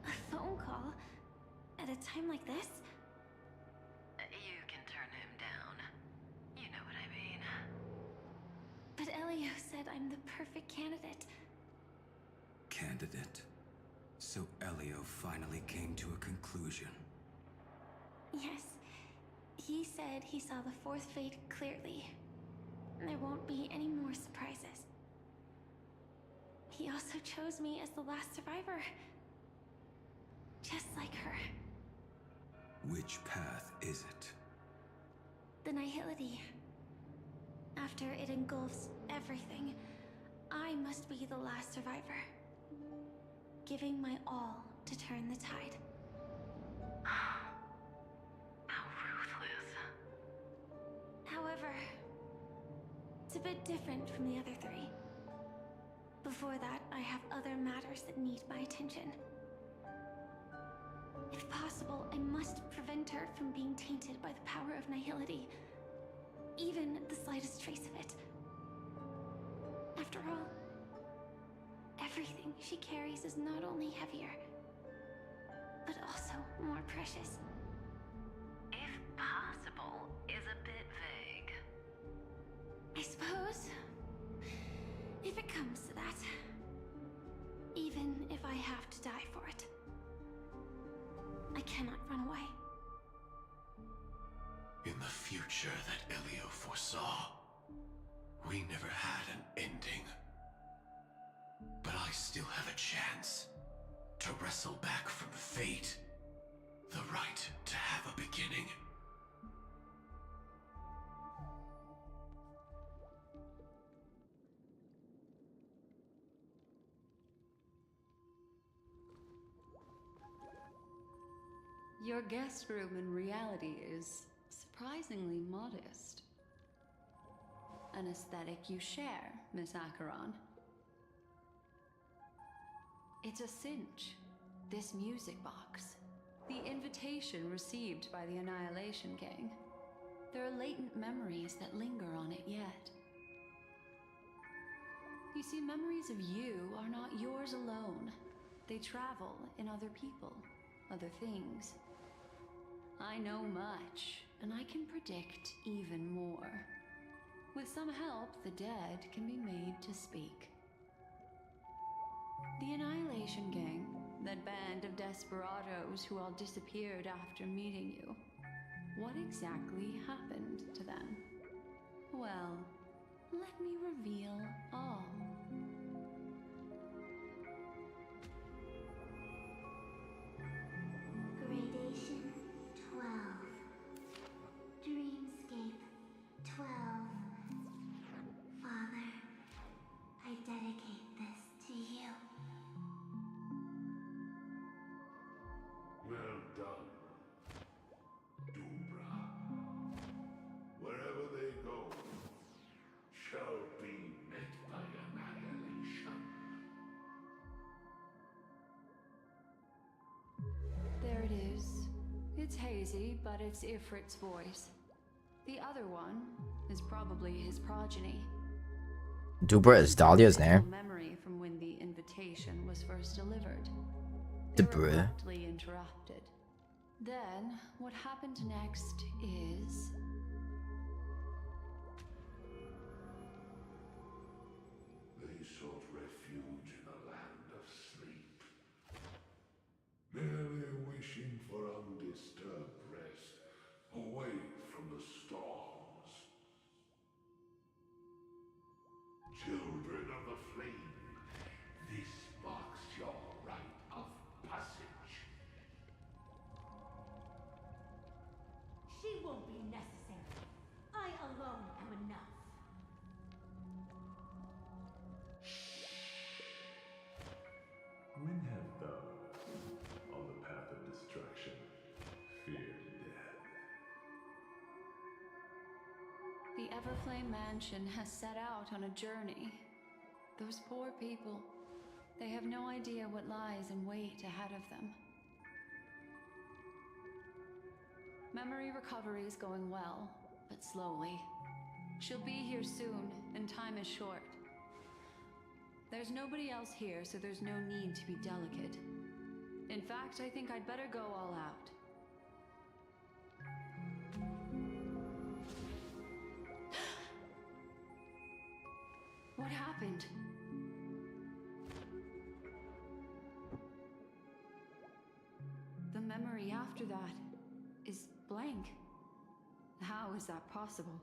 A phone call? At a time like this? You can turn him down. You know what I mean. But Elio said I'm the perfect candidate. Candidate. So Elio finally came to a conclusion. Yes. He said he saw the fourth fate clearly. There won't be any more surprises. He also chose me as the last survivor. Just like her. Which path is it? The Nihility. After it engulfs everything, I must be the last survivor. Giving my all to turn the tide. How ruthless. However, it's a bit different from the other three. Before that, I have other matters that need my attention. If possible, I must prevent her from being tainted by the power of Nihility. Even the slightest trace of it. After all, everything she carries is not only heavier, but also more precious. If possible is a bit vague. I suppose. If it comes to that. Even if I have to die for it. I cannot run away. In the future that Elio foresaw, we never had an ending. But I still have a chance to wrestle back from fate the right to have a beginning. Your guest room in reality is surprisingly modest. An aesthetic you share, Miss Acheron. It's a cinch. This music box. The invitation received by the Annihilation Gang. There are latent memories that linger on it yet. You see, memories of you are not yours alone. They travel in other people, other things. I know much, and I can predict even more. With some help, the dead can be made to speak. The Annihilation Gang, that band of desperados who all disappeared after meeting you. What exactly happened to them? Well, let me reveal all. Gradation 12. Dreamscape 12. Father, I dedicate this to you. Well done, Dubra. Wherever they go, shall be met by annihilation. There it is. It's hazy, but it's Ifrit's voice. The other one is probably his progeny. Dubra is Dahlia's name. Memory from when the invitation was first delivered. Dubra. Abruptly interrupted. Then, what happened next is... They sought refuge in a land of sleep, merely wishing for undisturbed rest, away from the storms. Children of the flame, this marks your rite of passage. She won't be necessary. I alone am enough. When have thou, on the path of destruction, feared death? The Everflame Mansion has set out on a journey. Those poor people, they have no idea what lies in wait ahead of them. Memory recovery is going well, but slowly. She'll be here soon, and time is short. There's nobody else here, so there's no need to be delicate. In fact, I think I'd better go all out. What happened? The memory after that is blank. How is that possible?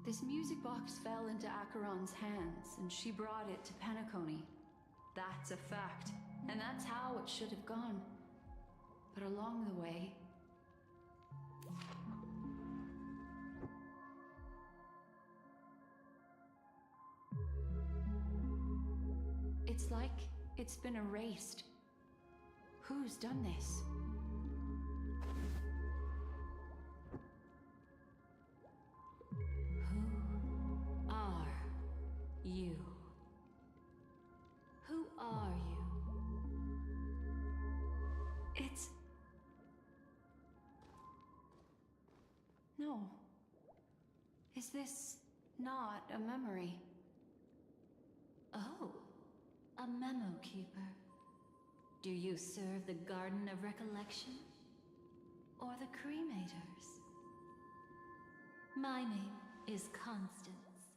This music box fell into Acheron's hands, and she brought it to Penacony. That's a fact, and that's how it should have gone. But along the way... It's like it's been erased. Who's done this? Who are you? Who are you? It's... No. Is this not a memory? Oh, a memo keeper. Do you serve the Garden of Recollection? Or the Cremators? My name is Constance.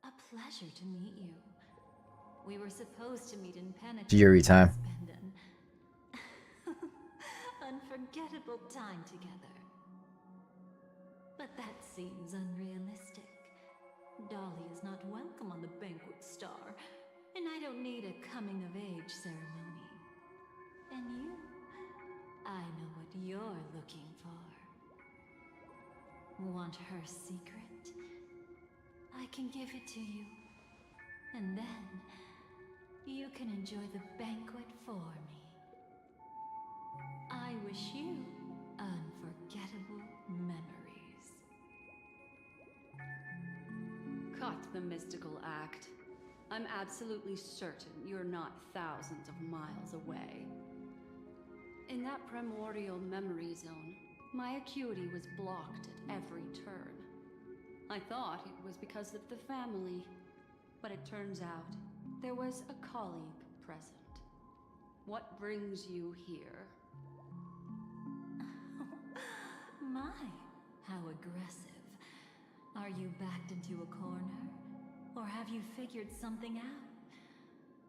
A pleasure to meet you. We were supposed to meet in Penacony. Fury time. Spend an unforgettable time together. But that seems unrealistic. Dolly is not welcome on the Banquet Star, and I don't need a coming-of-age ceremony. And you? I know what you're looking for. Want her secret? I can give it to you. And then, you can enjoy the banquet for me. I wish you unforgettable memories. Cut the mystical act. I'm absolutely certain you're not thousands of miles away. In that primordial memory zone, my acuity was blocked at every turn. I thought it was because of the family, but it turns out there was a colleague present. What brings you here? My, how aggressive. Are you backed into a corner? Or have you figured something out?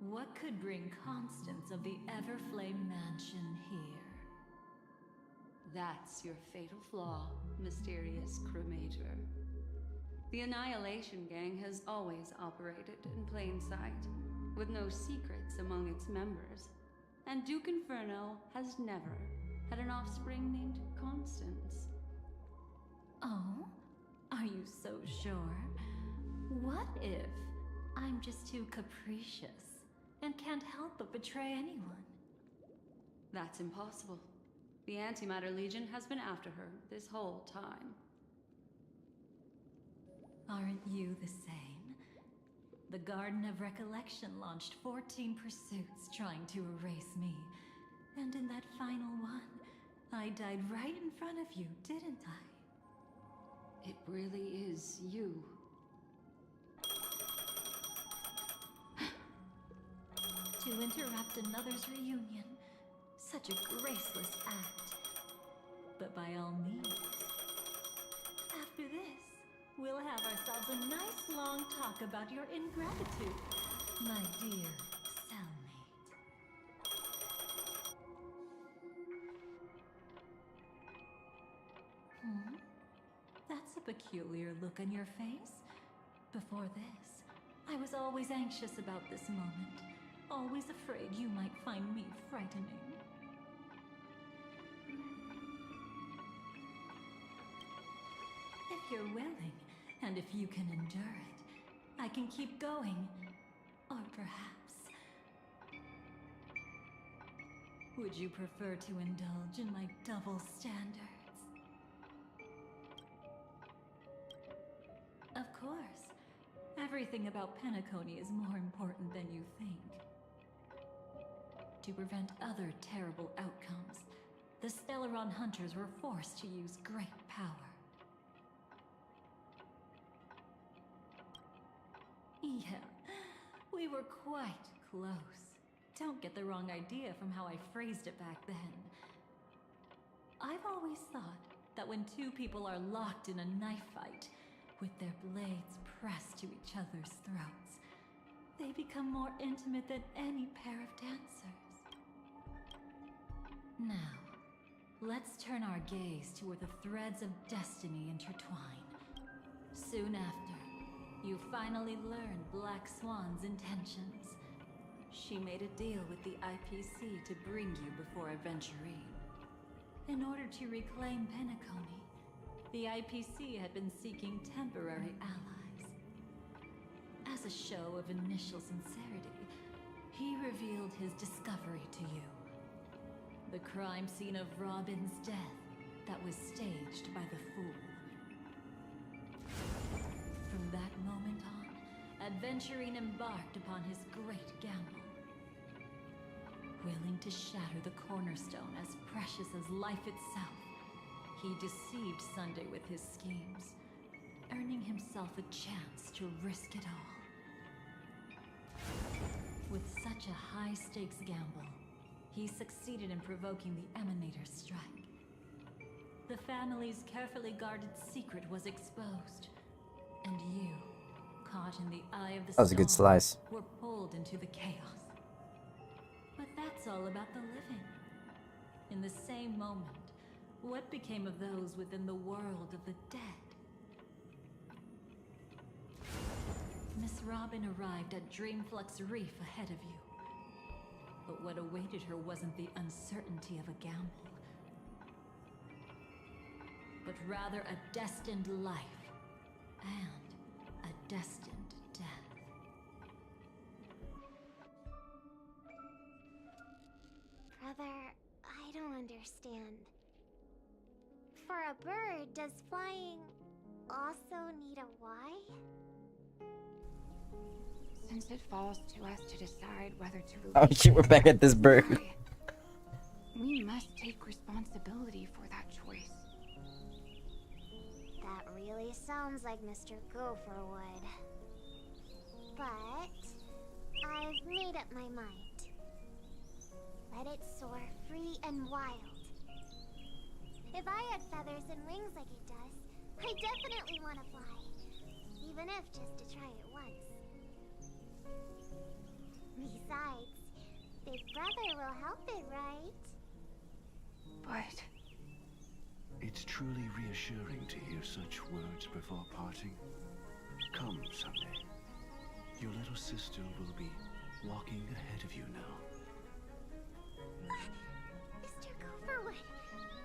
What could bring Constance of the Everflame Mansion here? That's your fatal flaw, mysterious Cremator. The Annihilation Gang has always operated in plain sight, with no secrets among its members. And Duke Inferno has never had an offspring named Constance. Oh? Are you so sure? What if I'm just too capricious and can't help but betray anyone? That's impossible. The Antimatter Legion has been after her this whole time. Aren't you the same? The Garden of Recollection launched 14 pursuits trying to erase me. And in that final one, I died right in front of you, didn't I? It really is you. To interrupt another's reunion. Such a graceless act. But by all means. After this, we'll have ourselves a nice long talk about your ingratitude, my dear cellmate. That's a peculiar look on your face. Before this, I was always anxious about this moment. Always afraid you might find me frightening. If you're willing, and if you can endure it, I can keep going. Or perhaps... would you prefer to indulge in my double standards? Of course. Everything about Penacony is more important than you think. To prevent other terrible outcomes, the Stellaron hunters were forced to use great power. Yeah, we were quite close. Don't get the wrong idea from how I phrased it back then. I've always thought that when two people are locked in a knife fight, with their blades pressed to each other's throats, they become more intimate than any pair of dancers. Now, let's turn our gaze to where the threads of destiny intertwine. Soon after, you finally learn Black Swan's intentions. She made a deal with the IPC to bring you before Aventurine. In order to reclaim Penacony, the IPC had been seeking temporary allies. As a show of initial sincerity, he revealed his discovery to you. The crime scene of Robin's death that was staged by the Fool. From that moment on, Aventurine embarked upon his great gamble. Willing to shatter the cornerstone as precious as life itself, he deceived Sunday with his schemes, earning himself a chance to risk it all. With such a high-stakes gamble, he succeeded in provoking the Emanator's strike. The family's carefully guarded secret was exposed, and you, caught in the eye of the storm, That was a good slice. were pulled into the chaos. But that's all about the living. In the same moment, what became of those within the world of the dead? Miss Robin arrived at Dreamflux Reef ahead of you. But what awaited her wasn't the uncertainty of a gamble, but rather a destined life and a destined death. Brother, I don't understand. For a bird, does flying also need a why? Since it falls to us to decide whether to release Oh shit, we're back at this bird. we must take responsibility for that choice. That really sounds like Mr. Gopher would. But I've made up my mind. Let it soar free and wild. If I had feathers and wings like it does, I definitely want to fly. Even if just to try it once. Besides, Big Brother will help it, right? But It's truly reassuring to hear such words before parting. Come someday. Your little sister will be walking ahead of you now. Mr. Cooperwood,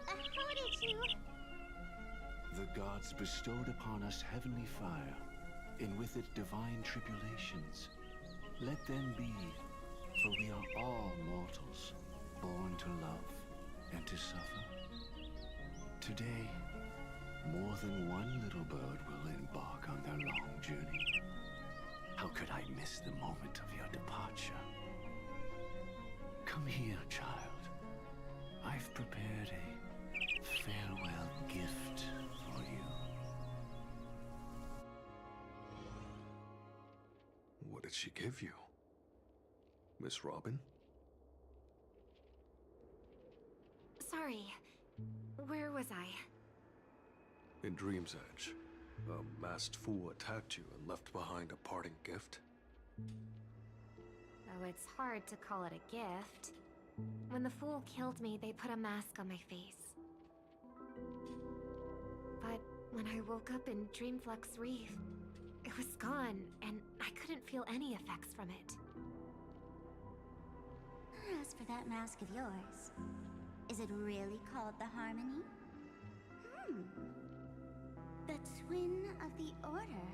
how did you... The gods bestowed upon us heavenly fire, and with it divine tribulations. Let them be, for we are all mortals, born to love and to suffer. Today, more than one little bird will embark on their long journey. How could I miss the moment of your departure? Come here, child. I've prepared a farewell gift for you. What did she give you? Miss Robin? Sorry. Where was I? In Dream's Edge, a masked fool attacked you and left behind a parting gift. Oh, it's hard to call it a gift. When the fool killed me, they put a mask on my face. But when I woke up in Dreamflux Reef, it was gone, and I couldn't feel any effects from it. As for that mask of yours, is it really called the Harmony? The Twin of the Order?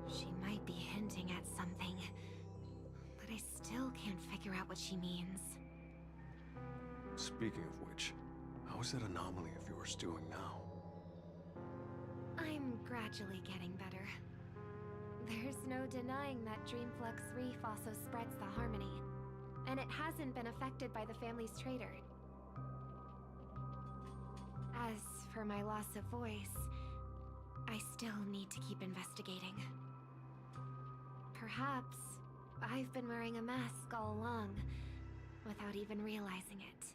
She might be hinting at something, but I still can't figure out what she means. Speaking of which, how is that anomaly of yours doing now? I'm gradually getting better. There's no denying that Dreamflux Reef also spreads the Harmony, and it hasn't been affected by the family's traitor. As for my loss of voice, I still need to keep investigating. Perhaps I've been wearing a mask all along, without even realizing it.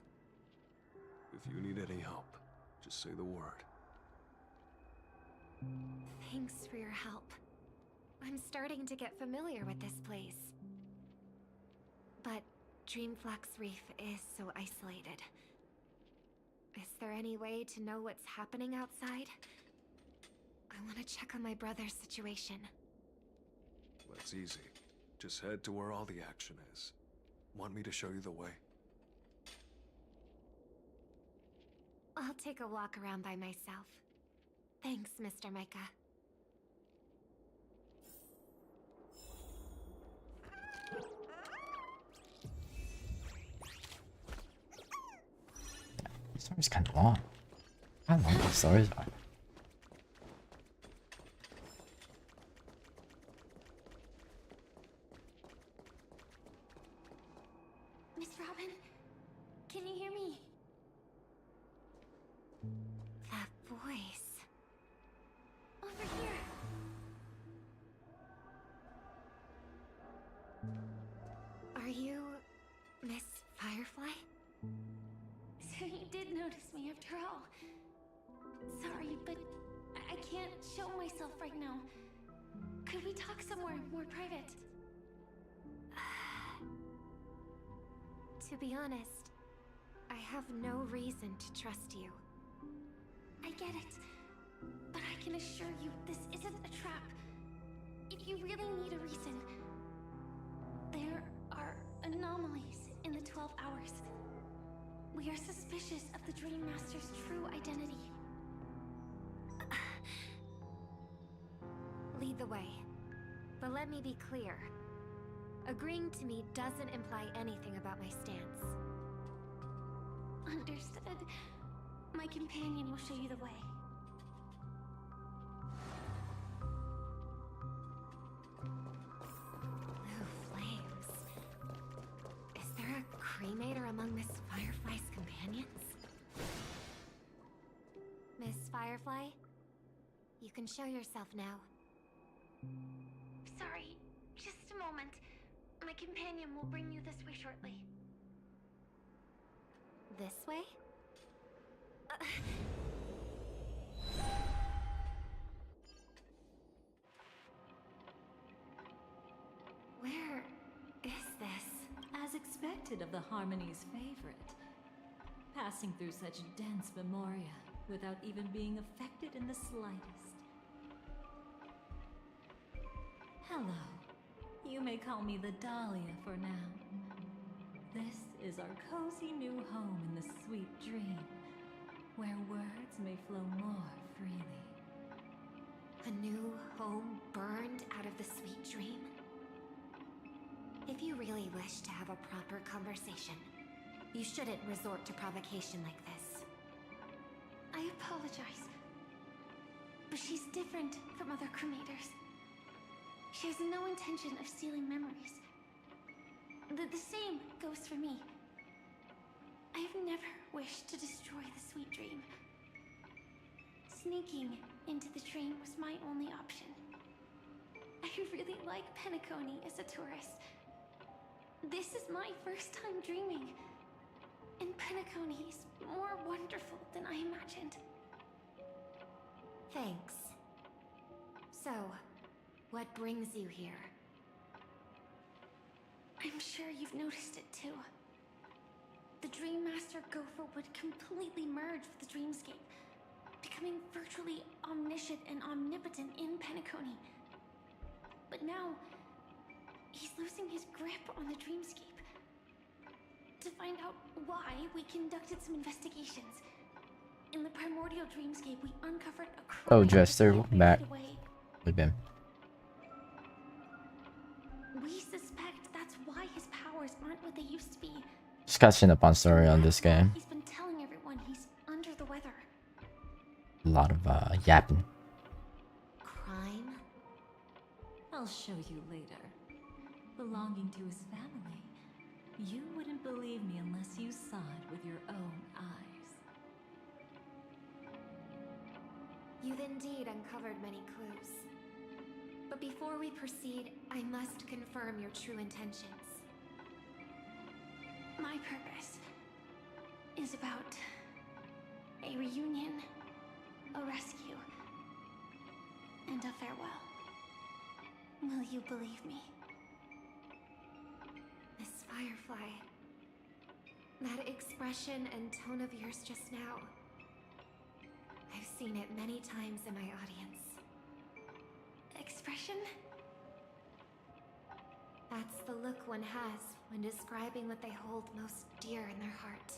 If you need any help, just say the word. Thanks for your help. I'm starting to get familiar with this place. But Dreamflux Reef is so isolated. Is there any way to know what's happening outside? I want to check on my brother's situation. That's easy. Just head to where all the action is. Want me to show you the way? I'll take a walk around by myself. Thanks, Mr. Micah. This story's kind of long. How long these stories are. Miss Robin, can you hear me? That voice. Over here. Are you Miss Firefly? So you did notice me after all. Sorry, but I can't show myself right now. Could we talk somewhere more private? To be honest, I have no reason to trust you. I get it, but I can assure you this isn't a trap. If you really need a reason, there are anomalies in the 12 hours. We are suspicious of the Dream Master's true identity. Lead the way. But let me be clear. Agreeing to me doesn't imply anything about my stance. Understood. My companion will show you the way. Blue flames. Is there a cremator among Miss Firefly's companions? Miss Firefly, you can show yourself now. Sorry, just a moment. My companion will bring you this way shortly. This way? Where suspected of the Harmony's favorite, passing through such dense memoria without even being affected in the slightest. Hello. You may call me the Dahlia for now. This is our cozy new home in the sweet dream, where words may flow more freely. A new home burned out of the sweet dream? If you really wish to have a proper conversation, you shouldn't resort to provocation like this. I apologize. But she's different from other cremators. She has no intention of stealing memories. The same goes for me. I have never wished to destroy the sweet dream. Sneaking into the dream was my only option. I really like Penacony as a tourist. This is my first time dreaming. And Penacony is more wonderful than I imagined. Thanks. So, what brings you here? I'm sure you've noticed it too. The Dream Master Gopher would completely merge with the dreamscape, becoming virtually omniscient and omnipotent in Penacony. But now, he's losing his grip on the dreamscape. To find out why, we conducted some investigations. In the primordial dreamscape, we uncovered a crime. Oh, Jester, welcome back. We've been. We suspect that's why his powers aren't what they used to be. Just catching up on story on this game. He's been telling everyone he's under the weather. A lot of yapping. Crime? I'll show you later. Belonging to his family. You wouldn't believe me unless you saw it with your own eyes. You've indeed uncovered many clues. But before we proceed, I must confirm your true intentions. My purpose is about a reunion, a rescue, and a farewell. Will you believe me? Miss Firefly, that expression and tone of yours just now, I've seen it many times in my audience. Expression? That's the look one has when describing what they hold most dear in their heart.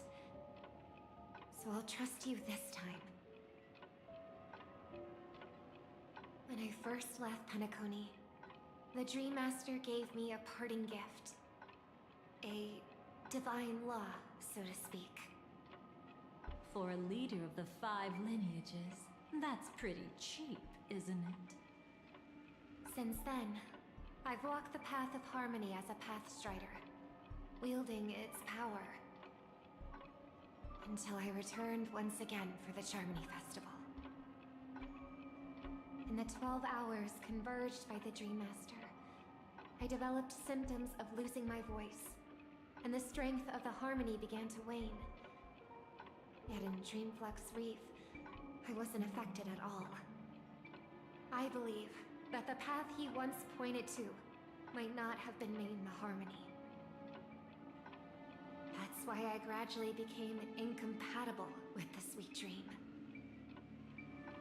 So I'll trust you this time. When I first left Penacony, the Dream Master gave me a parting gift. A divine law, so to speak. For a leader of the 5 lineages, that's pretty cheap, isn't it? Since then, I've walked the path of harmony as a Pathstrider, wielding its power. Until I returned once again for the Charmony Festival. In the 12 hours converged by the Dream Master, I developed symptoms of losing my voice, and the strength of the harmony began to wane. Yet in Dreamflux Reef, I wasn't affected at all. I believe that the path he once pointed to might not have been named the Harmony. That's why I gradually became incompatible with the Sweet Dream.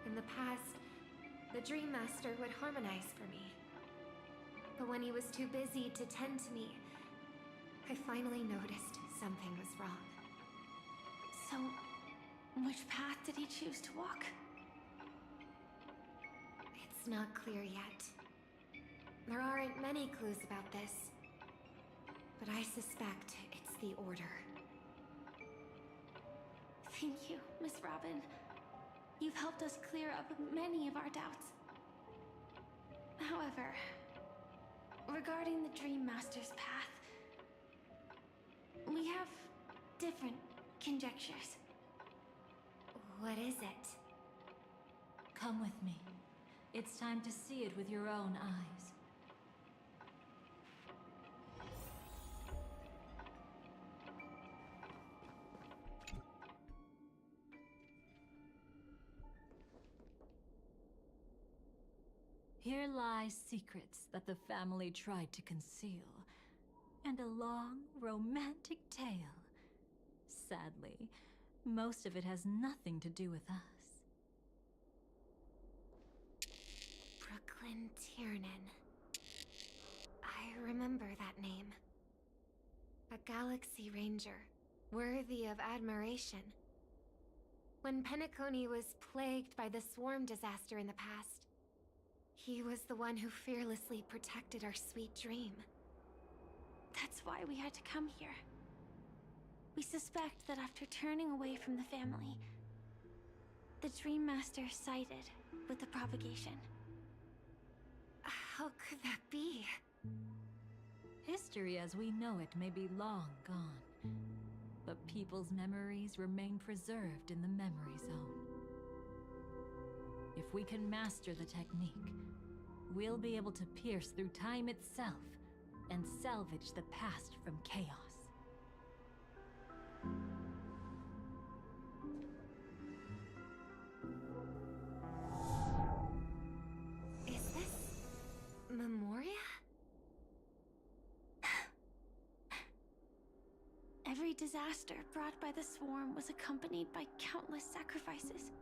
In the past, the Dream Master would harmonize for me. But when he was too busy to tend to me, I finally noticed something was wrong. So, which path did he choose to walk? It's not clear yet. There aren't many clues about this, but I suspect it's the Order. Thank you, Miss Robin. You've helped us clear up many of our doubts. However, regarding the Dream Master's path, we have different conjectures. What is it? Come with me. It's time to see it with your own eyes. Here lie secrets that the family tried to conceal, and and a long, romantic tale. Sadly, most of it has nothing to do with us. Brooklyn Tiernan. I remember that name. A Galaxy Ranger, worthy of admiration. When Penacony was plagued by the swarm disaster in the past, he was the one who fearlessly protected our sweet dream. That's why we had to come here. We suspect that after turning away from the family, the Dream Master sided with the propagation. How could that be? History as we know it may be long gone, but people's memories remain preserved in the memory zone. If we can master the technique, we'll be able to pierce through time itself and salvage the past from chaos. Is this Memoria? Every disaster brought by the swarm was accompanied by countless sacrifices.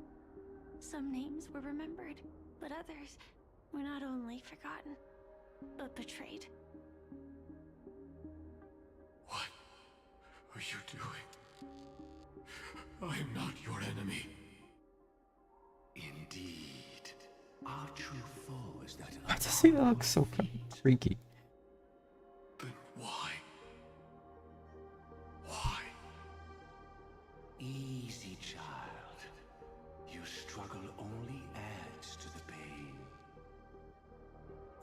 Some names were remembered, but others were not only forgotten, but betrayed. What are you doing? I am not your enemy. Indeed. Our true foe is that Why does he look so freaky? Then why? Why? Easy, child. Your struggle only adds to the pain.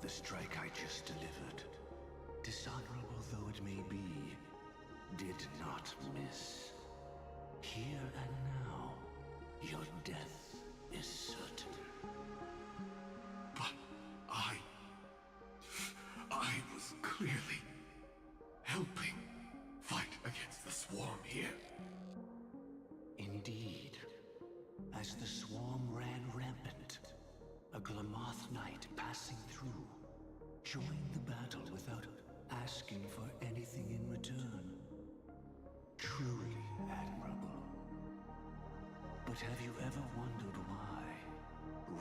The strike I just delivered, dishonorable though it may be, did not miss. Here and now, your death is certain. But I was clearly helping fight against the swarm here. Indeed. As the swarm ran rampant, a Glamoth knight passing through joined the battle without asking for anything in return. Truly admirable. But have you ever wondered why,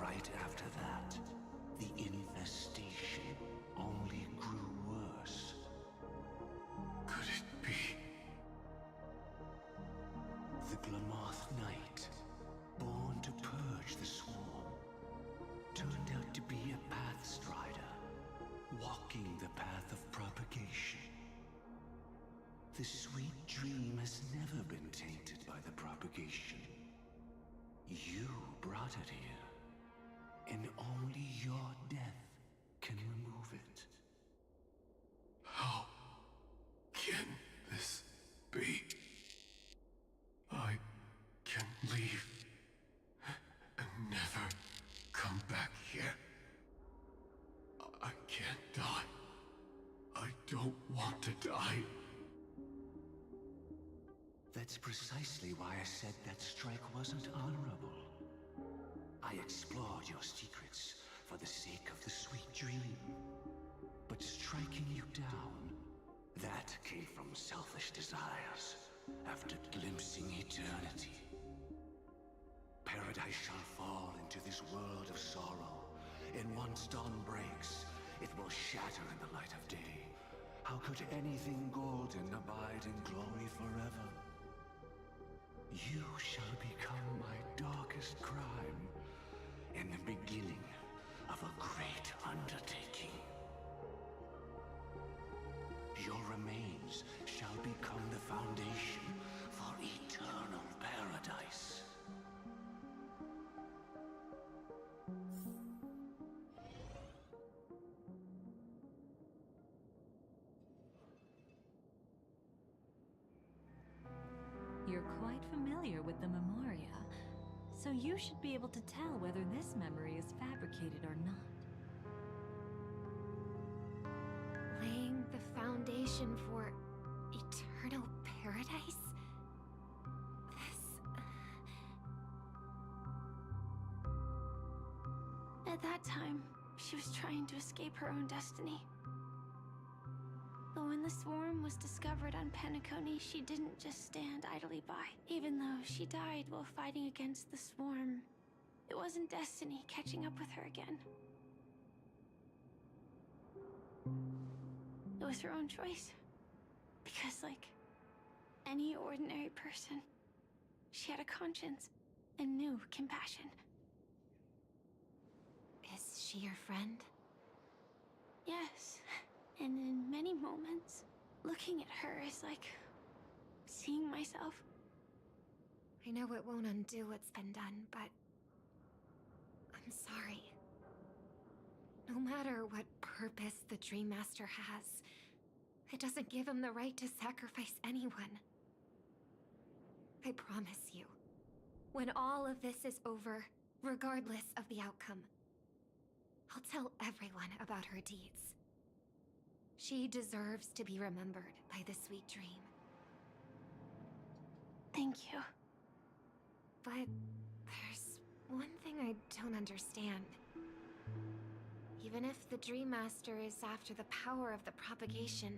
right after that, the infestation only grew worse? Could it be? The Glamoth Knight, born to purge the swarm, turned out to be a Pathstrider, walking the path of propagation. The sweet dream has never been tainted by the propagation. You brought it here, and only your death can remove it. How can this be? I can leave and never come back here. I can't die. I don't want to die. That's precisely why I said that strike wasn't honorable. I explored your secrets for the sake of the sweet dream. But striking you down, that came from selfish desires after glimpsing eternity. Paradise shall fall into this world of sorrow, and once dawn breaks, it will shatter in the light of day. How could anything golden abide in glory forever? You shall become my darkest crime, and the beginning of a great undertaking. Your remains shall become the foundation for eternal paradise. You're quite familiar with the Memoria, so you should be able to tell whether this memory is fabricated or not. Laying the foundation for eternal paradise? At that time, she was trying to escape her own destiny. But when the swarm was discovered on Penacony, she didn't just stand idly by. Even though she died while fighting against the swarm, it wasn't destiny catching up with her again. It was her own choice. Because, like any ordinary person, she had a conscience and knew compassion. Is she your friend? Yes, and in many moments, looking at her is like seeing myself. I know it won't undo what's been done, but I'm sorry. No matter what purpose the Dream Master has, it doesn't give him the right to sacrifice anyone. I promise you, when all of this is over, regardless of the outcome, I'll tell everyone about her deeds. She deserves to be remembered by the sweet dream. Thank you. But there's one thing I don't understand. Even if the Dream Master is after the power of the propagation,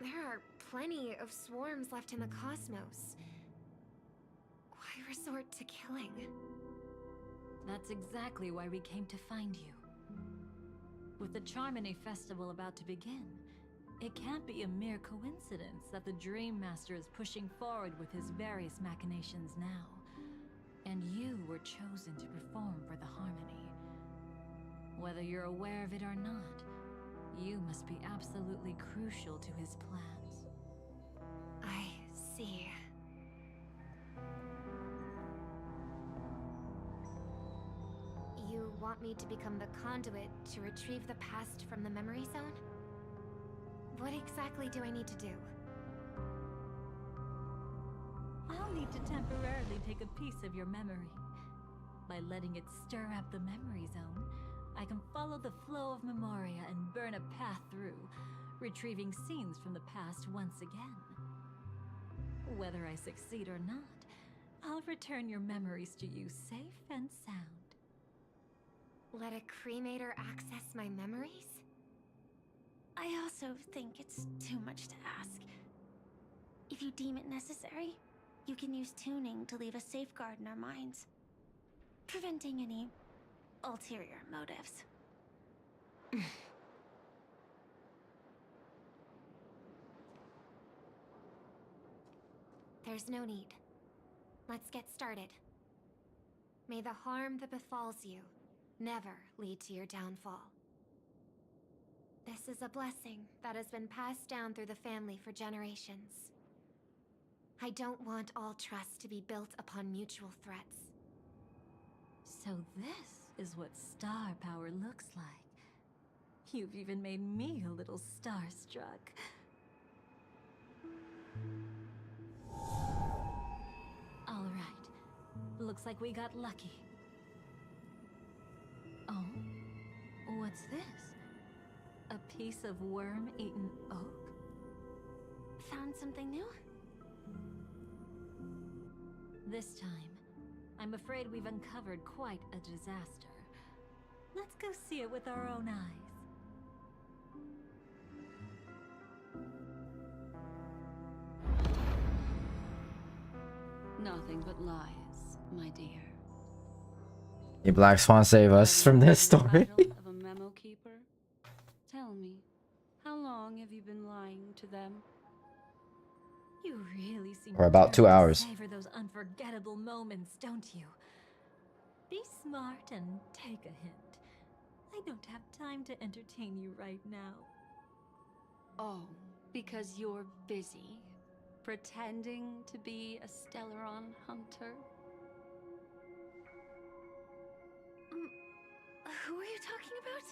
there are plenty of swarms left in the cosmos. Why resort to killing? That's exactly why we came to find you. With the Charmony Festival about to begin, it can't be a mere coincidence that the Dream Master is pushing forward with his various machinations now. And you were chosen to perform for the Harmony. Whether you're aware of it or not, you must be absolutely crucial to his plans. I see. You want me to become the conduit to retrieve the past from the memory zone? What exactly do I need to do? I'll need to temporarily take a piece of your memory. By letting it stir up the memory zone, I can follow the flow of Memoria and burn a path through, retrieving scenes from the past once again. Whether I succeed or not, I'll return your memories to you safe and sound. Let a cremator access my memories? I also think it's too much to ask. If you deem it necessary, you can use tuning to leave a safeguard in our minds, preventing any ulterior motives. There's no need. Let's get started. May the harm that befalls you never lead to your downfall. This is a blessing that has been passed down through the family for generations. I don't want all trust to be built upon mutual threats. So this is what star power looks like. You've even made me a little starstruck. All right. Looks like we got lucky. Oh, what's this? A piece of worm-eaten oak? Found something new? This time, I'm afraid we've uncovered quite a disaster. Let's go see it with our own eyes. Nothing but lies, my dear. Hey, Black Swan, save us from this story. Of a memo keeper? Tell me, how long have you been lying to them? You really seem For about 2 determined hours. to savor those unforgettable moments, don't you? Be smart and take a hint. I don't have time to entertain you right now. Oh, because you're busy pretending to be a Stellaron hunter? Who are you talking about?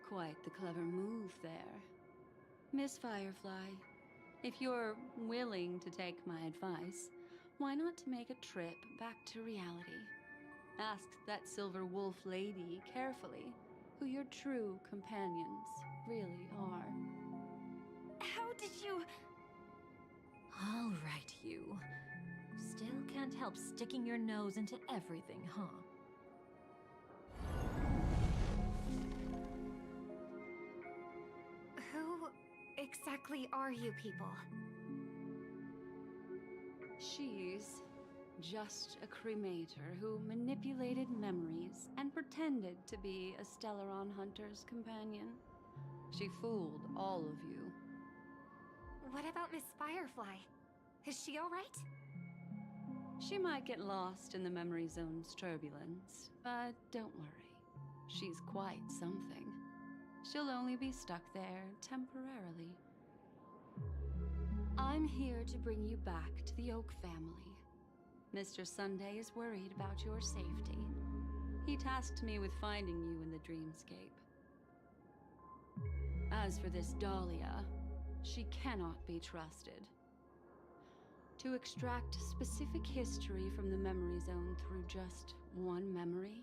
Quite the clever move there. Miss Firefly, if you're willing to take my advice, why not make a trip back to reality? Ask that Silver Wolf lady carefully who your true companions really are. How did you... All right, you. Still can't help sticking your nose into everything, huh? Who exactly are you people? She's just a cremator who manipulated memories and pretended to be a Stellaron hunter's companion. She fooled all of you. What about Miss Firefly? Is she alright? She might get lost in the memory zone's turbulence, but don't worry. She's quite something. She'll only be stuck there temporarily. I'm here to bring you back to the Oak family. Mr. Sunday is worried about your safety. He tasked me with finding you in the dreamscape. As for this Dahlia, she cannot be trusted. To extract specific history from the memory zone through just one memory?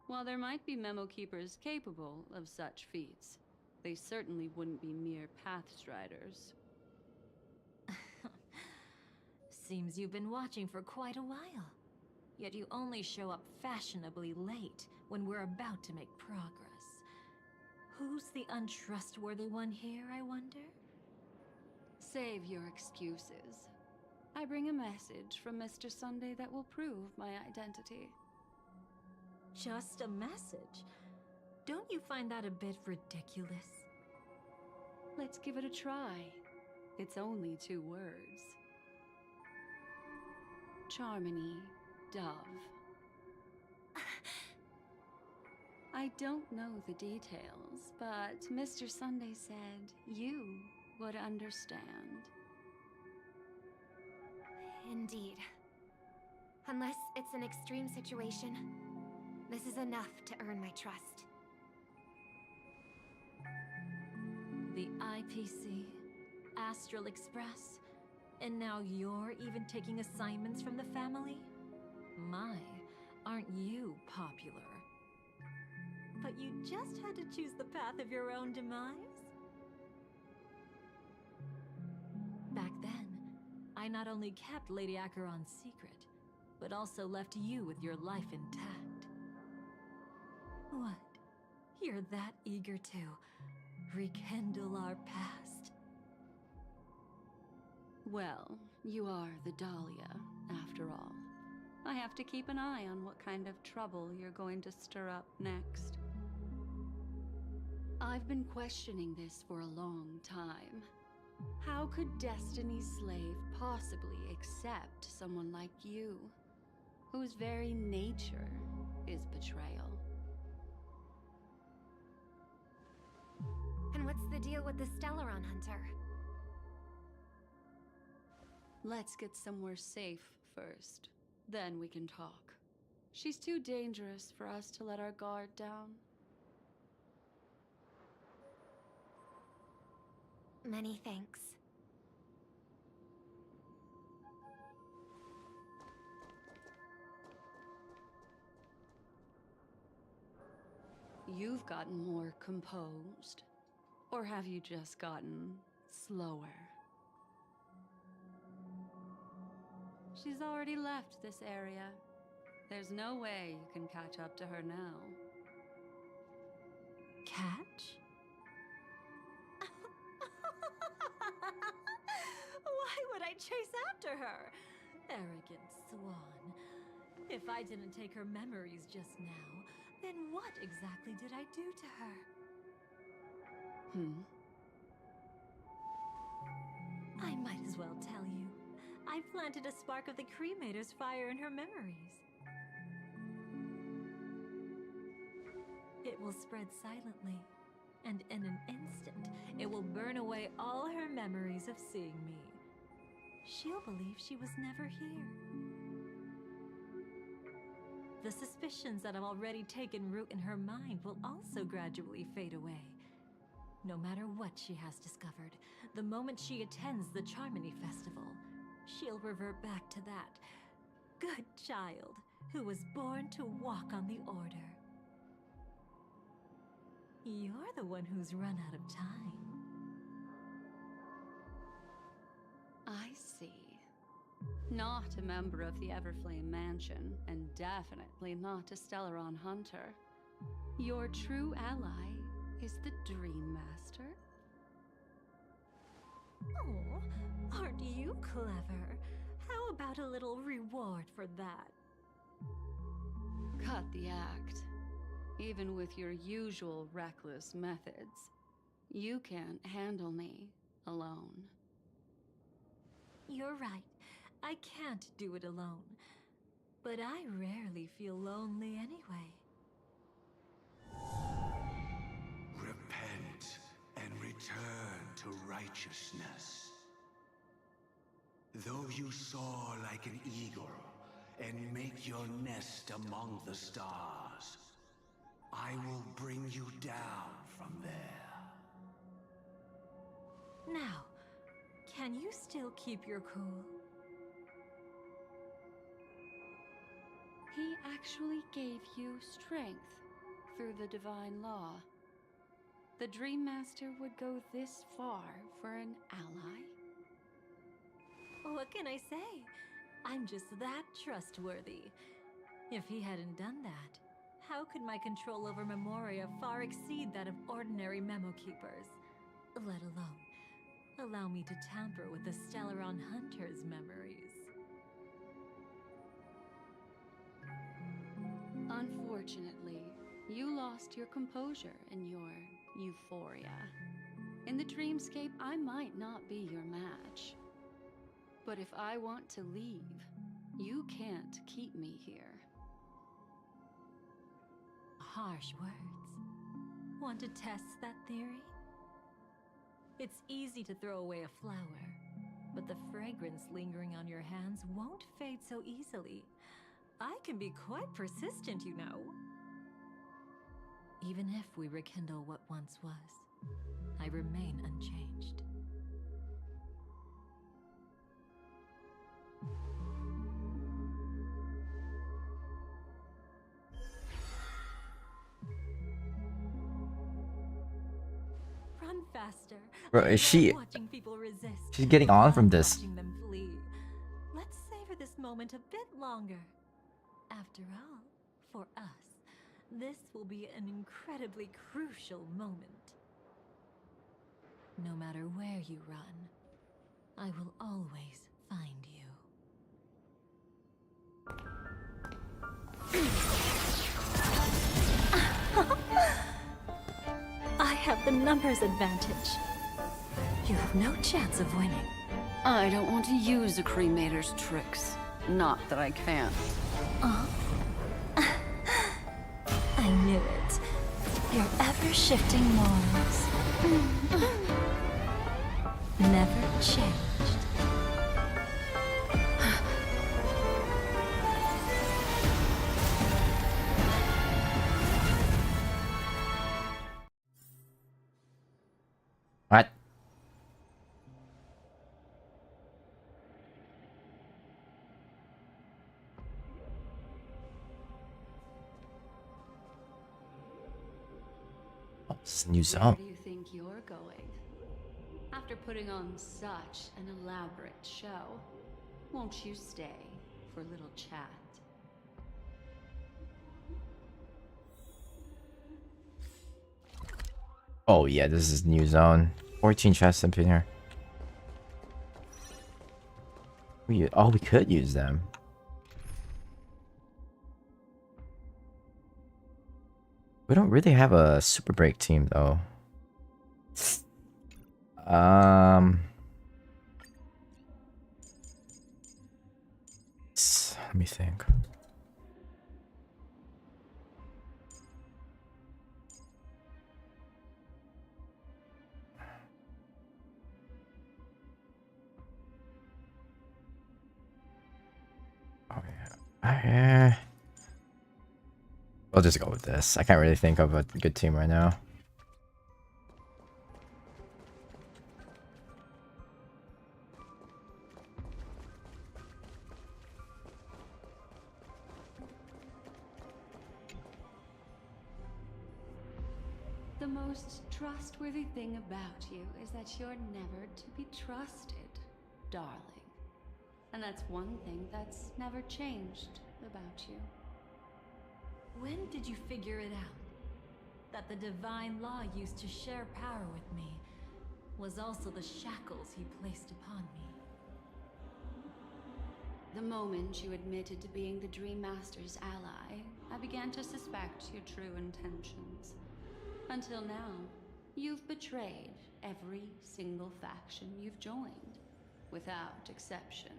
While there might be memo keepers capable of such feats, they certainly wouldn't be mere pathstriders. Seems you've been watching for quite a while. Yet you only show up fashionably late when we're about to make progress. Who's the untrustworthy one here, I wonder? Save your excuses. I bring a message from Mr. Sunday that will prove my identity. Just a message? Don't you find that a bit ridiculous? Let's give it a try. It's only 2 words. Charmony Dove. I don't know the details, but Mr. Sunday said you would understand. Indeed. Unless it's an extreme situation, this is enough to earn my trust. The IPC, Astral Express, and now you're even taking assignments from the family? My, aren't you popular? But you just had to choose the path of your own demise? Back then, I not only kept Lady Acheron's secret, but also left you with your life intact. What? You're that eager to rekindle our past? Well, you are the Dahlia, after all. I have to keep an eye on what kind of trouble you're going to stir up next. I've been questioning this for a long time. How could Destiny's slave possibly accept someone like you, whose very nature is betrayal? And what's the deal with the Stellaron hunter? Let's get somewhere safe first. Then we can talk. She's too dangerous for us to let our guard down. Many thanks. You've gotten more composed. Or have you just gotten slower? She's already left this area. There's no way you can catch up to her now. Catch? Why would I chase after her? Arrogant swan. If I didn't take her memories just now, then what exactly did I do to her? I might as well tell you. I planted a spark of the cremator's fire in her memories. It will spread silently, and in an instant, it will burn away all her memories of seeing me. She'll believe she was never here. The suspicions that have already taken root in her mind will also gradually fade away. No matter what she has discovered, the moment she attends the Charmony Festival, she'll revert back to that good child who was born to walk on the Order. You're the one who's run out of time. I see. Not a member of the Everflame Mansion, and definitely not a Stellaron hunter. Your true ally is the Dream Master? Oh, aren't you clever? How about a little reward for that? Cut the act. Even with your usual reckless methods, you can't handle me alone. You're right. I can't do it alone. But I rarely feel lonely anyway. Repent and return to righteousness. Though you soar like an eagle and make your nest among the stars, I will bring you down from there. Now, can you still keep your cool? He actually gave you strength through the divine law. The Dream Master would go this far for an ally? What can I say? I'm just that trustworthy. If he hadn't done that, how could my control over Memoria far exceed that of ordinary memo keepers? Let alone allow me to tamper with the Stellaron Hunter's memories. Unfortunately, you lost your composure in your euphoria. In the dreamscape, I might not be your match. But if I want to leave, you can't keep me here. Harsh words. Want to test that theory? It's easy to throw away a flower, but the fragrance lingering on your hands won't fade so easily. I can be quite persistent, you know. Even if we rekindle what once was, I remain unchanged. Run faster. Bro, is she... Watching people resist. She's getting on from this. Watching them flee. Let's savor this moment a bit longer. After all, for us, this will be an incredibly crucial moment. No matter where you run, I will always find you. I have the numbers advantage. You have no chance of winning. I don't want to use a cremator's tricks. Not that I can't. I knew it. Your ever-shifting morals. Never changed. What? Oh, this is a new Where zone. do you think you're going? After putting on such an elaborate show, won't you stay for a little chat? Oh yeah, this is new zone. 14 chests up in here. We could use them. We don't really have a super break team though. Let me think. Oh yeah. I'll just go with this. I can't really think of a good team right now. The most trustworthy thing about you is that you're never to be trusted, darling. And that's one thing that's never changed about you. When did you figure it out? That the divine law used to share power with me. was also the shackles he placed upon me. The moment you admitted to being the Dream Master's ally, I began to suspect your true intentions. Until now, you've betrayed every single faction you've joined, without exception.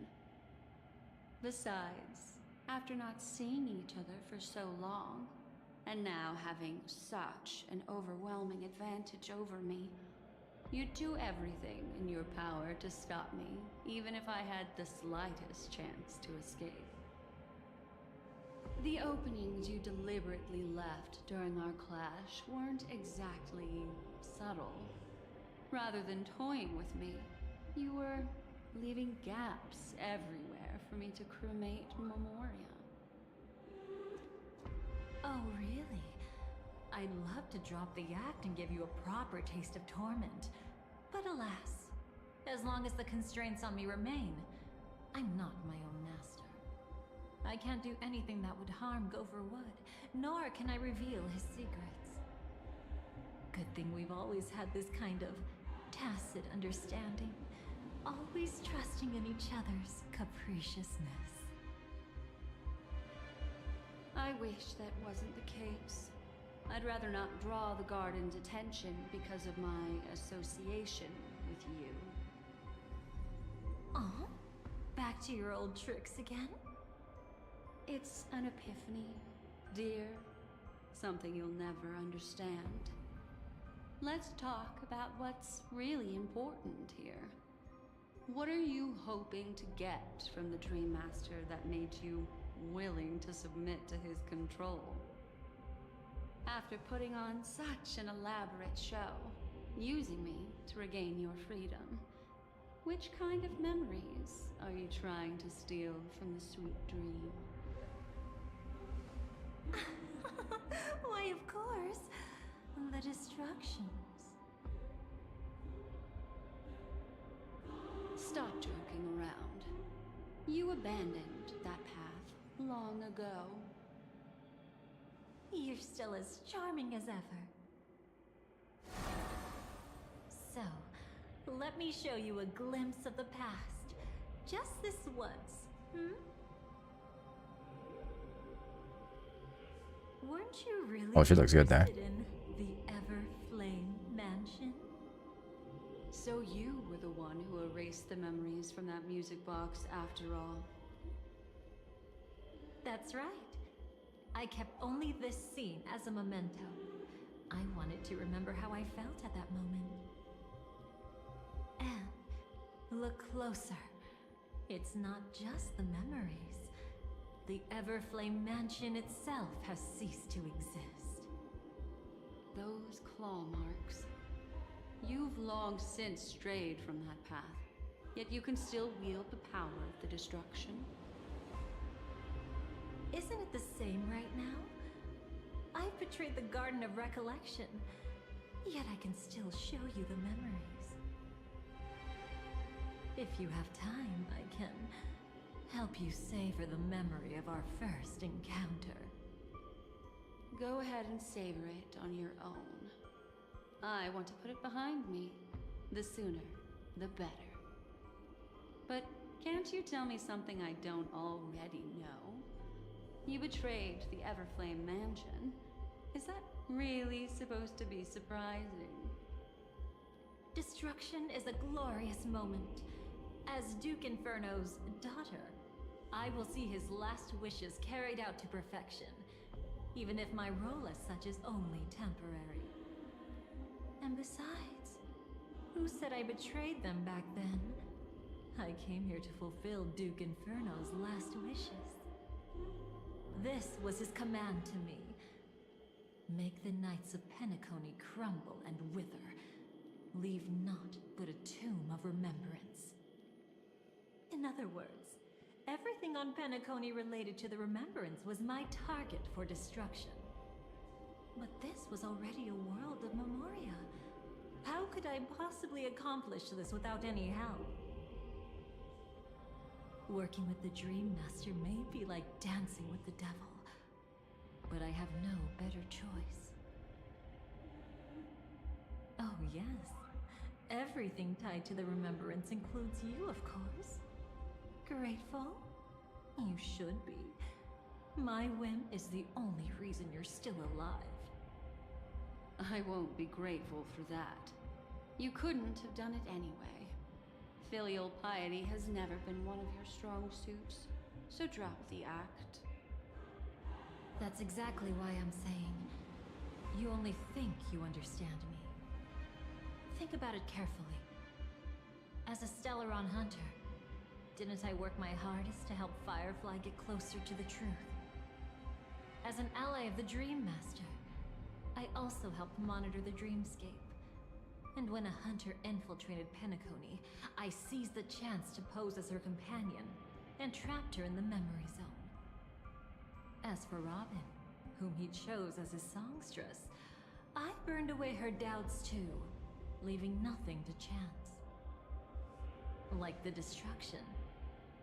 Besides, after not seeing each other for so long, and now having such an overwhelming advantage over me, you'd do everything in your power to stop me, even if I had the slightest chance to escape. The openings you deliberately left during our clash weren't exactly subtle. Rather than toying with me, you were leaving gaps everywhere for me to cremate Memoria. Oh, really? I'd love to drop the act and give you a proper taste of torment. But alas, as long as the constraints on me remain, I'm not my own master. I can't do anything that would harm Gopher Wood, nor can I reveal his secrets. Good thing we've always had this kind of tacit understanding, always trusting in each other's capriciousness. I wish that wasn't the case. I'd rather not draw the Garden's attention because of my association with you. Oh? Back to your old tricks again? It's an epiphany, dear. Something you'll never understand. Let's talk about what's really important here. What are you hoping to get from the Dream Master that made you willing to submit to his control? After putting on such an elaborate show, using me to regain your freedom, which kind of memories are you trying to steal from the sweet dream? Why, of course. The destructions. Stop joking around. You abandoned that path long ago. You're still as charming as ever. So, let me show you a glimpse of the past. Just this once, hmm? Weren't you really Oh, she looks good there. interested in the Everflame Mansion? So you were the one who erased the memories from that music box after all. That's right. I kept only this scene as a memento. I wanted to remember how I felt at that moment. And look closer. It's not just the memories. The Everflame Mansion itself has ceased to exist. Those claw marks. You've long since strayed from that path, yet you can still wield the power of the destruction. Isn't it the same right now? I've betrayed the Garden of Recollection, yet I can still show you the memories. If you have time, I can help you savor the memory of our first encounter. Go ahead and savor it on your own. I want to put it behind me. The sooner, the better. But can't you tell me something I don't already know? You betrayed the Everflame Mansion. Is that really supposed to be surprising? Destruction is a glorious moment. As Duke Inferno's daughter, I will see his last wishes carried out to perfection, even if my role as such is only temporary. And besides, who said I betrayed them back then? I came here to fulfill Duke Inferno's last wishes. This was his command to me. Make the Knights of Penacony crumble and wither. Leave naught but a tomb of remembrance. In other words, everything on Penacony related to the Remembrance was my target for destruction. But this was already a world of Memoria. How could I possibly accomplish this without any help? Working with the Dream Master may be like dancing with the devil, but I have no better choice. Oh yes, Everything tied to the remembrance includes you, of course. Grateful? You should be. My whim is the only reason you're still alive. I won't be grateful for that. You couldn't have done it anyway. Filial piety has never been one of your strong suits, so drop the act. That's exactly why I'm saying you only think you understand me. Think about it carefully. As a Stellaron hunter, didn't I work my hardest to help Firefly get closer to the truth? As an ally of the Dream Master, I also helped monitor the dreamscape. And when a hunter infiltrated Penacony, I seized the chance to pose as her companion and trapped her in the memory zone. As for Robin, whom he chose as his songstress, I burned away her doubts too, leaving nothing to chance. Like the destruction,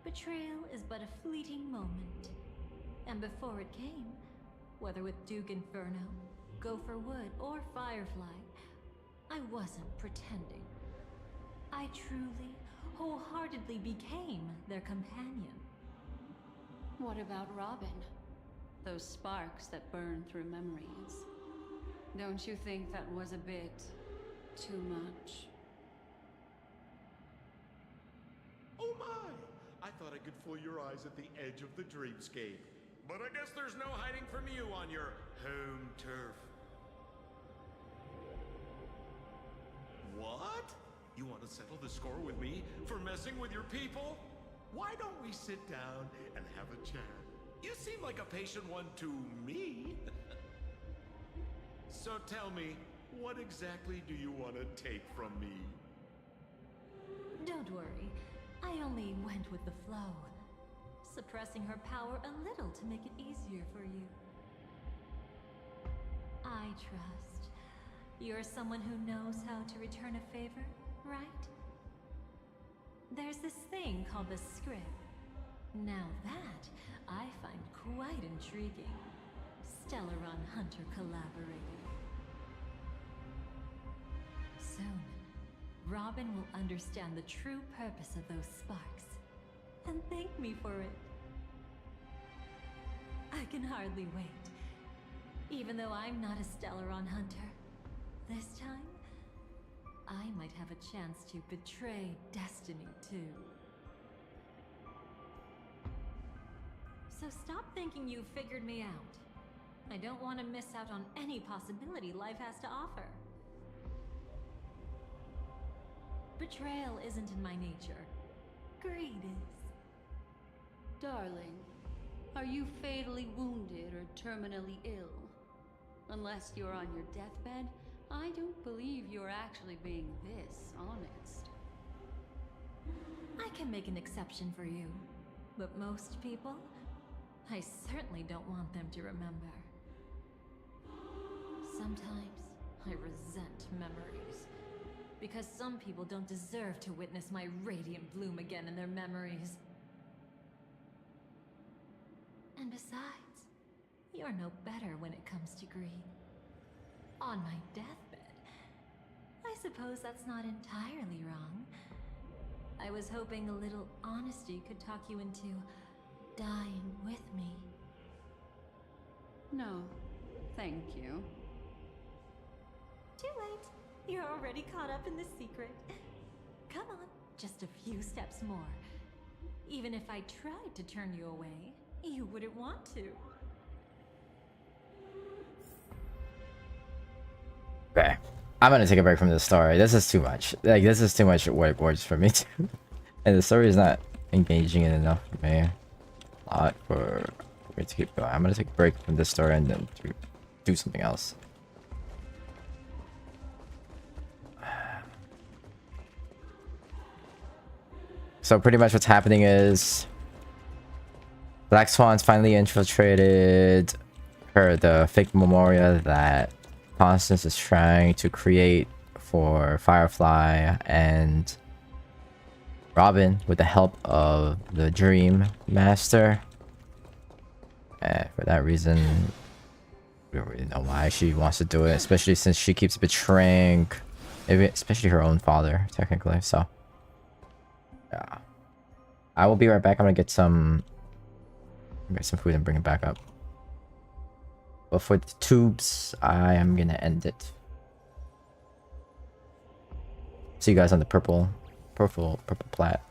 betrayal is but a fleeting moment. And before it came, whether with Duke Inferno, Gopher Wood, or Firefly, I wasn't pretending. I truly, wholeheartedly became their companion. What about Robin? Those sparks that burn through memories. Don't you think that was a bit too much? Oh my! I thought I could fool your eyes at the edge of the dreamscape. But I guess there's no hiding from you on your home turf. What? You want to settle the score with me for messing with your people? Why don't we sit down and have a chat? You seem like a patient one to me. So tell me, what exactly do you want to take from me? Don't worry, I only went with the flow, suppressing her power a little to make it easier for you. I trust. You're someone who knows how to return a favor, right? There's this thing called the script. Now that, I find quite intriguing. Stellaron Hunter Collaborator. Soon, Robin will understand the true purpose of those sparks, and thank me for it. I can hardly wait. Even though I'm not a Stellaron hunter, this time, I might have a chance to betray destiny too. So stop thinking you've figured me out. I don't want to miss out on any possibility life has to offer. Betrayal isn't in my nature. Greed is. Darling, are you fatally wounded or terminally ill? Unless you're on your deathbed, I don't believe you're actually being this honest. I can make an exception for you, but most people, I certainly don't want them to remember. Sometimes I resent memories, because some people don't deserve to witness my radiant bloom again in their memories. And besides, you're no better when it comes to greed. On my deathbed, I suppose that's not entirely wrong. I was hoping a little honesty could talk you into dying with me. No, thank you. Too late. You're already caught up in the secret. Come on, just a few steps more. Even if I tried to turn you away, you wouldn't want to. Okay. I'm gonna take a break from the story. This is too much. Like, this is too much words for me too. And the story is not engaging enough for me. A lot for me to keep going. I'm gonna take a break from this story and then do something else. So pretty much what's happening is Black Swan's finally infiltrated the fake memorial that Constance is trying to create for Firefly, and Robin, with the help of the Dream Master, and for that reason, we don't really know why she wants to do it, especially since she keeps betraying especially her own father, technically. So, yeah. I will be right back. I'm gonna get some food and bring it back up. But for the tubes, I am gonna end it. See you guys on the purple plat.